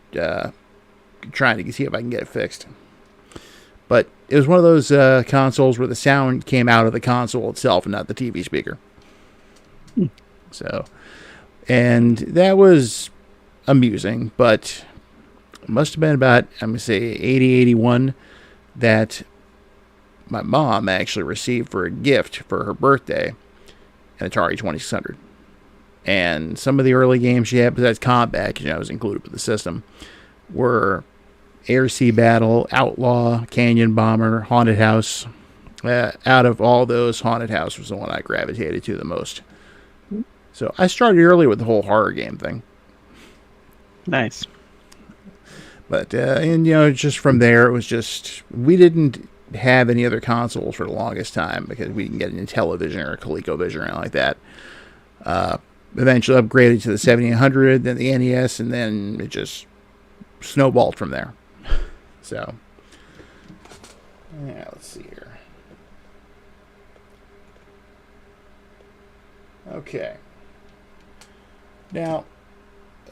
trying to see if I can get it fixed. But it was one of those consoles where the sound came out of the console itself and not the TV speaker. So, and that was amusing, but it must have been about, I'm going to say, 80, 81 that my mom actually received for a gift for her birthday an Atari 2600. And some of the early games she had, besides Combat, because I was included with the system, were Air Sea Battle, Outlaw, Canyon Bomber, Haunted House, out of all those, Haunted House was the one I gravitated to the most. So I started early with the whole horror game thing. Nice. But, and, just from there, it was just, we didn't have any other consoles for the longest time because we didn't get an Intellivision or a ColecoVision or anything like that. Eventually upgraded to the 7800, then the NES, and then it just snowballed from there. So, yeah, let's see here. Okay. Now,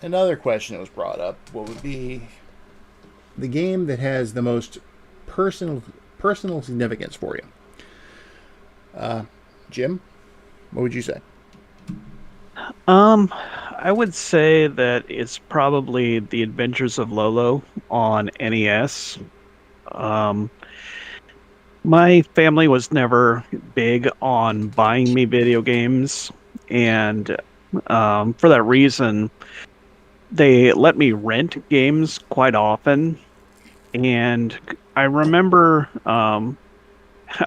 another question that was brought up, what would be the game that has the most personal significance for you? Jim, what would you say? I would say that it's probably The Adventures of Lolo on NES. My family was never big on buying me video games, and for that reason, they let me rent games quite often. And I remember I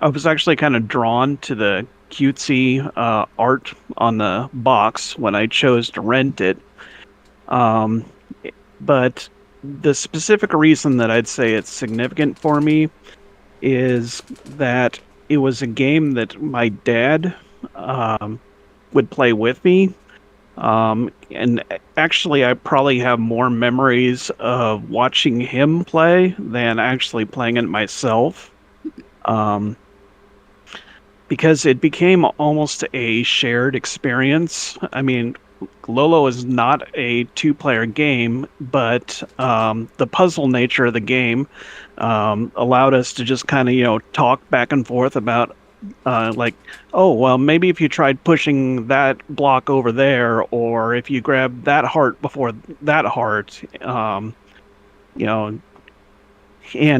was actually kind of drawn to the cutesy art on the box when I chose to rent it. But the specific reason that I'd say it's significant for me is that it was a game that my dad would play with me. And actually, I probably have more memories of watching him play than actually playing it myself. Because it became almost a shared experience. I mean, Lolo is not a two-player game, but the puzzle nature of the game allowed us to just kind of, talk back and forth about, oh, well, maybe if you tried pushing that block over there, or if you grab that heart before that heart, and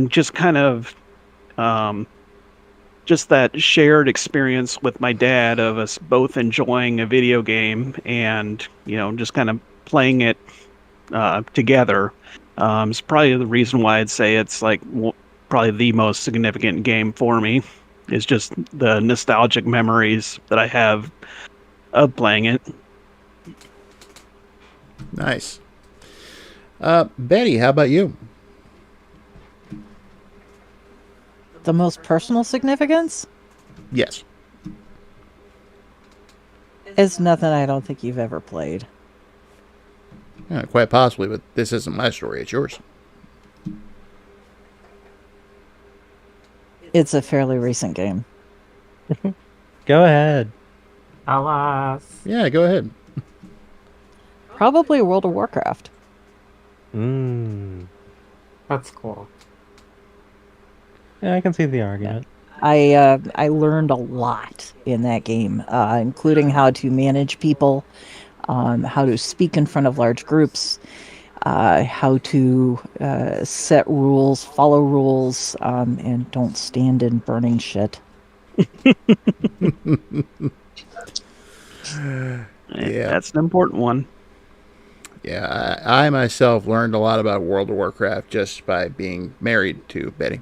just kind of just that shared experience with my dad of us both enjoying a video game and, just kind of playing it together. It's probably the reason why I'd say it's probably the most significant game for me. Is just the nostalgic memories that I have of playing it. Nice. Betty, how about you? The most personal significance? Yes. It's nothing I don't think you've ever played. Yeah, quite possibly, but this isn't my story, it's yours. It's a fairly recent game. Go ahead. Alas. Yeah, go ahead. Probably World of Warcraft. That's cool. Yeah, I can see the argument. I learned a lot in that game, including how to manage people, how to speak in front of large groups, how to set rules, follow rules, and don't stand in burning shit. Yeah, that's an important one. Yeah, I myself learned a lot about World of Warcraft just by being married to Betty.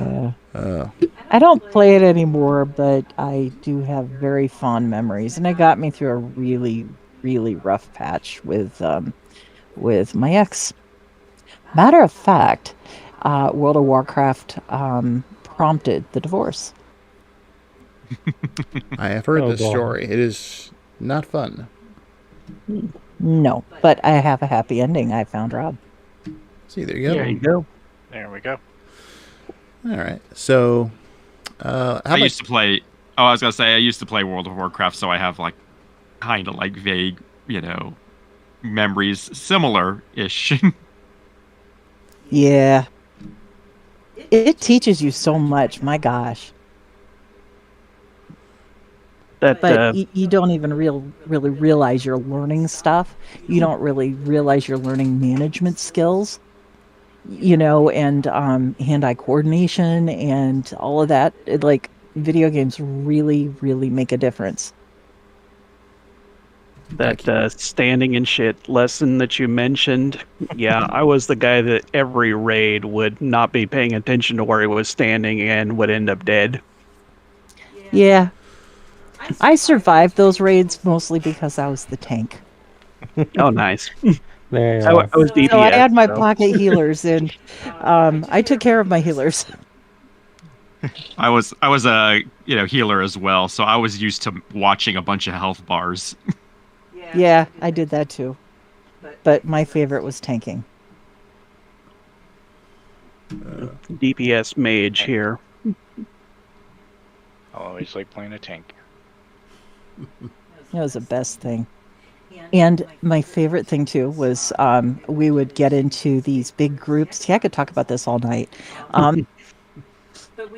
I don't play it anymore, but I do have very fond memories, and it got me through a really, really rough patch with my ex. Matter of fact, World of Warcraft prompted the divorce. I have heard this story. It is not fun. No, but I have a happy ending. I found Rob. See, there you go. There you go. There we go. All right. So, I used to play. Oh, I was gonna say I used to play World of Warcraft, so I have kind of vague, memories similar-ish. Yeah. It teaches you so much. My gosh. But you don't even really realize you're learning stuff. You don't really realize you're learning management skills, and hand-eye coordination and all of that. Video games really, really make a difference. That standing and shit lesson that you mentioned, yeah, I was the guy that every raid would not be paying attention to where he was standing and would end up dead. Yeah. I survived those raids mostly because I was the tank. Oh, nice. There you I are. was DPS. So I had my so. pocket healers, and I took care of my healers. I was a healer as well, so I was used to watching a bunch of health bars. Yeah, I did that too. But my favorite was tanking. DPS mage here. I always like playing a tank. That was the best thing. And my favorite thing too was we would get into these big groups. See, I could talk about this all night.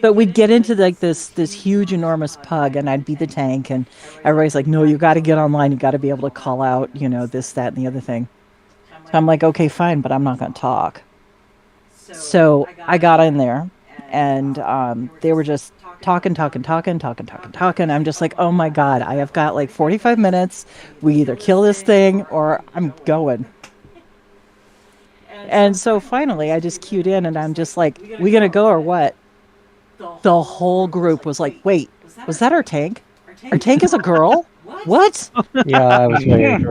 But we'd get into like this huge, enormous pug, and I'd be the tank, and everybody's like, "No, you got to get online. You got to be able to call out, this, that, and the other thing." So I'm like, "Okay, fine, but I'm not going to talk." So I got in there, and they were just talking. I'm just like, "Oh my God, I have got like 45 minutes. We either kill this thing or I'm going." And so finally, I just queued in, and I'm just like, "We gonna go or what?" The whole group was like, "Wait, was that our tank? Our tank is a girl? What?" Yeah, I was waiting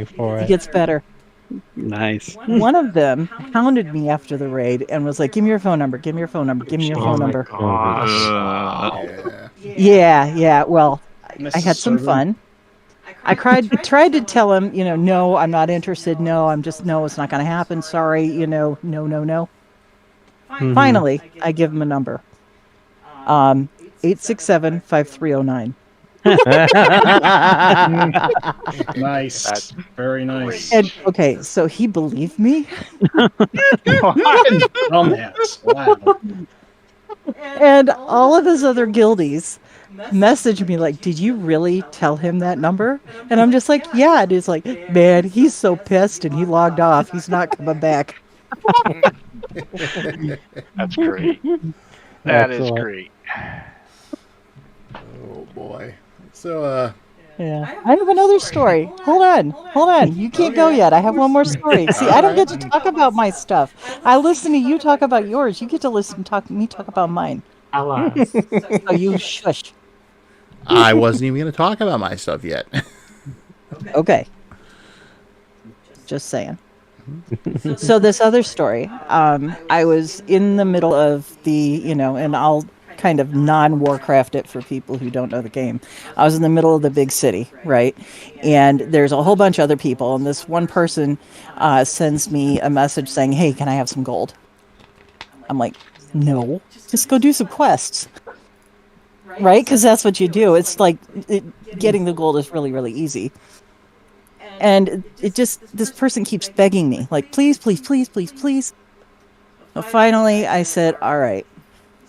for it. It gets better. Nice. One of them hounded me after the raid and was like, "Give me your phone number. Give me your phone number. Give me your phone number." Yeah. Well, I had some fun. I tried to tell him, no, I'm not interested. No, it's not going to happen. Sorry, no. Mm-hmm. Finally, I give him a number. 867-5309. Nice. That's very nice. And okay, so he believed me. Dumbass. Wow. And all of his other guildies messaged me like, "Did you really tell him that number?" And I'm just like, "Yeah." And it's like, "Man, he's so pissed and he logged off. He's not coming back." That's great. That is great. Oh boy. So yeah, I have another story. Hold on. You can't go yet. I have one more story. See, I don't get to talk about my stuff. I listen to you talk about yours. You get to listen to me talk about mine. So you shush. I wasn't even going to talk about my stuff yet. Okay. Just saying. So this other story, I was in the middle of the, and I'll kind of non-Warcraft it for people who don't know the game. I was in the middle of the big city, right? And there's a whole bunch of other people, and this one person sends me a message saying, "Hey, can I have some gold?" I'm like, "No, just go do some quests." Right? Because that's what you do. It's like getting the gold is really, really easy. And this person keeps begging me, like, "Please, please, please, please, please." So finally, I said, "All right,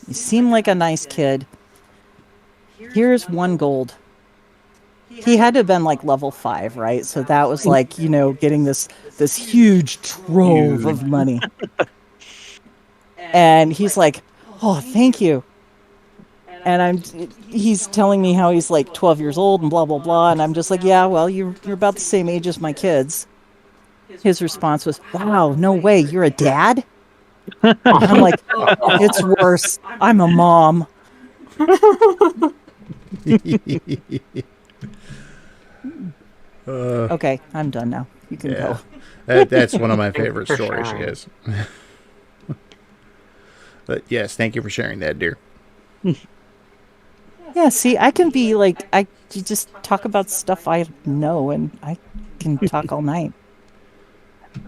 you seem like a nice kid. Here's 1 gold." He had to have been like level 5, right? So that was like, getting this huge trove of money. And he's like, "Oh, thank you." And he's telling me how he's like 12 years old and blah, blah, blah. And I'm just like, "Yeah, well, you're about the same age as my kids." His response was, "Wow, no way, you're a dad?" I'm like, "It's worse. I'm a mom." Okay, I'm done now. You can go. That's one of my favorite stories she has. But yes, thank you for sharing that, dear. Yeah, see, I can be like, you just talk about stuff I know, and I can talk all night.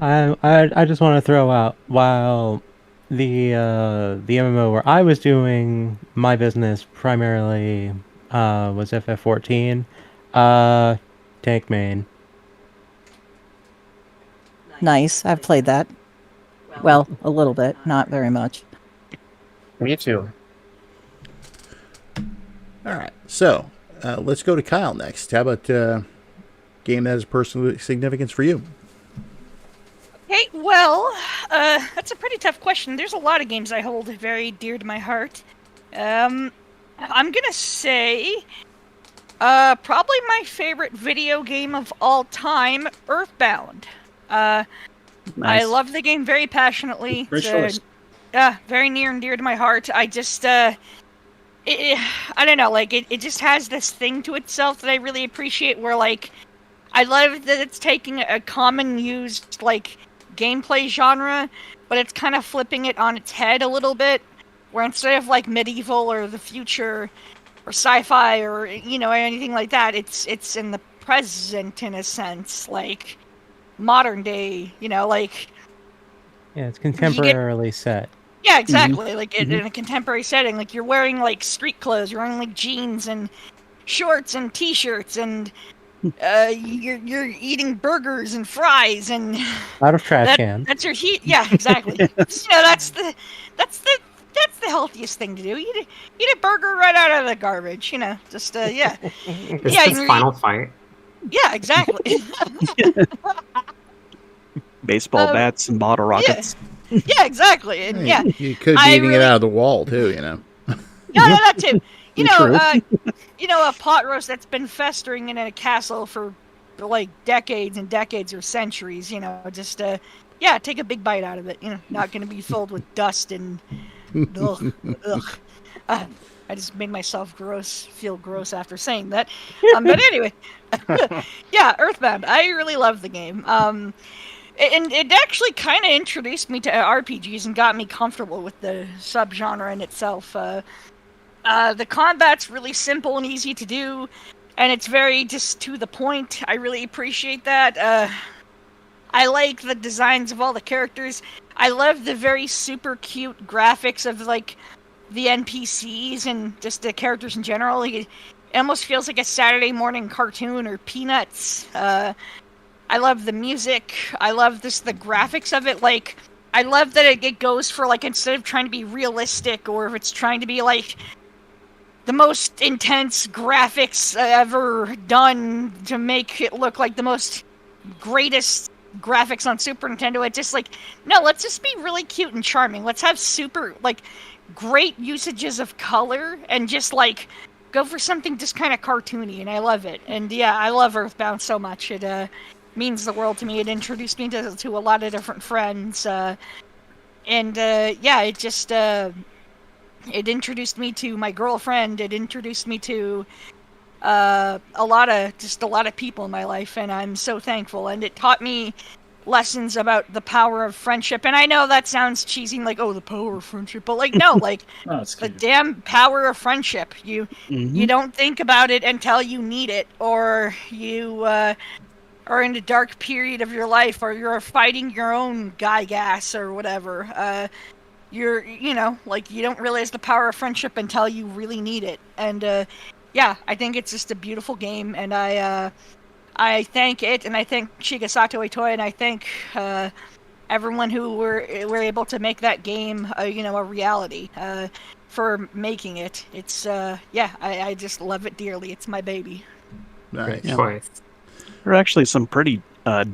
I just want to throw out, while the MMO where I was doing my business primarily was FF14, tank main. Nice. I've played that. Well, a little bit, not very much. Me too. All right, so let's go to Kyle next. How about game that has personal significance for you? Hey, well, that's a pretty tough question. There's a lot of games I hold very dear to my heart. I'm gonna say Probably my favorite video game of all time, Earthbound. I love the game very passionately. Great choice. Very near and dear to my heart. I just, I don't know, like, it just has this thing to itself that I really appreciate, where, like, I love that it's taking a common used, like, gameplay genre, but it's kind of flipping it on its head a little bit, where instead of, like, medieval or the future or sci-fi or, you know, anything like that, it's in the present, in a sense, like, modern day, you know, like... Yeah, it's contemporarily set. Yeah, exactly. Like in a contemporary setting, like you're wearing like street clothes, you're wearing like jeans and shorts and t-shirts, and you're eating burgers and fries and out of trash can. That's your heat. Yeah, exactly. You know, that's the healthiest thing to do. Eat a burger right out of the garbage. You know, just yeah. It's Final Fight. Yeah, exactly. Baseball bats and bottle rockets. Yeah, exactly. And yeah, you could be eating it out of the wall too, you know. No, that too. You know, a pot roast that's been festering in a castle for like decades and decades or centuries. You know, just take a big bite out of it. You know, not going to be filled with dust and ugh. I just made myself feel gross after saying that. But anyway, yeah, Earthbound. I really love the game. And it actually kind of introduced me to RPGs and got me comfortable with the subgenre in itself. The combat's really simple and easy to do, and it's very just to the point. I really appreciate that. I like the designs of all the characters. I love the very super cute graphics of, like, the NPCs and just the characters in general. It almost feels like a Saturday morning cartoon or Peanuts. I love the music. I love the graphics of it. Like, I love that it goes for, like, instead of trying to be realistic, or if it's trying to be, like, the most intense graphics ever done to make it look like the most greatest graphics on Super Nintendo. It's just like, no, let's just be really cute and charming. Let's have super, like, great usages of color and just, like, go for something just kind of cartoony, and I love it. And yeah, I love Earthbound so much. It means the world to me. It introduced me to a lot of different friends, and it just it introduced me to my girlfriend. It introduced me to a lot of people in my life, and I'm so thankful. And it taught me lessons about the power of friendship. And I know that sounds cheesy, like, oh, the power of friendship, but, like, no, like, the damn power of friendship. You don't think about it until you need it, or you are in a dark period of your life, or you're fighting your own Gygas or whatever. You don't realize the power of friendship until you really need it. And yeah, I think it's just a beautiful game, and I thank it, and I thank Shiga Sato Itoy, and I thank everyone who were able to make that game a reality, for making it. It's I just love it dearly. It's my baby. Great choice. There are actually some pretty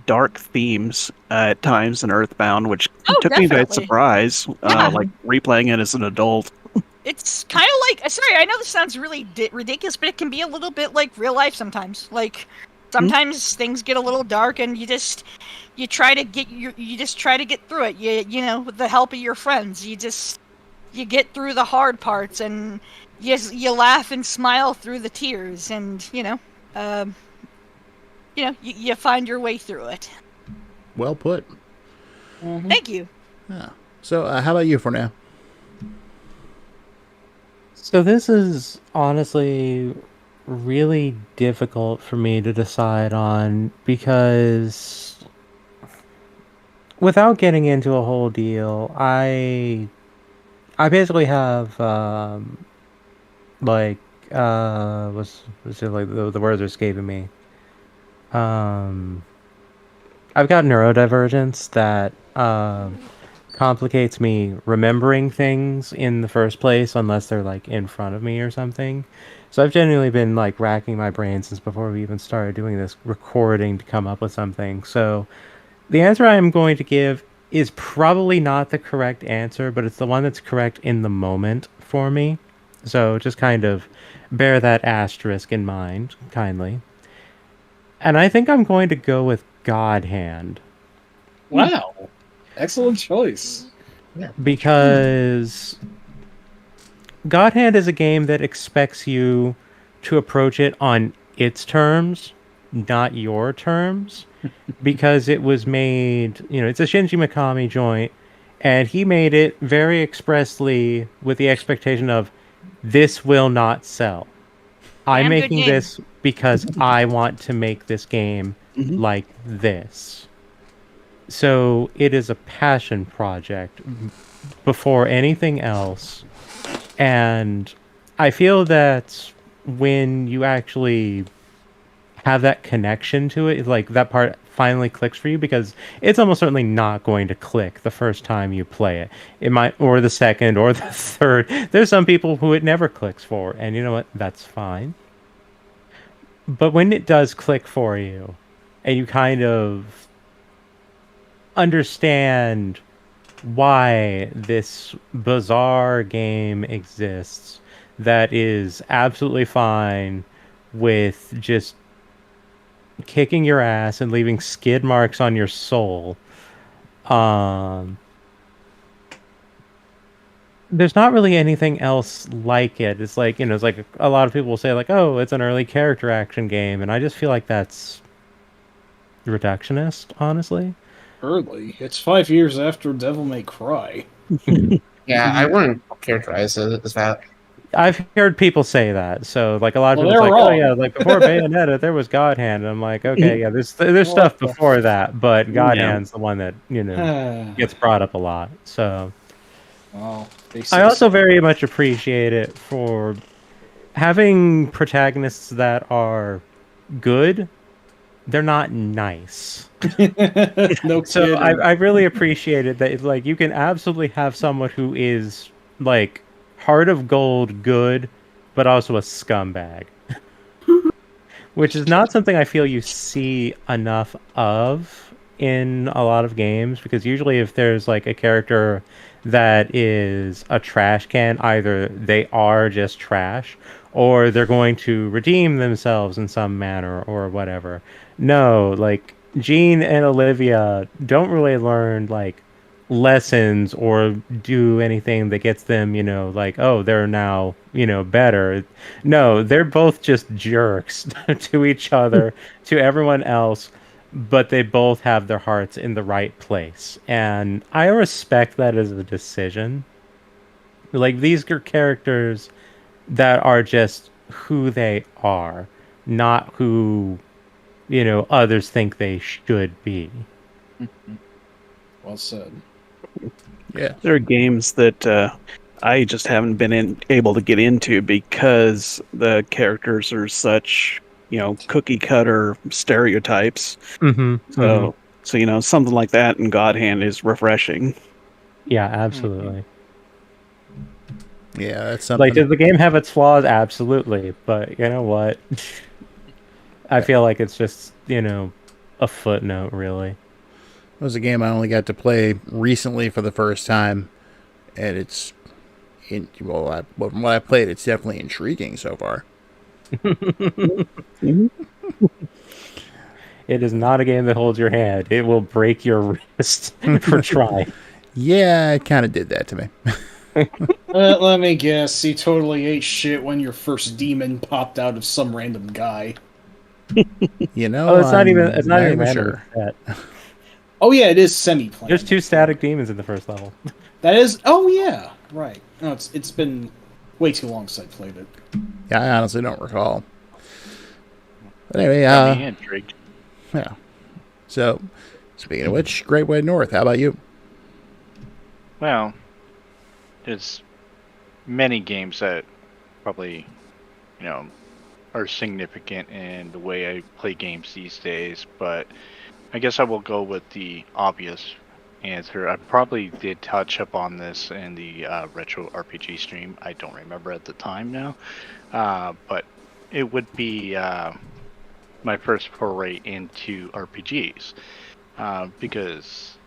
dark themes at times in Earthbound, which took me by surprise, like replaying it as an adult. It's kind of like, sorry, I know this sounds really ridiculous, but it can be a little bit like real life sometimes. Like, sometimes things get a little dark, and you try to get through it. You know, with the help of your friends, you get through the hard parts, and you laugh and smile through the tears, and you find your way through it. Well put. Thank you. Yeah. So, how about you for now? So this is honestly really difficult for me to decide on, because without getting into a whole deal, I basically have what's it, like, the words are escaping me. I've got neurodivergence that complicates me remembering things in the first place unless they're, like, in front of me or something. So I've genuinely been, like, racking my brain since before we even started doing this recording to come up with something. So the answer I am going to give is probably not the correct answer, but it's the one that's correct in the moment for me. So just kind of bear that asterisk in mind, kindly. And I think I'm going to go with God Hand. Wow. Excellent choice. Because God Hand is a game that expects you to approach it on its terms, not your terms. Because it was made, it's a Shinji Mikami joint, and he made it very expressly with the expectation of, this will not sell. I'm Damn good making game. this because I want to make this game like this. So it is a passion project before anything else. And I feel that when you actually have that connection to it, like that part finally clicks for you, because it's almost certainly not going to click the first time you play it. It might, or the second, or the third. There's some people who it never clicks for, and you know what? That's fine. But when it does click for you, and you kind of understand why this bizarre game exists that is absolutely fine with just kicking your ass and leaving skid marks on your soul. There's not really anything else like it. It's like, it's like a lot of people will say like, oh, it's an early character action game. And I just feel like that's reductionist, honestly. Early. It's 5 years after Devil May Cry. Yeah, I wouldn't characterize it as that. I've heard people say that. So like a lot of Well, people they're like, oh wrong. yeah, like before Bayonetta there was God Hand. And I'm like, okay, yeah, there's stuff before that, but God Hand's the one that, gets brought up a lot. So I also very much appreciate it for having protagonists that are good. They're not nice. No so kidding. I really appreciated that. Like, you can absolutely have someone who is like heart of gold good, but also a scumbag. Which is not something I feel you see enough of in a lot of games, because usually if there's like a character that is a trash can, either they are just trash or they're going to redeem themselves in some manner or whatever. No, like Jean and Olivia don't really learn like lessons or do anything that gets them, like, oh, they're now, better. No, they're both just jerks to each other, to everyone else, but they both have their hearts in the right place. And I respect that as a decision. Like, these are characters that are just who they are, not who, others think they should be. Well said. Yeah. There are games that I just haven't been able to get into because the characters are such, cookie cutter stereotypes. So something like that in God Hand is refreshing. Yeah, absolutely. Yeah, that's something. Like, does the game have its flaws? Absolutely. But you know what? I feel like it's just, a footnote, really. It was a game I only got to play recently for the first time, and from what I played, it's definitely intriguing so far. It is not a game that holds your hand. It will break your wrist for trying. Yeah, it kind of did that to me. Let me guess. You totally ate shit when your first demon popped out of some random guy. It's not even random. Sure. Oh yeah, it is semi-planned. There's 2 static demons in the first level. That is. Oh yeah, right. No, it's been way too long since I played it. Yeah, I honestly don't recall. But anyway, intrigued. Yeah. So, speaking of which, Great Way North. How about you? Well, there's many games that probably, are significant in the way I play games these days, but I guess I will go with the obvious answer. I probably did touch upon this in the retro RPG stream. I don't remember at the time now, but it would be my first foray into RPGs, because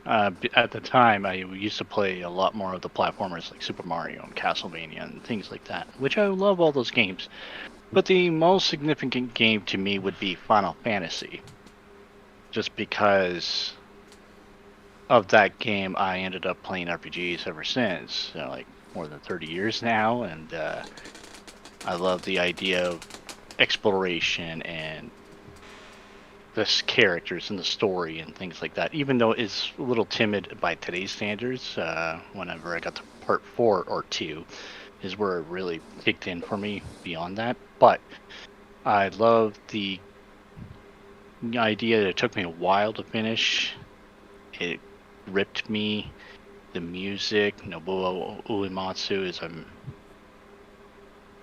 At the time, I used to play a lot more of the platformers like Super Mario and Castlevania and things like that, which I love all those games. But the most significant game to me would be Final Fantasy. Just because of that game, I ended up playing RPGs ever since, like more than 30 years now, and I love the idea of exploration and the characters and the story and things like that. Even though it's a little timid by today's standards, whenever I got to part 4 or 2 is where it really kicked in for me beyond that. But I love the idea that it took me a while to finish. It ripped me. The music, Nobuo Uematsu is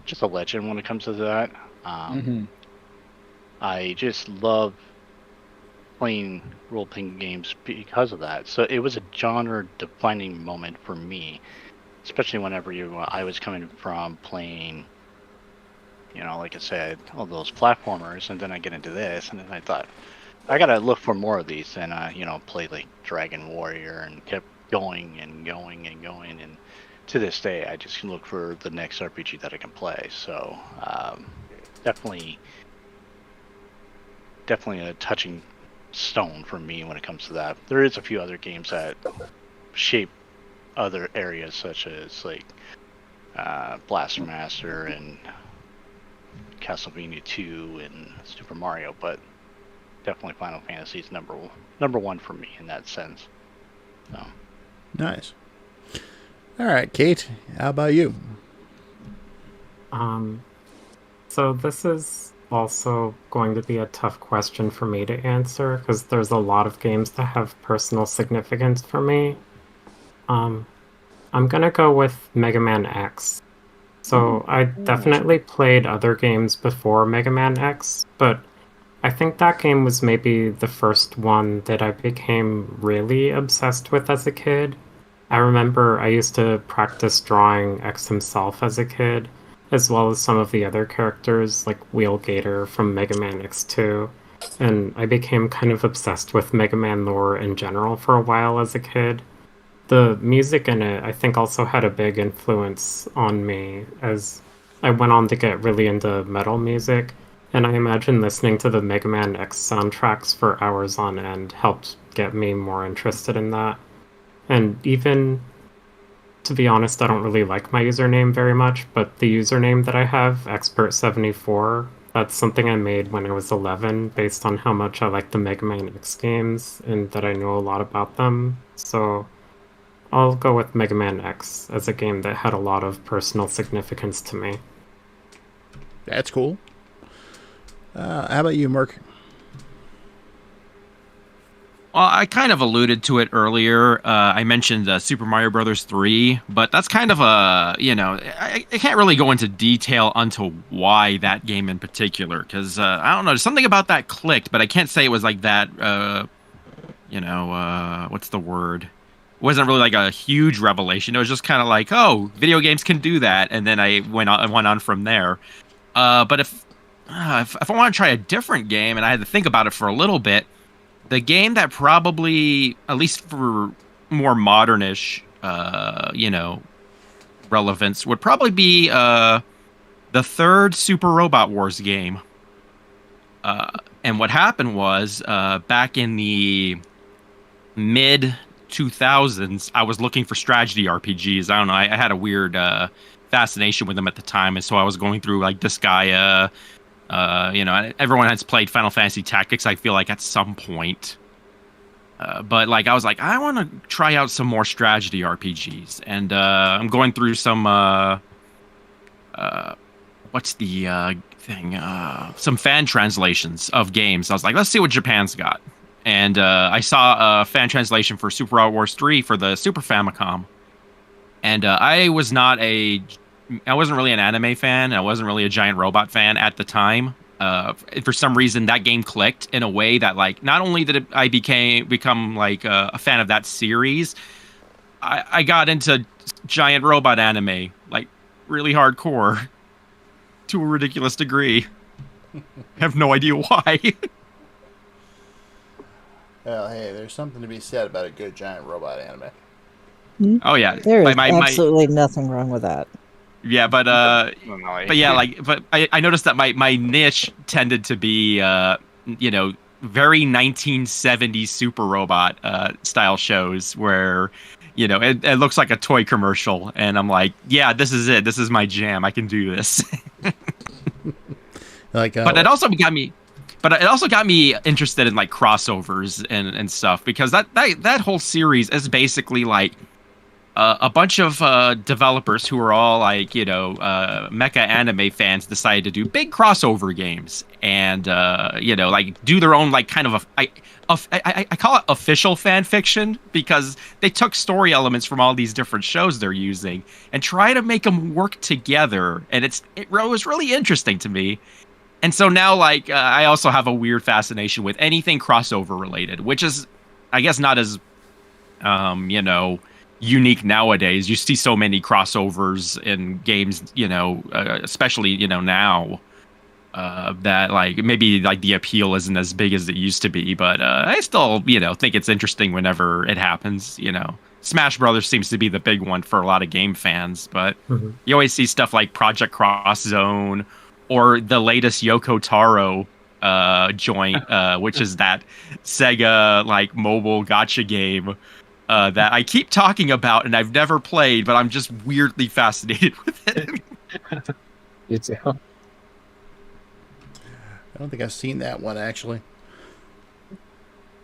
just a legend when it comes to that. I just love playing role-playing games because of that. So it was a genre-defining moment for me, especially whenever I was coming from playing, like I said, all those platformers, and then I get into this, and then I thought, I gotta look for more of these, and play like Dragon Warrior, and kept going and going and going, and to this day, I just look for the next RPG that I can play. So definitely a touching stone for me when it comes to that. There is a few other games that shape other areas, such as like Blaster Master and Castlevania 2 and Super Mario, but definitely Final Fantasy is number one for me in that sense. So. Nice. All right, Kate, how about you? So this is also going to be a tough question for me to answer because there's a lot of games that have personal significance for me. I'm gonna go with Mega Man X. So I definitely played other games before Mega Man X, but I think that game was maybe the first one that I became really obsessed with as a kid. I remember I used to practice drawing X himself as a kid, as well as some of the other characters like Wheelgator from Mega Man X2, and I became kind of obsessed with Mega Man lore in general for a while as a kid. The music in it, I think, also had a big influence on me as I went on to get really into metal music, and I imagine listening to the Mega Man X soundtracks for hours on end helped get me more interested in that. And even, to be honest, I don't really like my username very much, but the username that I have, Expert74, that's something I made when I was 11 based on how much I like the Mega Man X games and that I know a lot about them. So I'll go with Mega Man X as a game that had a lot of personal significance to me. That's cool. How about you, Mark? Well, I kind of alluded to it earlier. I mentioned Super Mario Brothers 3, but that's kind of a, I can't really go into detail onto why that game in particular, because I don't know, something about that clicked, but I can't say it was like that, what's the word? It wasn't really like a huge revelation. It was just kind of like, oh, video games can do that, and then I went on from there. But if I want to try a different game, and I had to think about it for a little bit, the game that probably, at least for more modernish, relevance, would probably be the third Super Robot Wars game. And what happened was, back in the mid-2000s, I was looking for strategy RPGs. I don't know, I had a weird fascination with them at the time, and so I was going through like Disgaea. Everyone has played Final Fantasy Tactics, I feel like, at some point. But like I was like, I want to try out some more strategy RPGs, and I'm going through some what's the thing? Some fan translations of games. I was like, let's see what Japan's got, and I saw a fan translation for Super Robot Wars 3 for the Super Famicom, and I wasn't really an anime fan. I wasn't really a giant robot fan at the time. For some reason, that game clicked in a way that, like, not only did I become like a fan of that series, I got into giant robot anime, like really hardcore, to a ridiculous degree. I have no idea why. Well, hey, there's something to be said about a good giant robot anime. Oh yeah, There is absolutely nothing wrong with that. Yeah, but yeah, I noticed that my niche tended to be very 1970s super robot style shows where it looks like a toy commercial, and I'm like, yeah, this is it. This is my jam. I can do this. But it also got me interested in like crossovers and stuff, because that whole series is basically like a bunch of developers who are all like mecha anime fans decided to do big crossover games and like do their own like kind of I call it official fan fiction, because they took story elements from all these different shows they're using and try to make them work together, and it was really interesting to me. And so now, like, I also have a weird fascination with anything crossover related, which is, I guess, not as, unique nowadays. You see so many crossovers in games, especially, now, that, like, maybe, like, the appeal isn't as big as it used to be. But I still, think it's interesting whenever it happens, Smash Brothers seems to be the big one for a lot of game fans, but you always see stuff like Project Cross Zone, or the latest Yoko Taro joint, which is that Sega like mobile gacha game that I keep talking about and I've never played, but I'm just weirdly fascinated with it. You too. I don't think I've seen that one actually.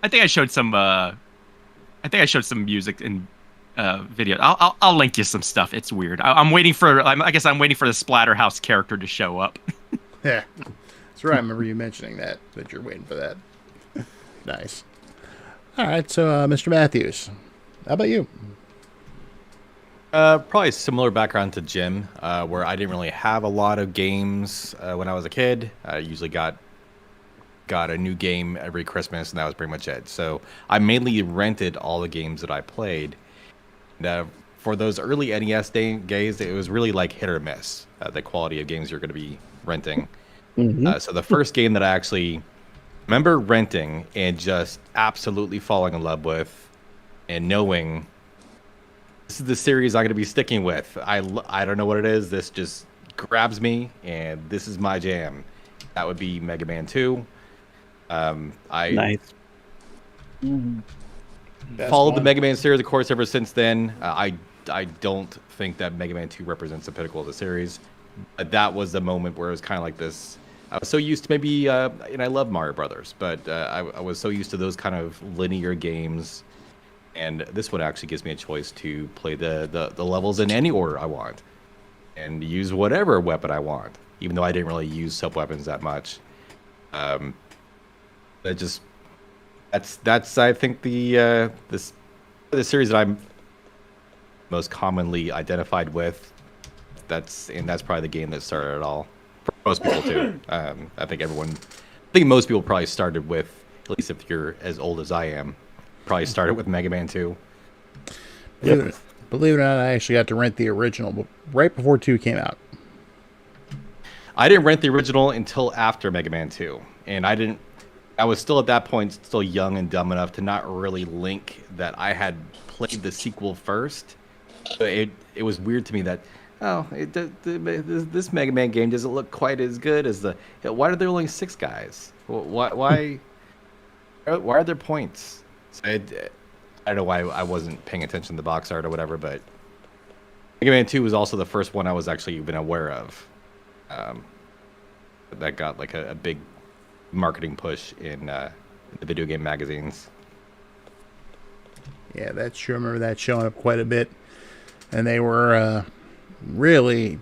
I think I showed some music and video. I'll link you some stuff. It's weird. I'm waiting for the Splatterhouse character to show up. Yeah, that's right. I remember you mentioning that you're waiting for that. Nice. All right, so Mr. Matthews, how about you? Probably similar background to Jim, where I didn't really have a lot of games when I was a kid. I usually got a new game every Christmas, and that was pretty much it. So I mainly rented all the games that I played. For those early NES days, it was really like hit or miss, the quality of games you're going to be renting. Mm-hmm. So the first game that I actually remember renting and just absolutely falling in love with and knowing this is the series I'm going to be sticking with. I don't know what it is. This just grabs me, and this is my jam. That would be Mega Man 2. Nice. Followed the Mega Man series, of course, ever since then. I don't think that Mega Man 2 represents the pinnacle of the series. But that was the moment where it was kind of like this. I was so used to maybe, and I love Mario Brothers, but I was so used to those kind of linear games. And this one actually gives me a choice to play the levels in any order I want and use whatever weapon I want, even though I didn't really use sub-weapons that much. That's I think the series that I'm most commonly identified with. That's probably the game that started it all for most people too. I think most people probably started with, at least if you're as old as I am, probably started with Mega Man 2. Believe it or not, I actually got to rent the original right before 2 came out. I didn't rent the original until after Mega Man 2, and I was still at that point still young and dumb enough to not really link that I had played the sequel first. It was weird to me that this Mega Man game doesn't look quite as good as the. Why are there only 6 guys? Why are there points? So I don't know why I wasn't paying attention to the box art or whatever, but Mega Man 2 was also the first one I was actually even aware of. That got like a big marketing push in the video game magazines. Yeah, that's true. I remember that showing up quite a bit, and they were really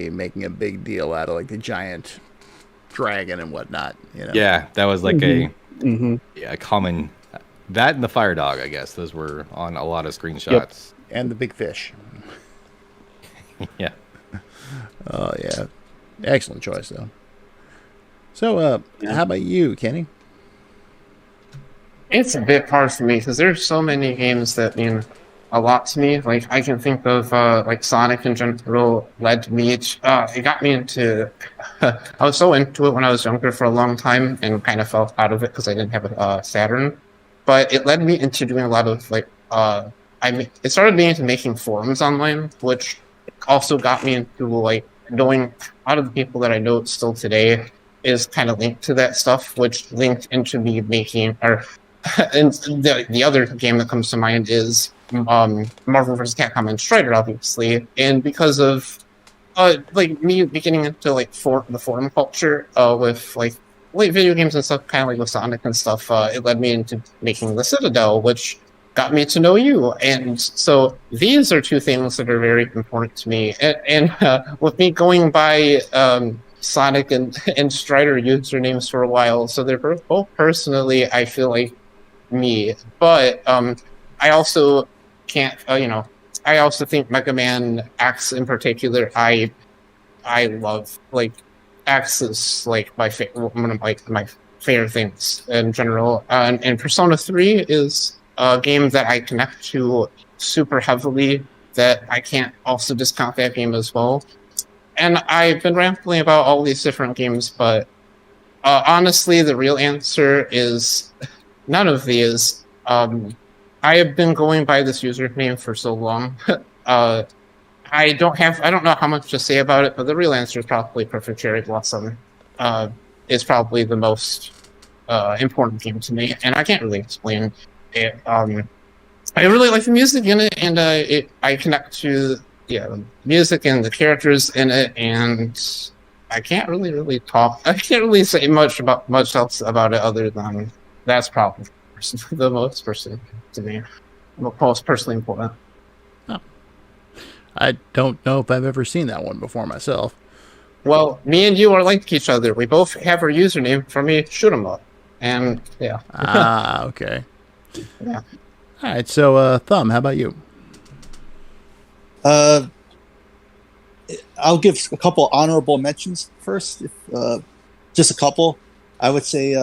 making a big deal out of like the giant dragon and whatnot. Yeah, that was like a common. That and the fire dog, I guess. Those were on a lot of screenshots. Yep. And the big fish. Yeah. Oh yeah, excellent choice though. So, how about you, Kenny? It's a bit hard for me because there's so many games that mean a lot to me. Like I can think of like Sonic in general led me. It got me into. I was so into it when I was younger for a long time and kind of fell out of it because I didn't have a Saturn. but it led me into doing a lot of like it started me into making forums online, which also got me into like knowing a lot of the people that I know still today is kind of linked to that stuff, which linked into me making and the other game that comes to mind is Marvel vs. Capcom and Strider, obviously, and because of like me beginning into like the forum culture with like video games and stuff, kind of like with Sonic and stuff, it led me into making the Citadel, which got me to know you. And so these are two things that are very important to me. And with me going by Sonic and Strider usernames for a while, so they're both personally, I feel like me. But I also can't, I also think Mega Man X in particular, I love. Like, X is like one of my favorite things in general. And Persona 3 is a game that I connect to super heavily, that I can't also discount that game as well. And I've been rambling about all these different games, but honestly, the real answer is none of these. I have been going by this username for so long. I don't know how much to say about it, but the real answer is probably Perfect Cherry Blossom. Is probably the most important game to me, and I can't really explain it. I really like the music in it, and I connect to the music and the characters in it, and I can't really talk. I can't really say much else about it other than that's probably the most personal to me, most personally important. Oh. I don't know if I've ever seen that one before myself. Well, me and you are like each other. We both have our username for me, shoot 'em up, and yeah. Okay. Yeah. All right. So, Thumb, how about you? I'll give a couple honorable mentions first. Just a couple. I would say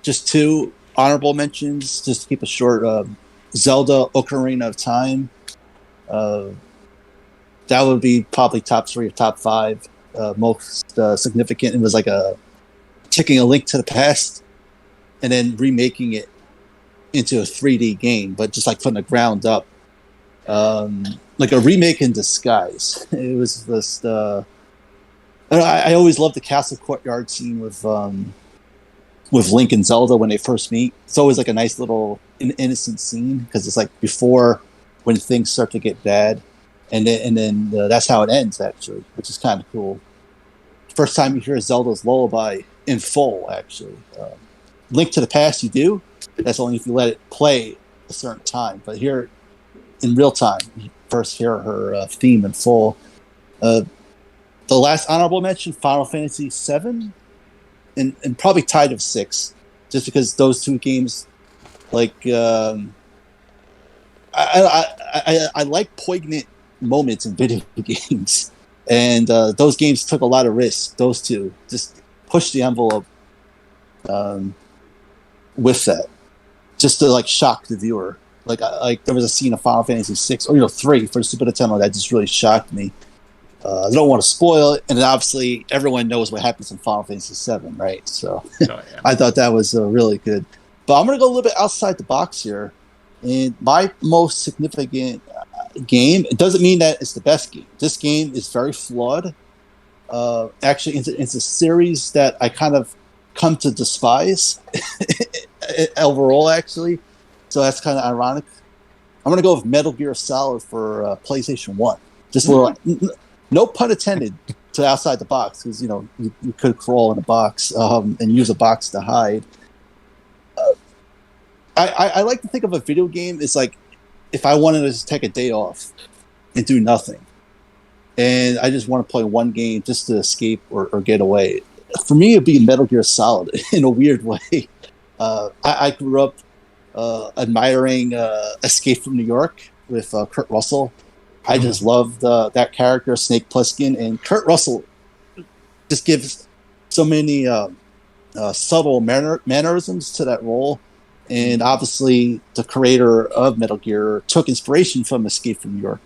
just two honorable mentions, just to keep it short. Zelda Ocarina of Time. That would be probably top 3 or top 5. Most significant. It was like taking a Link to the Past and then remaking it into a 3D game, but just like from the ground up. Like a remake in disguise. It was just. I always loved the castle courtyard scene with Link and Zelda when they first meet. It's always like a nice little innocent scene because it's like before when things start to get bad, and then that's how it ends actually, which is kind of cool. First time you hear Zelda's lullaby in full, actually. Link to the Past, you do. That's only if you let it play a certain time, but here in real time, you first hear her theme in full. The last honorable mention, Final Fantasy VII, and probably tied of 6, just because those two games, like, I like poignant moments in video games, and those games took a lot of risks. Those two just pushed the envelope with that, just to like shock the viewer. Like there was a scene of Final Fantasy 6 or 3 for Super Nintendo that just really shocked me. I don't want to spoil it, and then obviously everyone knows what happens in Final Fantasy 7, right? So I thought that was really good. But I'm going to go a little bit outside the box here. And my most significant game, it doesn't mean that it's the best game. This game is very flawed. Actually, it's a series that I kind of come to despise overall, actually. So that's kind of ironic. I'm going to go with Metal Gear Solid for PlayStation 1. Just a little, no pun intended, to outside the box, because you could crawl in a box and use a box to hide. I like to think of a video game as like if I wanted to just take a day off and do nothing, and I just want to play one game just to escape or get away. For me, it'd be Metal Gear Solid in a weird way. I grew up admiring Escape from New York with Kurt Russell. I just loved that character, Snake Plissken, and Kurt Russell just gives so many subtle mannerisms to that role. And obviously, the creator of Metal Gear took inspiration from Escape from New York.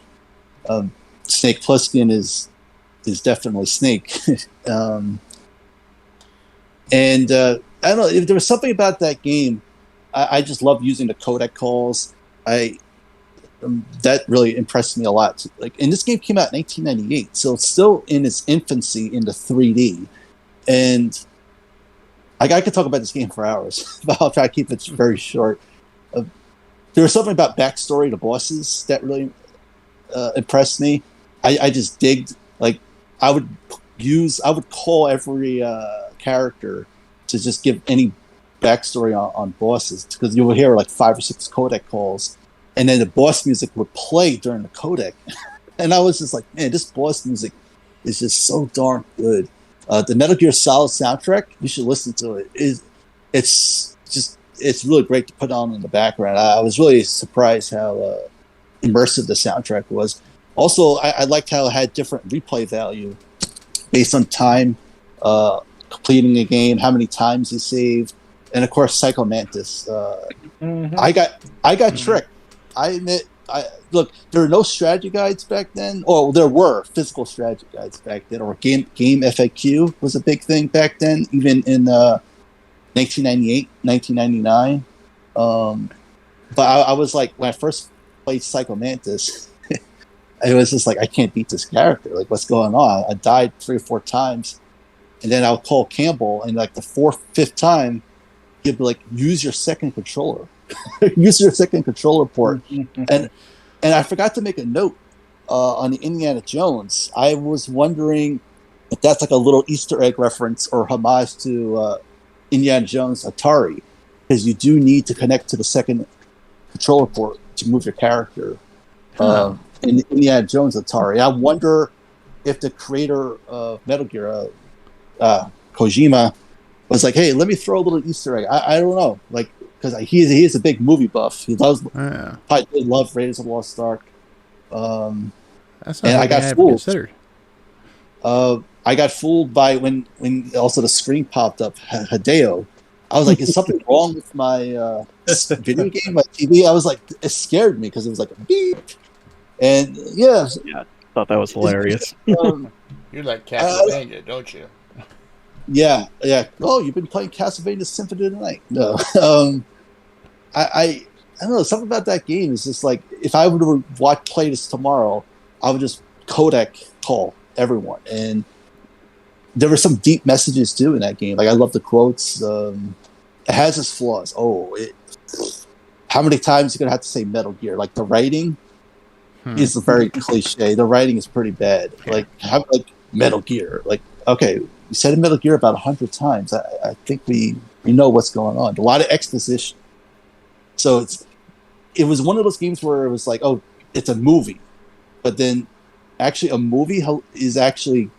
Snake Plissken is definitely Snake. And I don't know, if there was something about that game I just love using the codec calls. That really impressed me a lot. Like, and this game came out in 1998, so it's still in its infancy in the 3D. And I could talk about this game for hours, but I'll try to keep it very short. There was something about backstory to bosses that really impressed me. I just digged, like, I would call every character to just give any backstory on bosses, because you would hear like 5 or 6 codec calls, and then the boss music would play during the codec. And I was just like, man, this boss music is just so darn good. The Metal Gear Solid soundtrack, you should listen to it. It's really great to put on in the background. I was really surprised how immersive the soundtrack was. Also, I liked how it had different replay value based on time, completing a game, how many times you saved, and of course, Psycho Mantis. I got tricked. I admit. Look, there were no strategy guides back then. Oh, there were physical strategy guides back then, or game FAQ was a big thing back then, even in 1998, 1999. But I was like, when I first played Psycho Mantis, it was just like, I can't beat this character. Like, what's going on? I died 3 or 4 times, and then I'll call Campbell, and like the 4th, 5th time, he'd be like, use your second controller. Use your second controller port. And I forgot to make a note on the Indiana Jones. I was wondering if that's like a little Easter egg reference or homage to Indiana Jones Atari, because you do need to connect to the second controller port to move your character in Indiana Jones Atari. I wonder if the creator of Metal Gear, Kojima, was like, hey, let me throw a little Easter egg. I don't know. Like, because he is a big movie buff. He loves, probably did love Raiders of the Lost Ark. And I got fooled. I got fooled by when also the screen popped up, Hideo. I was like, is something wrong with my video game, my TV? I was like, it scared me because it was like a beep. And yeah, thought that was hilarious. You're like Castlevania, don't you? Yeah. Oh, you've been playing Castlevania Symphony of the Night. No. I don't know, something about that game is just like, if I were to play this tomorrow, I would just codec call everyone. And there were some deep messages too in that game. Like, I love the quotes. It has its flaws. How many times are you gonna have to say Metal Gear? Like, the writing is very cliche. The writing is pretty bad. Like Metal Gear. Like, okay, you said Metal Gear about 100 times. I think we know what's going on. A lot of exposition. So it was one of those games where it was like, oh, it's a movie, but then actually a movie is actually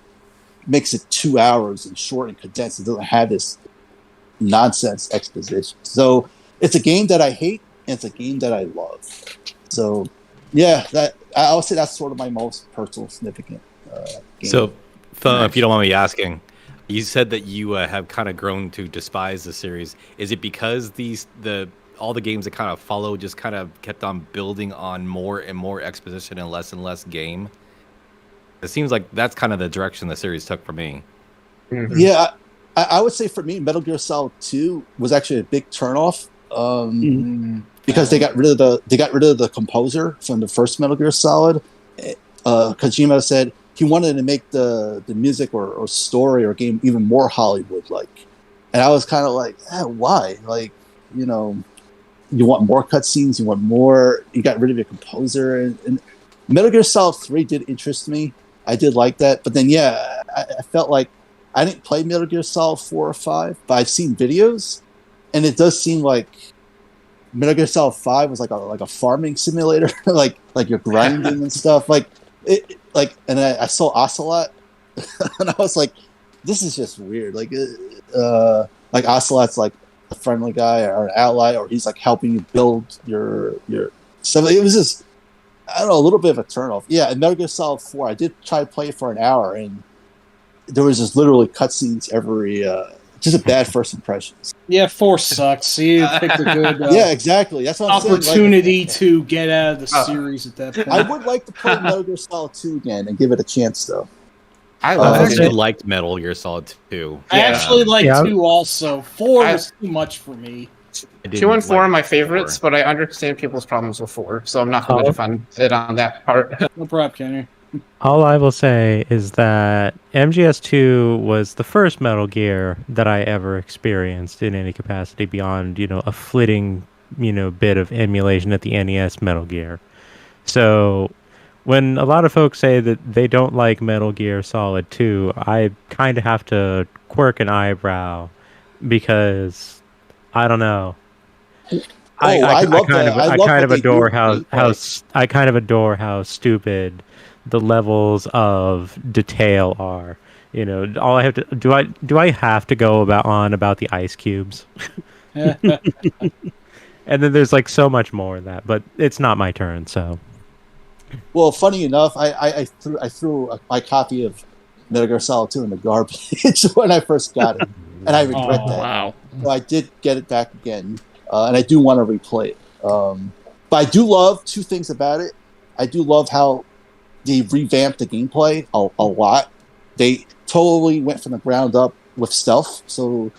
makes it 2 hours and short and condensed. It doesn't have this nonsense exposition. So it's a game that I hate, and it's a game that I love. So yeah, that I would say that's sort of my most personal significant game. So, Thumb, if you don't mind me asking, you said that you have kind of grown to despise the series. Is it because all the games that kind of follow just kind of kept on building on more and more exposition and less game? It seems like that's kind of the direction the series took for me. Mm-hmm. Yeah, I would say for me, Metal Gear Solid 2 was actually a big turnoff because they got rid of the composer from the first Metal Gear Solid. Kojima said he wanted to make the music or story or game even more Hollywood-like, and I was kind of like, why? Like, you want more cutscenes, you got rid of your composer, and Metal Gear Solid 3 did interest me. I did like that, but then I felt like I didn't play Metal Gear Solid 4 or 5, but I've seen videos, and it does seem like Metal Gear Solid 5 was like a farming simulator, like you're grinding and stuff. And I saw Ocelot, and I was like, this is just weird. Like Ocelot's like a friendly guy or an ally, or he's like helping you build your. So it was just, I don't know, a little bit of a turnoff. Yeah, and Metal Gear Solid 4, I did try to play it for an hour, and there was just literally cutscenes every. Just a bad first impressions. Yeah, 4 sucks. You picked a good yeah, exactly. That's what I'm opportunity to get out of the series at that point. I would like to play Metal Gear Solid 2 again and give it a chance, though. I actually liked Metal Gear Solid 2. I actually liked 2 also. 4 was too much for me. 2 and 4 are my favorites, but I understand people's problems with 4, so I'm not going to defend it on that part. No problem, Kenny. All I will say is that MGS2 was the first Metal Gear that I ever experienced in any capacity beyond, a flitting, bit of emulation at the NES Metal Gear. So when a lot of folks say that they don't like Metal Gear Solid 2, I kind of have to quirk an eyebrow because I don't know. I kind of adore how stupid the levels of detail are. All I have to do I have to go on about the ice cubes? And then there's like so much more in that, but it's not my turn, so. Well, funny enough, I threw my copy of Metal Gear Solid 2 in the garbage when I first got it, and I regret that. Wow! So I did get it back again, and I do want to replay it. But I do love 2 things about it. I do love how they revamped the gameplay a lot. They totally went from the ground up with stealth, so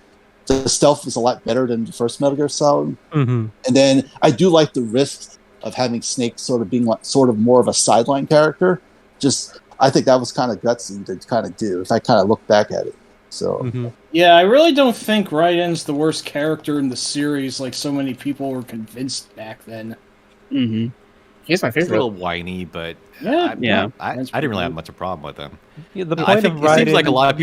the stealth is a lot better than the first Metal Gear Solid. Mm-hmm. And then I do like the risk of having Snake sort of being sort of more of a sideline character. I think that was kind of gutsy to kind of do if I kind of look back at it. So yeah, I really don't think Raiden's the worst character in the series like so many people were convinced back then. Mm-hmm. He's my favorite. He's a little whiny, but I didn't really have much of a problem with him. Yeah, the point of Raiden... It seems like a lot of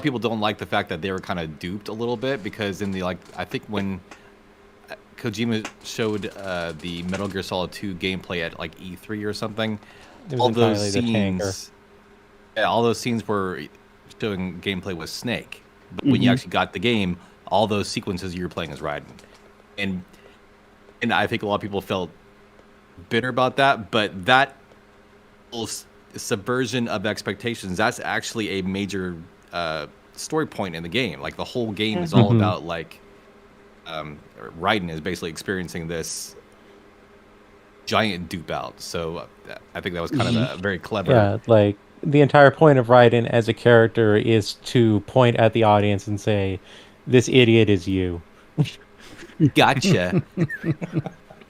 people don't like the fact that they were kind of duped a little bit because in the I think when Kojima showed the Metal Gear Solid 2 gameplay at like E3 or something, all those scenes were showing gameplay with Snake. But when you actually got the game, all those sequences you were playing as Raiden, and I think a lot of people felt bitter about that. But that subversion of expectations, that's actually a major story point in the game. Like the whole game is all about Raiden is basically experiencing this giant dupe out. So I think that was kind of a very clever. Yeah, like the entire point of Raiden as a character is to point at the audience and say, "This idiot is you." Gotcha.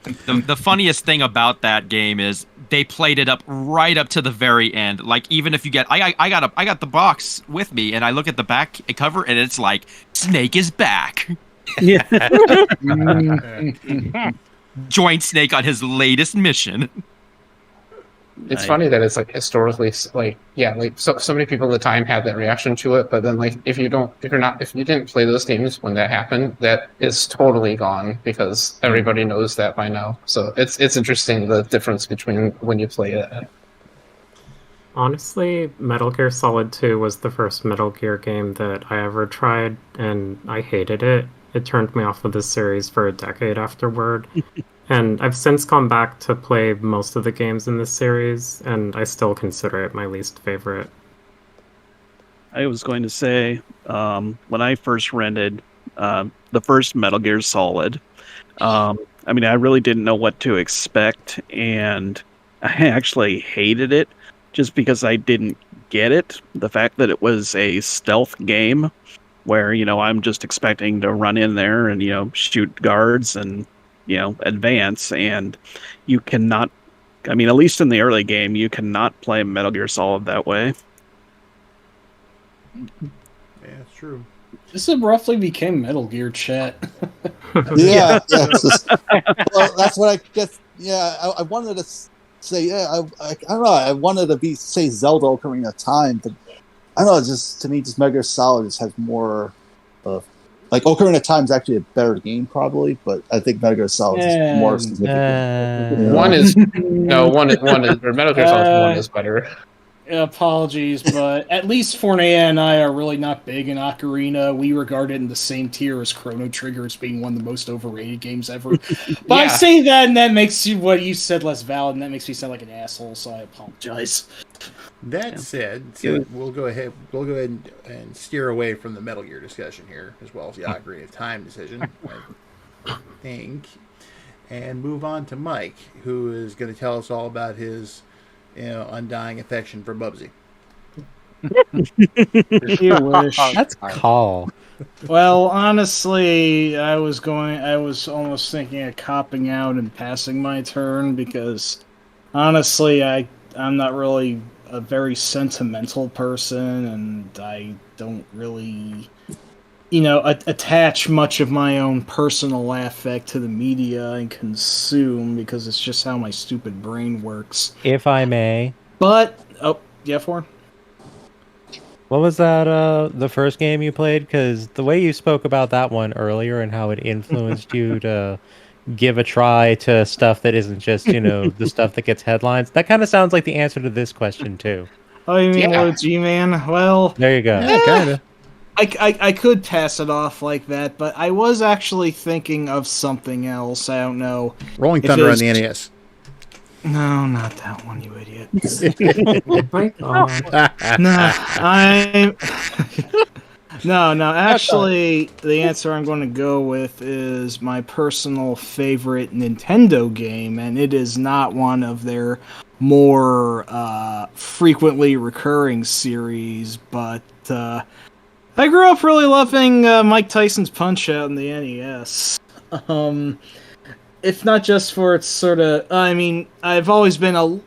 The funniest thing about that game is they played it up right up to the very end. Like even if you get, I got the box with me, and I look at the back cover, and it's like Snake is back. Yeah. Join Snake on his latest mission. It's funny that it's like historically so many people at the time had that reaction to it, but then if you didn't play those games when that happened, that is totally gone because everybody knows that by now. So it's interesting the difference between when you play it. Honestly, Metal Gear Solid 2 was the first Metal Gear game that I ever tried, and I hated it. It turned me off of the series for a decade afterward. And I've since gone back to play most of the games in this series, and I still consider it my least favorite. I was going to say, when I first rented the first Metal Gear Solid, I really didn't know what to expect, and I actually hated it just because I didn't get it. The fact that it was a stealth game where, I'm just expecting to run in there and, shoot guards and advance, and you cannot, at least in the early game, you cannot play Metal Gear Solid that way. Yeah, it's true. This roughly became Metal Gear chat. Yeah. Well, that's what I guess. Yeah, I wanted to say. Yeah, I don't know. I wanted to say Zelda Ocarina of Time, but I don't know. To me, Metal Gear Solid just has more. Ocarina of Time is actually a better game, probably, but I think Metal Gear Solid is more significant. Metal Gear Solid 1 is better. Apologies, but at least Fornea and I are really not big in Ocarina. We regard it in the same tier as Chrono Trigger as being one of the most overrated games ever. But I say that, and that makes what you said less valid, and that makes me sound like an asshole, so I apologize. That said, we'll go ahead and steer away from the Metal Gear discussion here, as well as the Ocarina of Time decision, I think, and move on to Mike, who is going to tell us all about his undying affection for Bubsy. You wish. That's call. Well, honestly, I was almost thinking of copping out and passing my turn because, honestly, I'm not really a very sentimental person, and I don't really, attach much of my own personal affect to the media I consume because it's just how my stupid brain works. If I may. But, oh, yeah, for? What was that, the first game you played? Because the way you spoke about that one earlier and how it influenced you to give a try to stuff that isn't just, the stuff that gets headlines, that kind of sounds like the answer to this question, too. Oh, you mean Low G-Man? Well... There you go. Yeah, kind of. I could pass it off like that, but I was actually thinking of something else. I don't know. Rolling Thunder on the NES. No, not that one, you idiot. Oh my god. No, actually, the answer I'm going to go with is my personal favorite Nintendo game, and it is not one of their more frequently recurring series, but I grew up really loving Mike Tyson's Punch-Out in the NES. If not just for its sort of... I've always been a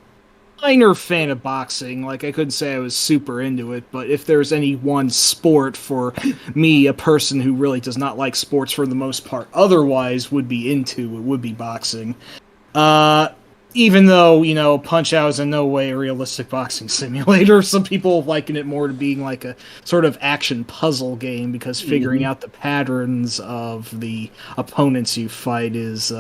minor fan of boxing. Like, I couldn't say I was super into it, but if there's any one sport for me, a person who really does not like sports for the most part otherwise would be into, it would be boxing. Even though, Punch-Out is in no way a realistic boxing simulator, some people liken it more to being like a sort of action puzzle game because figuring out the patterns of the opponents you fight is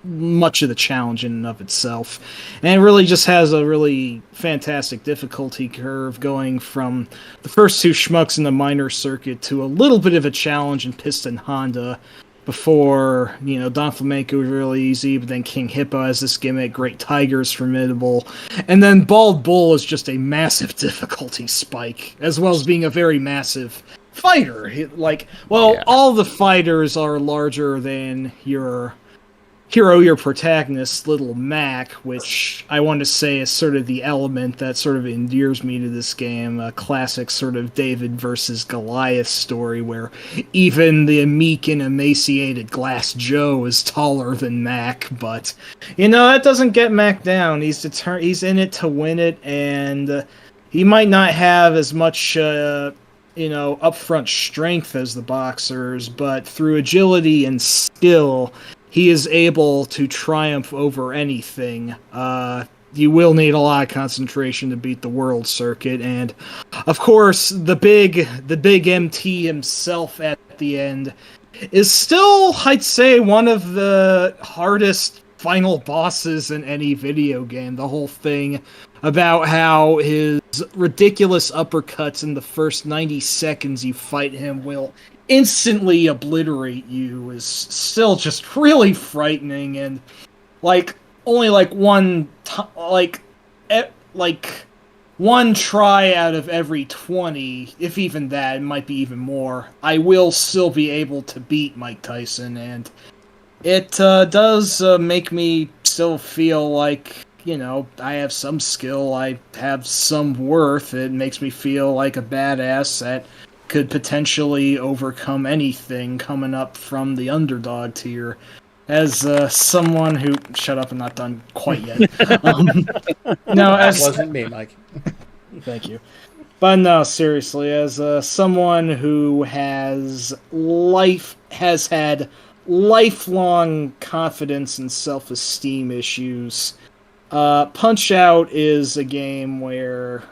much of the challenge in and of itself. And it really just has a really fantastic difficulty curve going from the first two schmucks in the minor circuit to a little bit of a challenge in Piston Honda. Before, Don Flamenco was really easy, but then King Hippo has this gimmick, Great Tiger is formidable, and then Bald Bull is just a massive difficulty spike, as well as being a very massive fighter. All the fighters are larger than your protagonist, Little Mac, which I want to say is sort of the element that sort of endears me to this game, a classic sort of David versus Goliath story where even the meek and emaciated Glass Joe is taller than Mac, but, that doesn't get Mac down. He's in it to win it, and he might not have as much, upfront strength as the boxers, but through agility and skill, he is able to triumph over anything. You will need a lot of concentration to beat the world circuit, and of course, the big MT himself at the end is still, I'd say, one of the hardest final bosses in any video game. The whole thing about how his ridiculous uppercuts in the first 90 seconds you fight him will instantly obliterate you is still just really frightening, and only one try out of every 20, if even that, it might be even more, I will still be able to beat Mike Tyson, and it does make me still feel like, I have some skill, I have some worth. It makes me feel like a badass that could potentially overcome anything coming up from the underdog tier. As someone who... Shut up, I'm not done quite yet. That wasn't me, Mike. Thank you. But no, seriously, as someone who has had lifelong confidence and self-esteem issues, Punch-Out is a game where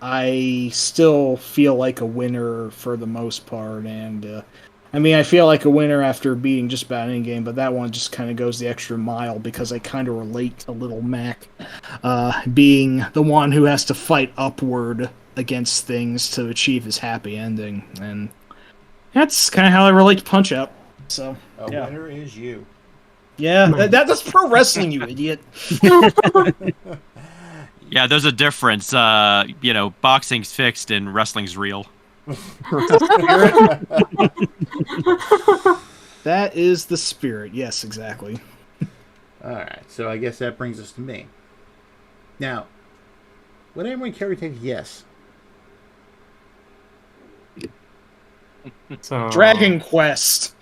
I still feel like a winner for the most part, and I feel like a winner after beating just about any game, but that one just kind of goes the extra mile because I kind of relate to Little Mac being the one who has to fight upward against things to achieve his happy ending, and that's kind of how I relate to Punch-Out. So, yeah. Winner is you. Yeah, that's pro wrestling, you idiot. Yeah, there's a difference. Boxing's fixed and wrestling's real. That is the spirit. Yes, exactly. Alright, so I guess that brings us to me. Now, would anyone care to take yes? So Dragon Quest.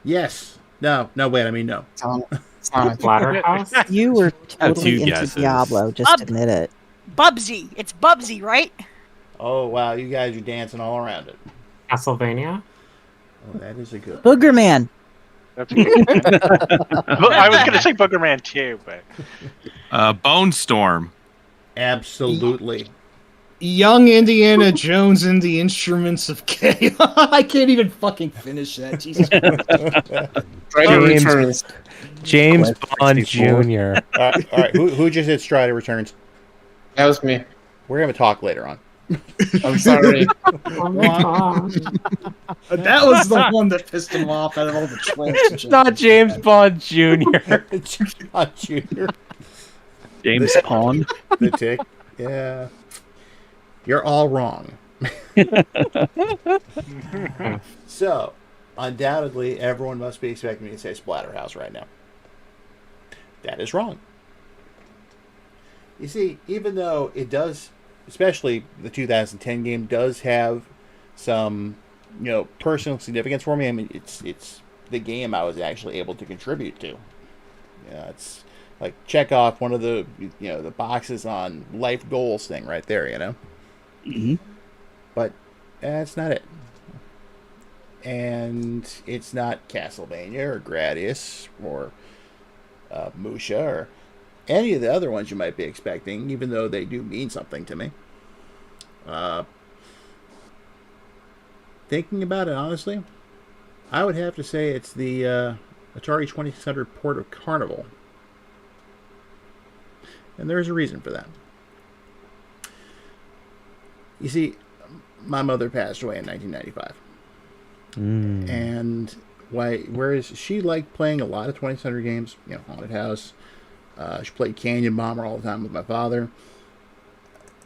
Yes. No. Wait. I mean no. Splatterhouse. You were have totally two into guesses. Diablo. Just admit it. Bubsy. It's Bubsy, right? Oh wow, you guys are dancing all around it. Castlevania. Oh, that is a good. Booger Man. Well, I was going to say Booger Man too, but Bone Storm. Absolutely. Young Indiana Jones and the Instruments of Chaos. I can't even fucking finish that. Jesus James, James Bond Jr. All right. Who just hit Strider Returns? That was me. We're gonna talk later on. I'm sorry. That was the one that pissed him off out of all the trolls. It's not James Bond Jr. Not Junior. James Pond. The tick. Yeah. You're all wrong. So, undoubtedly, everyone must be expecting me to say Splatterhouse right now. That is wrong. You see, even though it does, especially the 2010 game, does have some, personal significance for me. I mean, it's the game I was actually able to contribute to. Yeah, it's like check off one of the the boxes on life goals thing right there. Mm-hmm. But that's not it. And it's not Castlevania or Gradius or Musha or any of the other ones you might be expecting, even though they do mean something to me. Thinking about it honestly, I would have to say it's the Atari 2600 port of Carnival. And there's a reason for that. You see, my mother passed away in 1995. And whereas she liked playing a lot of 2600 games, Haunted House, she played Canyon Bomber all the time with my father.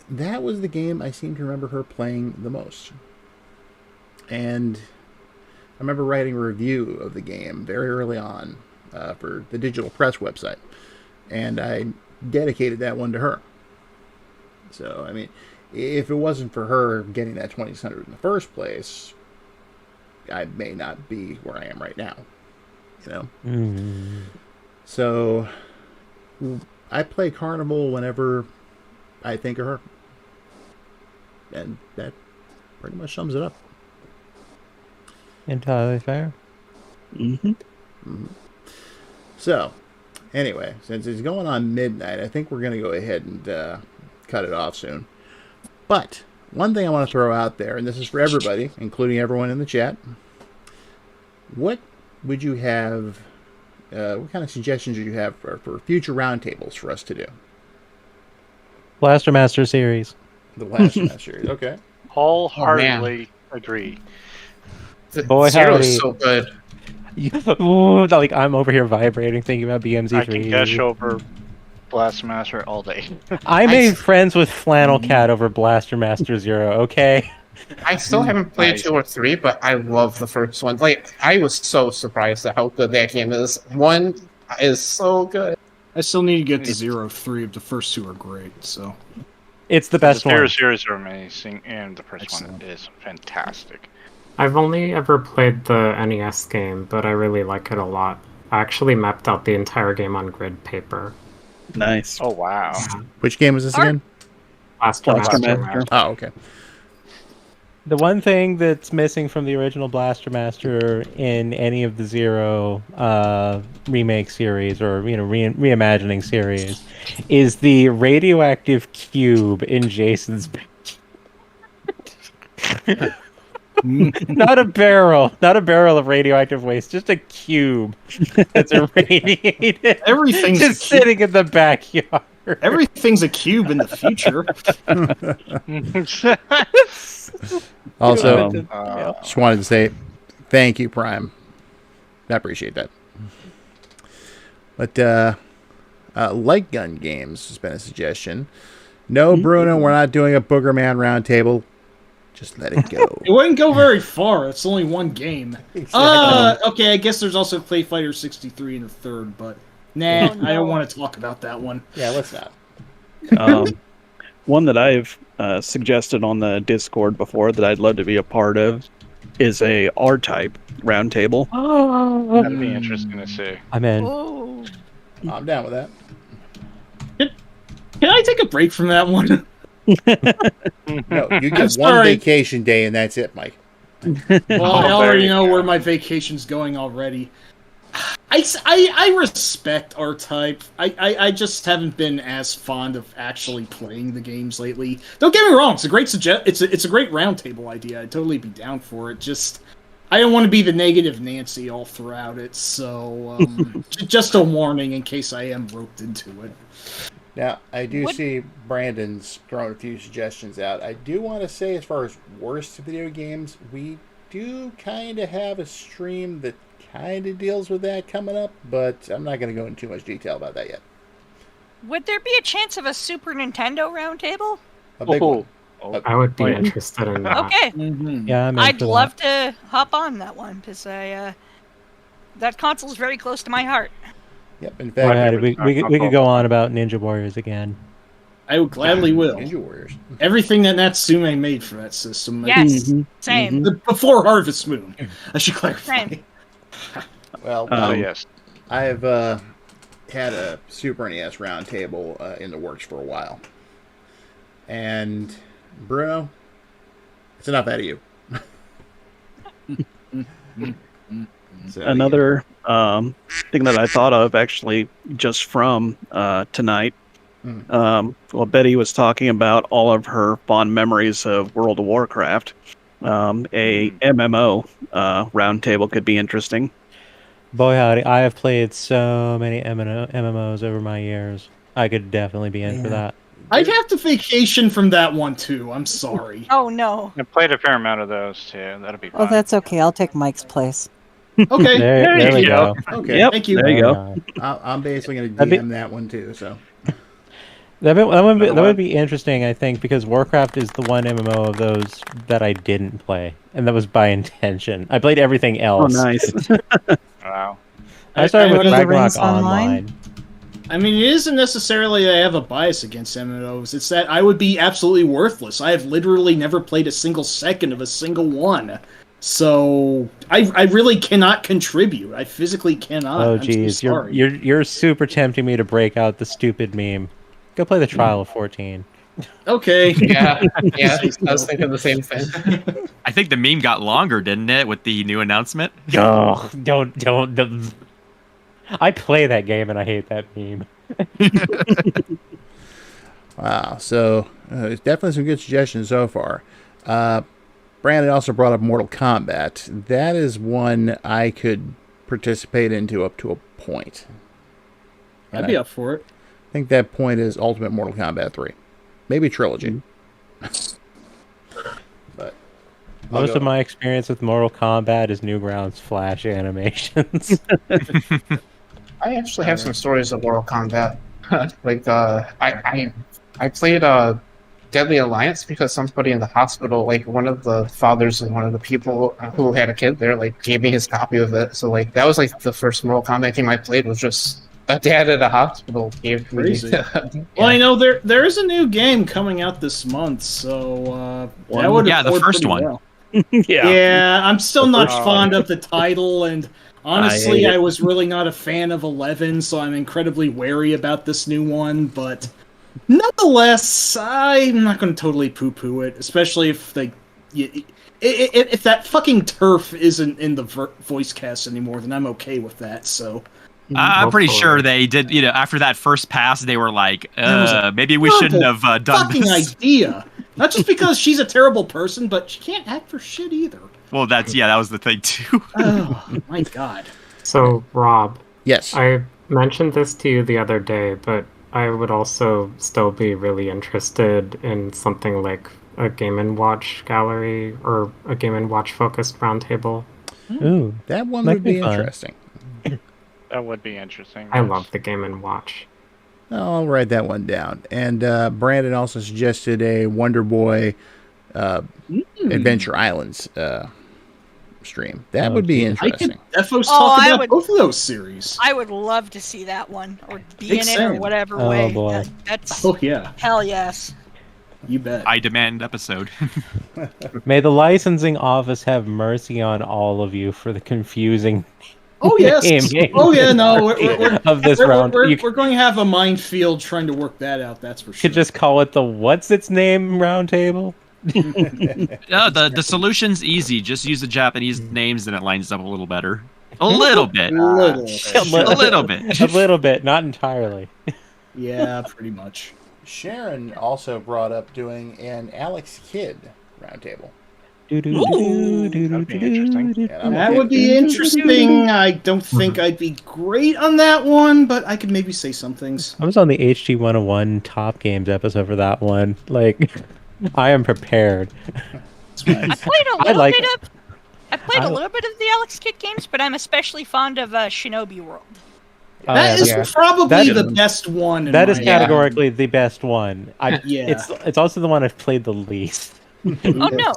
That was the game I seem to remember her playing the most. And I remember writing a review of the game very early on for the Digital Press website. And I dedicated that one to her. So, I mean, if it wasn't for her getting that 2600 in the first place, I may not be where I am right now. So I play Carnival whenever I think of her. And that pretty much sums it up. Entirely fair. So, anyway, since it's going on midnight, I think we're going to go ahead and cut it off soon. But one thing I want to throw out there, and this is for everybody, including everyone in the chat. What would you have, what kind of suggestions would you have for future roundtables for us to do? Blaster Master series. The Blaster Master series, okay. Wholeheartedly agree. Boy, Zero's so good. Like I'm over here vibrating thinking about BMZ3. I can gush over Blaster Master all day. I made friends with Flannel Cat over Blaster Master Zero, okay? I still haven't played 2 or 3, but I love the first one. Like, I was so surprised at how good that game is. 1 is so good. I still need to get to 0, 3. The first 2 are great, so. It's the best one. The series are amazing, and the first one is fantastic. I've only ever played the NES game, but I really like it a lot. I actually mapped out the entire game on grid paper. Nice. Oh, wow. Which game was this again? Blaster Master. Oh, okay. The one thing that's missing from the original Blaster Master in any of the Zero remake series or reimagining series is the radioactive cube in Jason's not a barrel of radioactive waste, just a cube that's irradiated. Everything's just sitting in the backyard. Everything's a cube in the future. Also, just wanted to say thank you, Prime. I appreciate that. But Light Gun Games has been a suggestion. No, Bruno, we're not doing a Booger Man roundtable. Just let it go. It wouldn't go very far. It's only one game. Exactly. Okay, I guess there's also Clay Fighter 63 in the third, but nah, I don't want to talk about that one. Yeah, let's not. One that I've suggested on the Discord before that I'd love to be a part of is a R-type roundtable. Oh, that'd be interesting to see. I'm in. Oh. I'm down with that. Can I take a break from that one? No, you get one vacation day and that's it, Mike. Well, I already know where my vacation's going already. I respect R-Type. I just haven't been as fond of actually playing the games lately. Don't get me wrong; it's a great it's a great roundtable idea. I'd totally be down for it. Just I don't want to be the negative Nancy all throughout it. So just a warning in case I am roped into it. Now, I do see Brandon's throwing a few suggestions out. I do want to say, as far as worst video games, we do kind of have a stream that kind of deals with that coming up, but I'm not going to go into too much detail about that yet. Would there be a chance of a Super Nintendo roundtable? A big one. I would be interested in that. Okay. Mm-hmm. Yeah, I'm in I'd for love to hop on that one because that console is very close to my heart. Yep. In Go ahead. fact, We could go on about Ninja Warriors again. I would gladly will. Ninja Warriors. Everything that Natsume made for that system. Yes, same. Before Harvest Moon, I should clarify. Same. Well, yes. I've had a Super NES roundtable in the works for a while. And, Bruno, it's enough out of you. So, Another thing that I thought of actually just from tonight. Well, Betty was talking about all of her fond memories of World of Warcraft. A MMO roundtable could be interesting. Boy, howdy. I have played so many MMOs over my years. I could definitely be in for that. I'd have to vacation from that one, too. I'm sorry. Oh, no. I played a fair amount of those, too. That'll be fun. Oh, that's okay. I'll take Mike's place. Okay. There we go. Okay. Yep, Thank you. There you go. I'm basically going to DM that one, too, so... That would be interesting, I think, because Warcraft is the one MMO of those that I didn't play, and that was by intention. I played everything else. Oh, nice. Wow. I started with Lord of the Ragnarok Rings Online? Online. I mean, it isn't necessarily that I have a bias against MMOs. It's that I would be absolutely worthless. I have literally never played a single second of a single one. So I really cannot contribute. I physically cannot. Oh, I'm so geez, sorry. you're super tempting me to break out the stupid meme. Go play the Trial of 14. Okay. Yeah, I was thinking the same thing. I think the meme got longer, didn't it, with the new announcement? Oh, don't. I play that game and I hate that meme. Wow, so there's definitely some good suggestions so far. Brandon also brought up Mortal Kombat. That is one I could participate into up to a point. I'd be up for it. I think that point is Ultimate Mortal Kombat 3. Maybe Trilogy. But most of my experience with Mortal Kombat is Newgrounds Flash animations. I actually have some stories of Mortal Kombat. I played Deadly Alliance because somebody in the hospital, like one of the fathers and one of the people who had a kid there, like gave me his copy of it. So like that was like the first Mortal Kombat game I played was just a dad at a hospital gave me. Crazy. Well, I know there is a new game coming out this month, so that would the first one. Well. Yeah, I'm still not fond of the title, and honestly, I was really not a fan of 11, so I'm incredibly wary about this new one. But nonetheless, I'm not going to totally poo-poo it, especially if if that fucking turf isn't in the voice cast anymore, then I'm okay with that. So. I'm pretty sure they did. After that first pass, they were like, "Maybe we shouldn't have done fucking this." Idea. Not just because she's a terrible person, but she can't act for shit either. Well, that was the thing too. Oh my god. So, Rob. Yes. I mentioned this to you the other day, but I would also still be really interested in something like a Game & Watch gallery or a Game & Watch focused roundtable. Ooh, that one would be interesting. That would be interesting. I love the Game & Watch. I'll write that one down. And Brandon also suggested a Wonder Boy Adventure Islands stream. That would be interesting. Defos talk about both of those series. I would love to see that one or be Big in it same. or whatever Oh, way. boy. That's Oh yeah. hell yes. You bet. I demand episode. May the licensing office have mercy on all of you for the confusing. Oh yes. Oh yeah. No, of this round. We're going to have a minefield trying to work that out. That's for sure. Could just call it the what's its name roundtable. No, the solution's easy. Just use the Japanese names and it lines up a little better. A little bit. A little bit. A little bit, not entirely. Yeah, pretty much. Sharon also brought up doing an Alex Kidd roundtable. That would be interesting. I don't think I'd be great on that one, but I could maybe say some things. I was on the HG 101 Top Games episode for that one. Like, I am prepared. I played a little bit of the Alex Kidd games, but I'm especially fond of Shinobi World. That is probably the best one. That is categorically the best one. Yeah. It's also the one I've played the least. Oh no!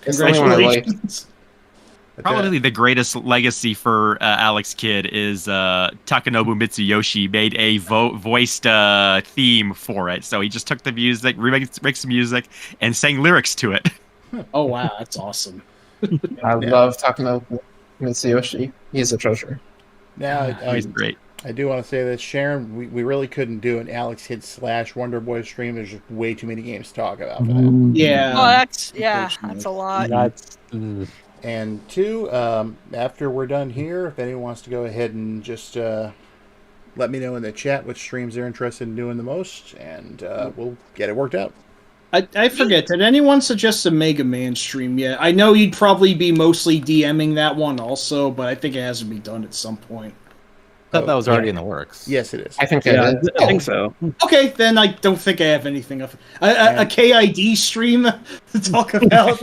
Congratulations. Probably the greatest legacy for Alex Kidd is Takanobu Mitsuyoshi made a voiced theme for it. So he just took the music, remixed the music, and sang lyrics to it. Oh wow, that's awesome. I love Takanobu Mitsuyoshi. He's a treasure. Now, he's great. I do want to say that, Sharon, we really couldn't do an Alex Kidd / Wonder Boy stream. There's just way too many games to talk about for that. Yeah. Oh, that's a lot. And two, after we're done here, if anyone wants to go ahead and just let me know in the chat which streams they're interested in doing the most, and we'll get it worked out. I forget, did anyone suggest a Mega Man stream yet? I know you'd probably be mostly DMing that one also, but I think it has to be done at some point. I thought that was already in the works. Yes, it is. I think I think so. Okay, then I don't think I have anything of a KID stream to talk about.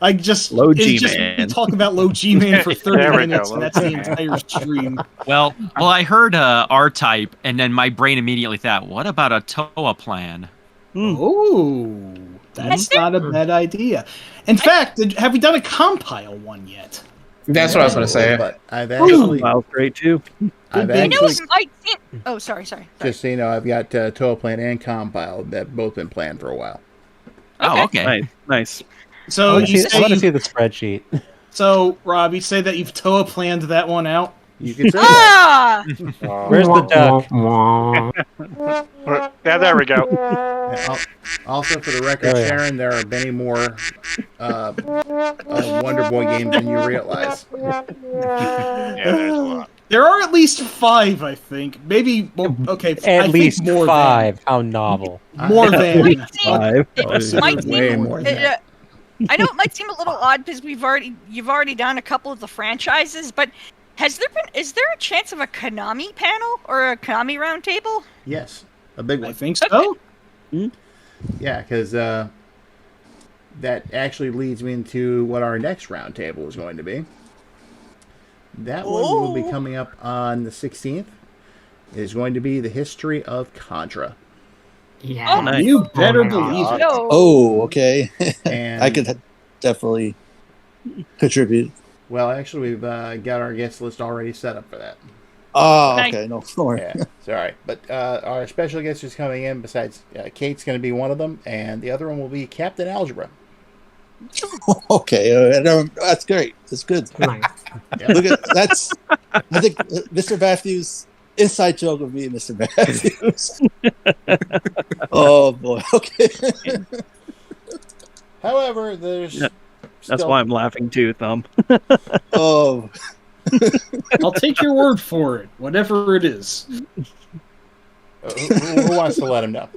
I just Low G-Man. Talk about Low G-Man for 30 minutes, and that's the entire stream. Well, I heard R-Type, and then my brain immediately thought, what about a TOA plan? Oh, that's not a bad idea. In fact, have we done a compile one yet? That's what I was going to say. But I've actually... Wow, great too. Oh, sorry. Just so you know, I've got TOA Plan and Compile that both been planned for a while. Oh, okay. Nice. So I want to see the spreadsheet. So, Rob, you say that you've TOA planned that one out? You can say that. Where's the duck? Yeah, there we go. Also, for the record, Sharon, there are many more Wonder Boy games than you realize. Yeah, there's a lot. There are at least 5, I think. Maybe, okay. At least think more 5. How novel. More than 5. I know it might seem a little odd because you've already done a couple of the franchises, but is there a chance of a Konami panel or a Konami roundtable? Yes, a big one. I think so. Yeah, because that actually leads me into what our next roundtable is going to be. That one will be coming up on the 16th. It is going to be the history of Contra. Yeah, nice. You better believe it. Oh, okay. And I could definitely contribute. Well, actually, we've got our guest list already set up for that. Oh, okay. No, sorry. Yeah, sorry. But our special guest who's coming in, besides Kate's going to be one of them, and the other one will be Captain Algebra. Okay, that's great. That's good. Nice. Yeah. Look at that's. I think Mr. Matthews' inside joke of me, Mr. Matthews. Oh boy. Okay. However, there's. That's why I'm laughing too, Thumb. Oh. I'll take your word for it, whatever it is. Who wants to let him know?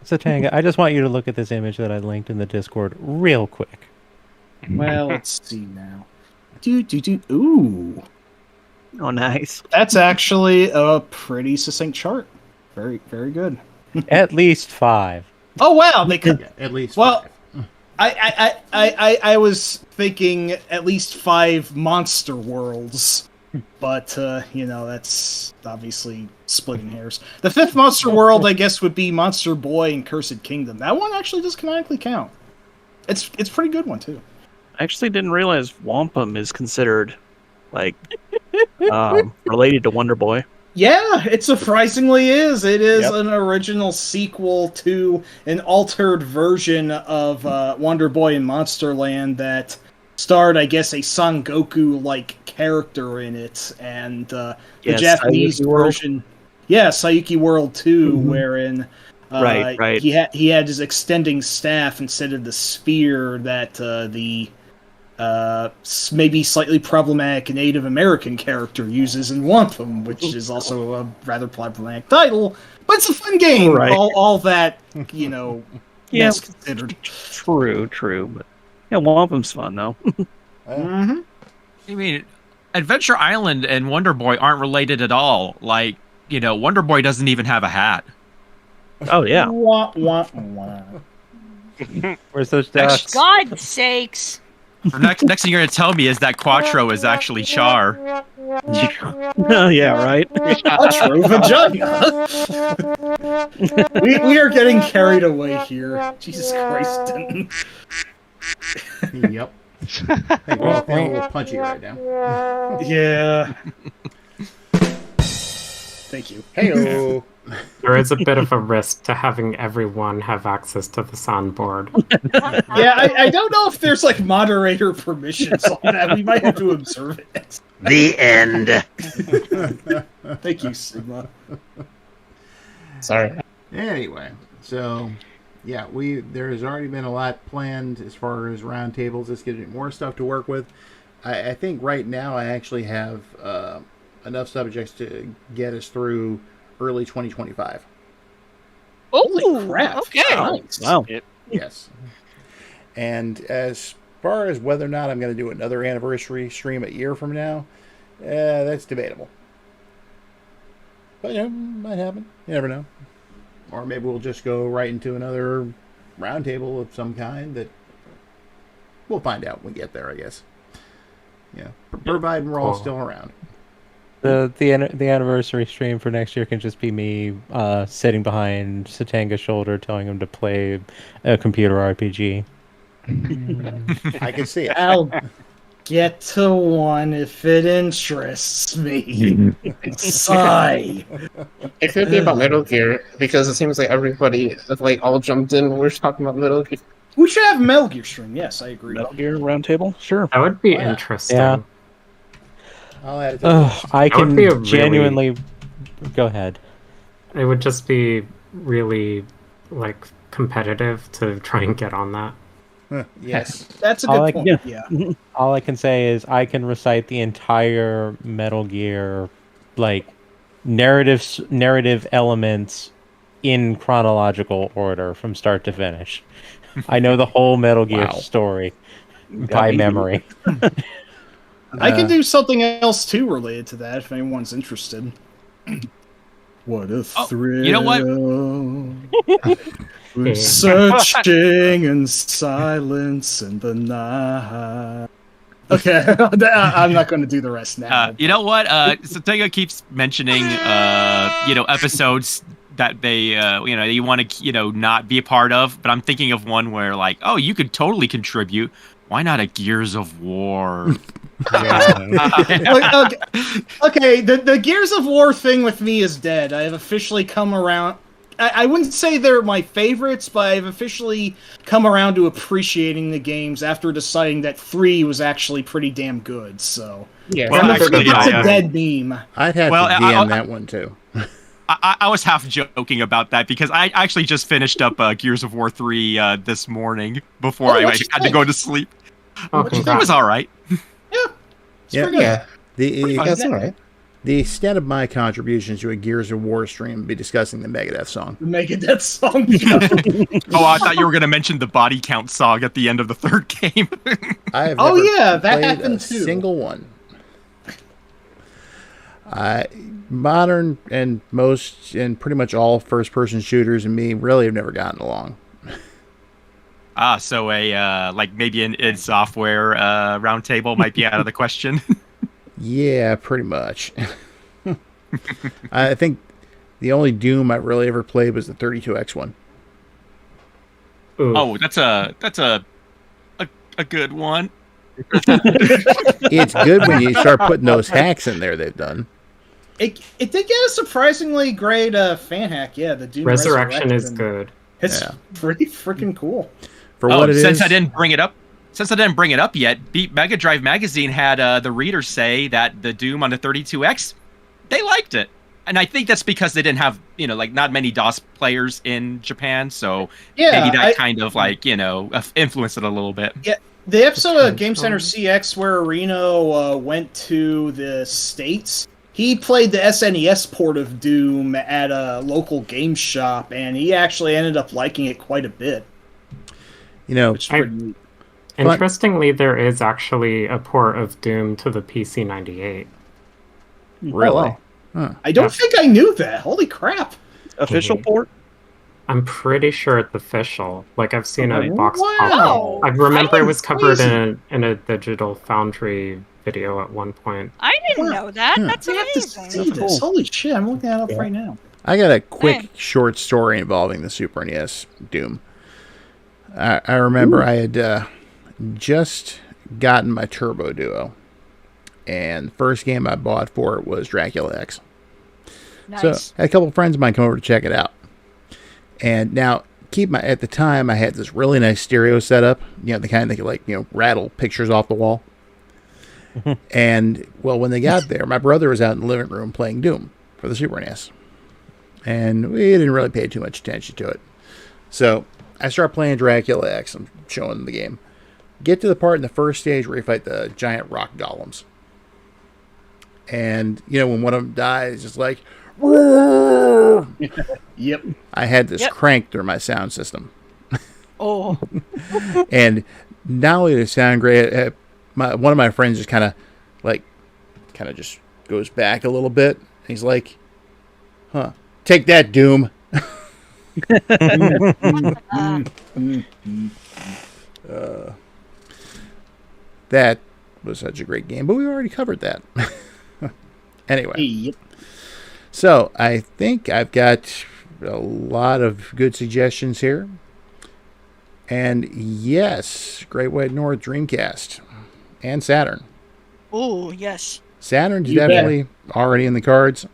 So, Tanga, I just want you to look at this image that I linked in the Discord real quick. Well, let's see now. Ooh. Oh, nice. That's actually a pretty succinct chart. Very, very good. At least 5. Oh wow, they could at least. Well, 5. I was thinking at least 5 monster worlds, but that's obviously splitting hairs. The 5th monster world, I guess, would be Monster Boy and Cursed Kingdom. That one actually does canonically count. It's a pretty good one too. I actually didn't realize Wampum is considered like related to Wonder Boy. Yeah, it surprisingly is. It is Yep. an original sequel to an altered version of Wonder Boy in Monsterland that starred, I guess, a Son Goku-like character in it, and the Yes, Japanese Sayuki World. version, yeah, Sayuki World 2, Mhm. wherein Right. he had his extending staff instead of the spear that the maybe slightly problematic Native American character uses in Wampum, which is also a rather problematic title, but it's a fun game. Right. All that, Yeah. yes, considered. True. But yeah, Wampum's fun though. Mm-hmm. I mean, Adventure Island and Wonder Boy aren't related at all. Like, Wonder Boy doesn't even have a hat. Oh yeah. Wah, wah, wah. Where's those ducks? God's sakes. For next thing you're gonna tell me is that Quattro is actually Char. Yeah, right. Quattro vagina. we are getting carried away here. Jesus Christ. Yep. Hey, we're all feeling a little punchy right now. Yeah. Thank you. Hey-o. There is a bit of a risk to having everyone have access to the soundboard. Yeah, I don't know if there's like moderator permissions on that. We might have to observe it. The end. Thank you, Sigma. Sorry. Anyway, so yeah, there has already been a lot planned as far as roundtables. This gives me more stuff to work with. I think right now I actually have enough subjects to get us through early 2025. Holy crap! Okay. Nice. Wow. Yes. And as far as whether or not I'm going to do another anniversary stream a year from now, that's debatable. But might happen. You never know. Or maybe we'll just go right into another roundtable of some kind. That we'll find out when we get there, I guess. Yeah, providing we're all still around. The anniversary stream for next year can just be me sitting behind Satanga's shoulder, telling him to play a computer RPG. I can see it. I'll get to one if it interests me. Sigh. It could be about Metal Gear because it seems like everybody all jumped in when we were talking about Metal Gear. We should have Metal Gear stream. Yes, I agree. Metal Gear Roundtable? Sure. That would be interesting. Yeah. I'll add it to the list. I That would can be a genuinely go ahead. It would just be really competitive to try and get on that. Yes. That's a All good point. Yeah. All I can say is I can recite the entire Metal Gear narrative elements in chronological order from start to finish. I know the whole Metal Gear story by memory. I can do something else too related to that if anyone's interested. What a thrill! You know what? We're searching in silence in the night. Okay, I'm not going to do the rest now. You know what? Satanga keeps mentioning, episodes that they, you want to, not be a part of. But I'm thinking of one where, you could totally contribute. Why not a Gears of War? Okay, the Gears of War thing with me is dead. I have officially come around. I wouldn't say they're my favorites, but I've officially come around to appreciating the games after deciding that 3 was actually pretty damn good. So yeah, I'm afraid it's a dead meme. I'd have to DM that one too. I was half joking about that because I actually just finished up Gears of War 3 this morning before I had to go to sleep. It was all right. Yeah. That's all right. The extent of my contributions to a Gears of War stream would be discussing the Megadeth song. The Megadeth song. I thought you were going to mention the body count song at the end of the third game. I have that played happened a too. Single one. Modern and most and pretty much all first-person shooters and me really have never gotten along. So maybe an id Software roundtable might be out of the question. Yeah, pretty much. I think the only Doom I really ever played was the 32X one. Ooh. Oh, that's a good one. It's good when you start putting those hacks in there they've done. It did get a surprisingly great fan hack. Yeah, the Doom Resurrection is good. It's pretty freaking cool. For what it since is. I didn't bring it up yet, Beat Mega Drive Magazine had the readers say that the Doom on the 32X, they liked it. And I think that's because they didn't have, not many DOS players in Japan, so maybe that kind of influenced it a little bit. Yeah, the episode of Game Center CX where Reno went to the States, he played the SNES port of Doom at a local game shop, and he actually ended up liking it quite a bit. Which is pretty neat. Interestingly, there is actually a port of Doom to the PC-98. Really? Huh. I don't think I knew that. Holy crap. Official port? I'm pretty sure it's official. I've seen a box Wow. pop. I remember it was covered in a Digital Foundry video at one point. I didn't know that. That's amazing. See this. Holy shit, I'm looking that up right now. I got a quick short story involving the Super NES Doom. I remember I had just gotten my Turbo Duo, and the first game I bought for it was Dracula X. Nice. So I had a couple of friends of mine come over to check it out. And now, at the time, I had this really nice stereo setup, the kind that could rattle pictures off the wall. And, well, when they got there, my brother was out in the living room playing Doom for the Super NES. And we didn't really pay too much attention to it. So I start playing Dracula X. I'm showing them the game. Get to the part in the first stage where you fight the giant rock golems. And, when one of them dies, it's like, yep. I had this cranked through my sound system. Oh. And not only did it sound great, one of my friends just kind of just goes back a little bit. He's like, huh, take that, Doom. That was such a great game, but we already covered that. Anyway. So I think I've got a lot of good suggestions here. And yes, Great White North, Dreamcast, and Saturn. Oh, yes. Saturn's definitely already in the cards.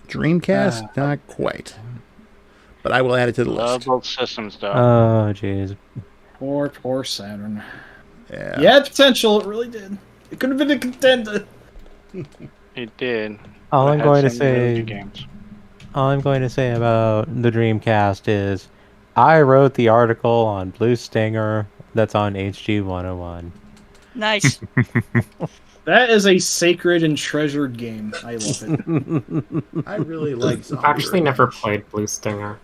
Dreamcast, not quite. But I will add it to the list. Love both systems, though. Oh, jeez. Poor Saturn. Yeah. Yeah, potential. It really did. It could have been a contender. It did. All I'm going to say about the Dreamcast is I wrote the article on Blue Stinger that's on HG 101. Nice. That is a sacred and treasured game. I love it. I really like I've actually never played Blue Stinger.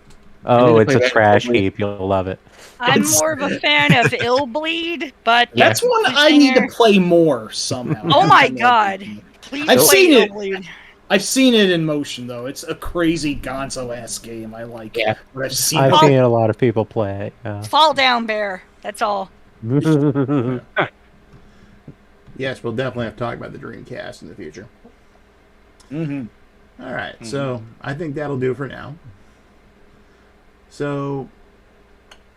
Oh, it's a trash heap. You'll love it. I'm more of a fan of Illbleed, but that's one I need to play more somehow. Oh my god! Please play Illbleed. I've seen it in motion though. It's a crazy Gonzo ass game. I like it. But I've seen a lot of people play it. Yeah. Fall down, bear. That's all. Yes, we'll definitely have to talk about the Dreamcast in the future. All right, so I think that'll do for now. So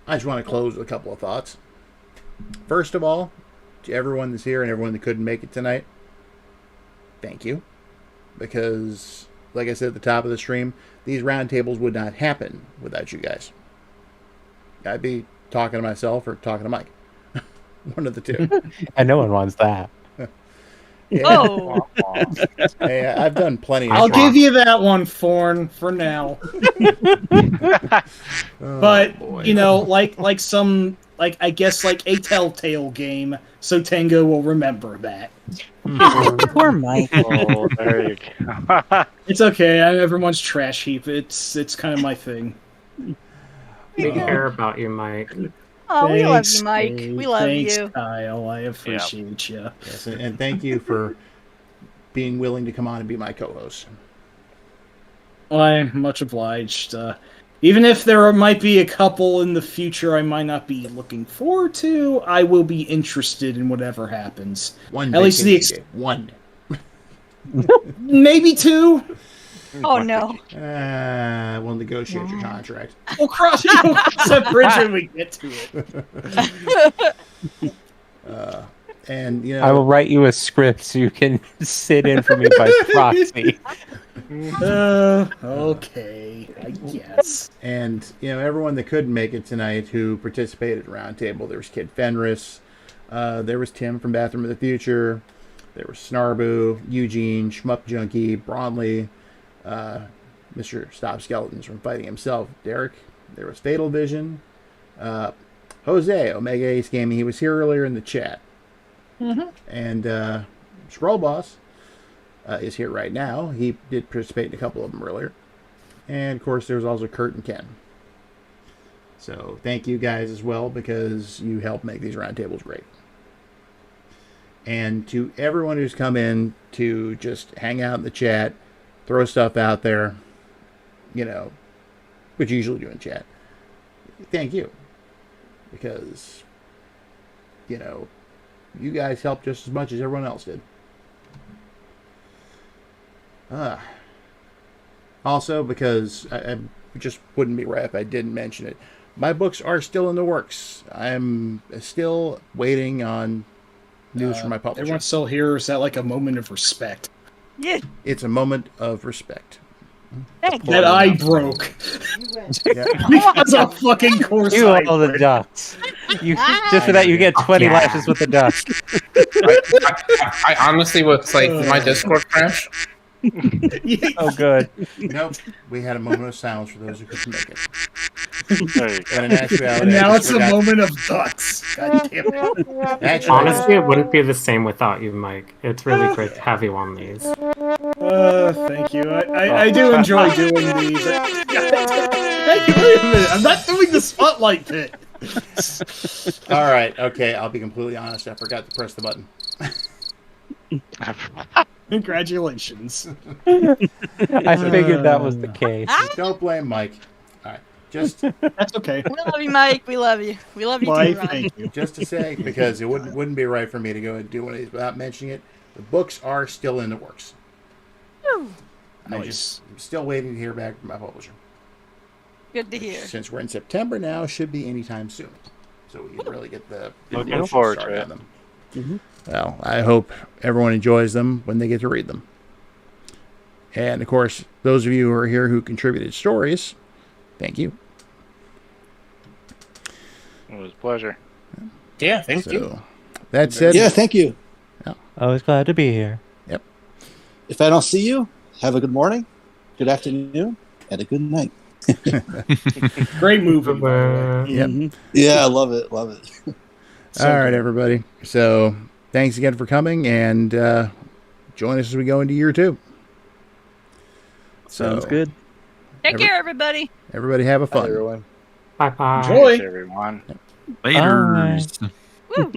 I just want to close with a couple of thoughts. First of all, to everyone that's here and everyone that couldn't make it tonight, thank you. Because, like I said at the top of the stream, these roundtables would not happen without you guys. I'd be talking to myself or talking to Mike. One of the two. And no one wants that. Yeah. Oh. Hey, I've done plenty. I'll give you that one, Forn, for now. But like some, I guess a Telltale game, so Tango will remember that. Poor Mike. Oh, there you go. It's okay. Everyone's trash heap. It's kind of my thing. We care about you, Mike. Oh, we love you, Mike. We love Thanks, you. Kyle. I appreciate you. Yes, and thank you for being willing to come on and be my co-host. Well, I'm much obliged. Even if there might be a couple in the future I might not be looking forward to, I will be interested in whatever happens. One, at least one, maybe two. Oh no! We'll negotiate your contract. We'll cross that bridge when we get to it. And I will write you a script so you can sit in for me by proxy. Okay, I guess. And everyone that couldn't make it tonight who participated at Roundtable, there was Kid Fenris, there was Tim from Bathroom of the Future, there was Snarbu, Eugene, Shmup Junkie, Braunley, Mr. Stop Skeletons from Fighting Himself, Derek. There was Fatal Vision, Jose, Omega Ace Gaming. He was here earlier in the chat. Mm-hmm. And Scroll Boss is here right now. He did participate in a couple of them earlier. And, of course, there was also Kurt and Ken. So, thank you guys as well, because you helped make these roundtables great. And to everyone who's come in to just hang out in the chat, throw stuff out there, which you usually do in chat, thank you. Because, you guys helped just as much as everyone else did. Also, because I just wouldn't be right if I didn't mention it, my books are still in the works. I'm still waiting on news from my publisher. Everyone's still here. Is that like a moment of respect? Yeah. It's a moment of respect. That I broke. Because of fucking course You I all the broke. ducks. Just for that, you get 20 lashes with the duck. I honestly was like, my Discord crashed. Oh, good. Nope. We had a moment of silence for those who couldn't make it. Hey. And in actuality, And now I it's just a forgot- moment of ducks. God damn it. Actually, Honestly, it wouldn't be the same without you, Mike. It's really great to have you on these. Thank you. I do enjoy doing these. Hey, wait a minute. I'm not doing the spotlight pit. All right. Okay. I'll be completely honest. I forgot to press the button. Congratulations. I figured that was the case. Don't blame Mike. All right. Just That's okay. We love you, Mike. We love you. We love you Why, too, Ron. thank you. just to say, because it wouldn't be right for me to go and do one of these without mentioning it. The books are still in the works. Woo. I'm still waiting to hear back from my publisher. Good to hear. Since we're in September now, should be anytime soon. So we can really get the Looking promotion forward to started it. on them. Mm-hmm. Well, I hope everyone enjoys them when they get to read them. And of course, those of you who are here who contributed stories, thank you. It was a pleasure. Yeah, thank you. That said, Yeah, thank you. Always glad to be here. Yep. If I don't see you, have a good morning, good afternoon, and a good night. Great movie. by the way. Yep. Yeah, I love it. Love it. All right, everybody. So thanks again for coming, and join us as we go into year 2. Sounds good. Take care, everybody. Everybody have a fun. Everyone. Bye bye. Enjoy. Thanks, everyone. Laters. Woo.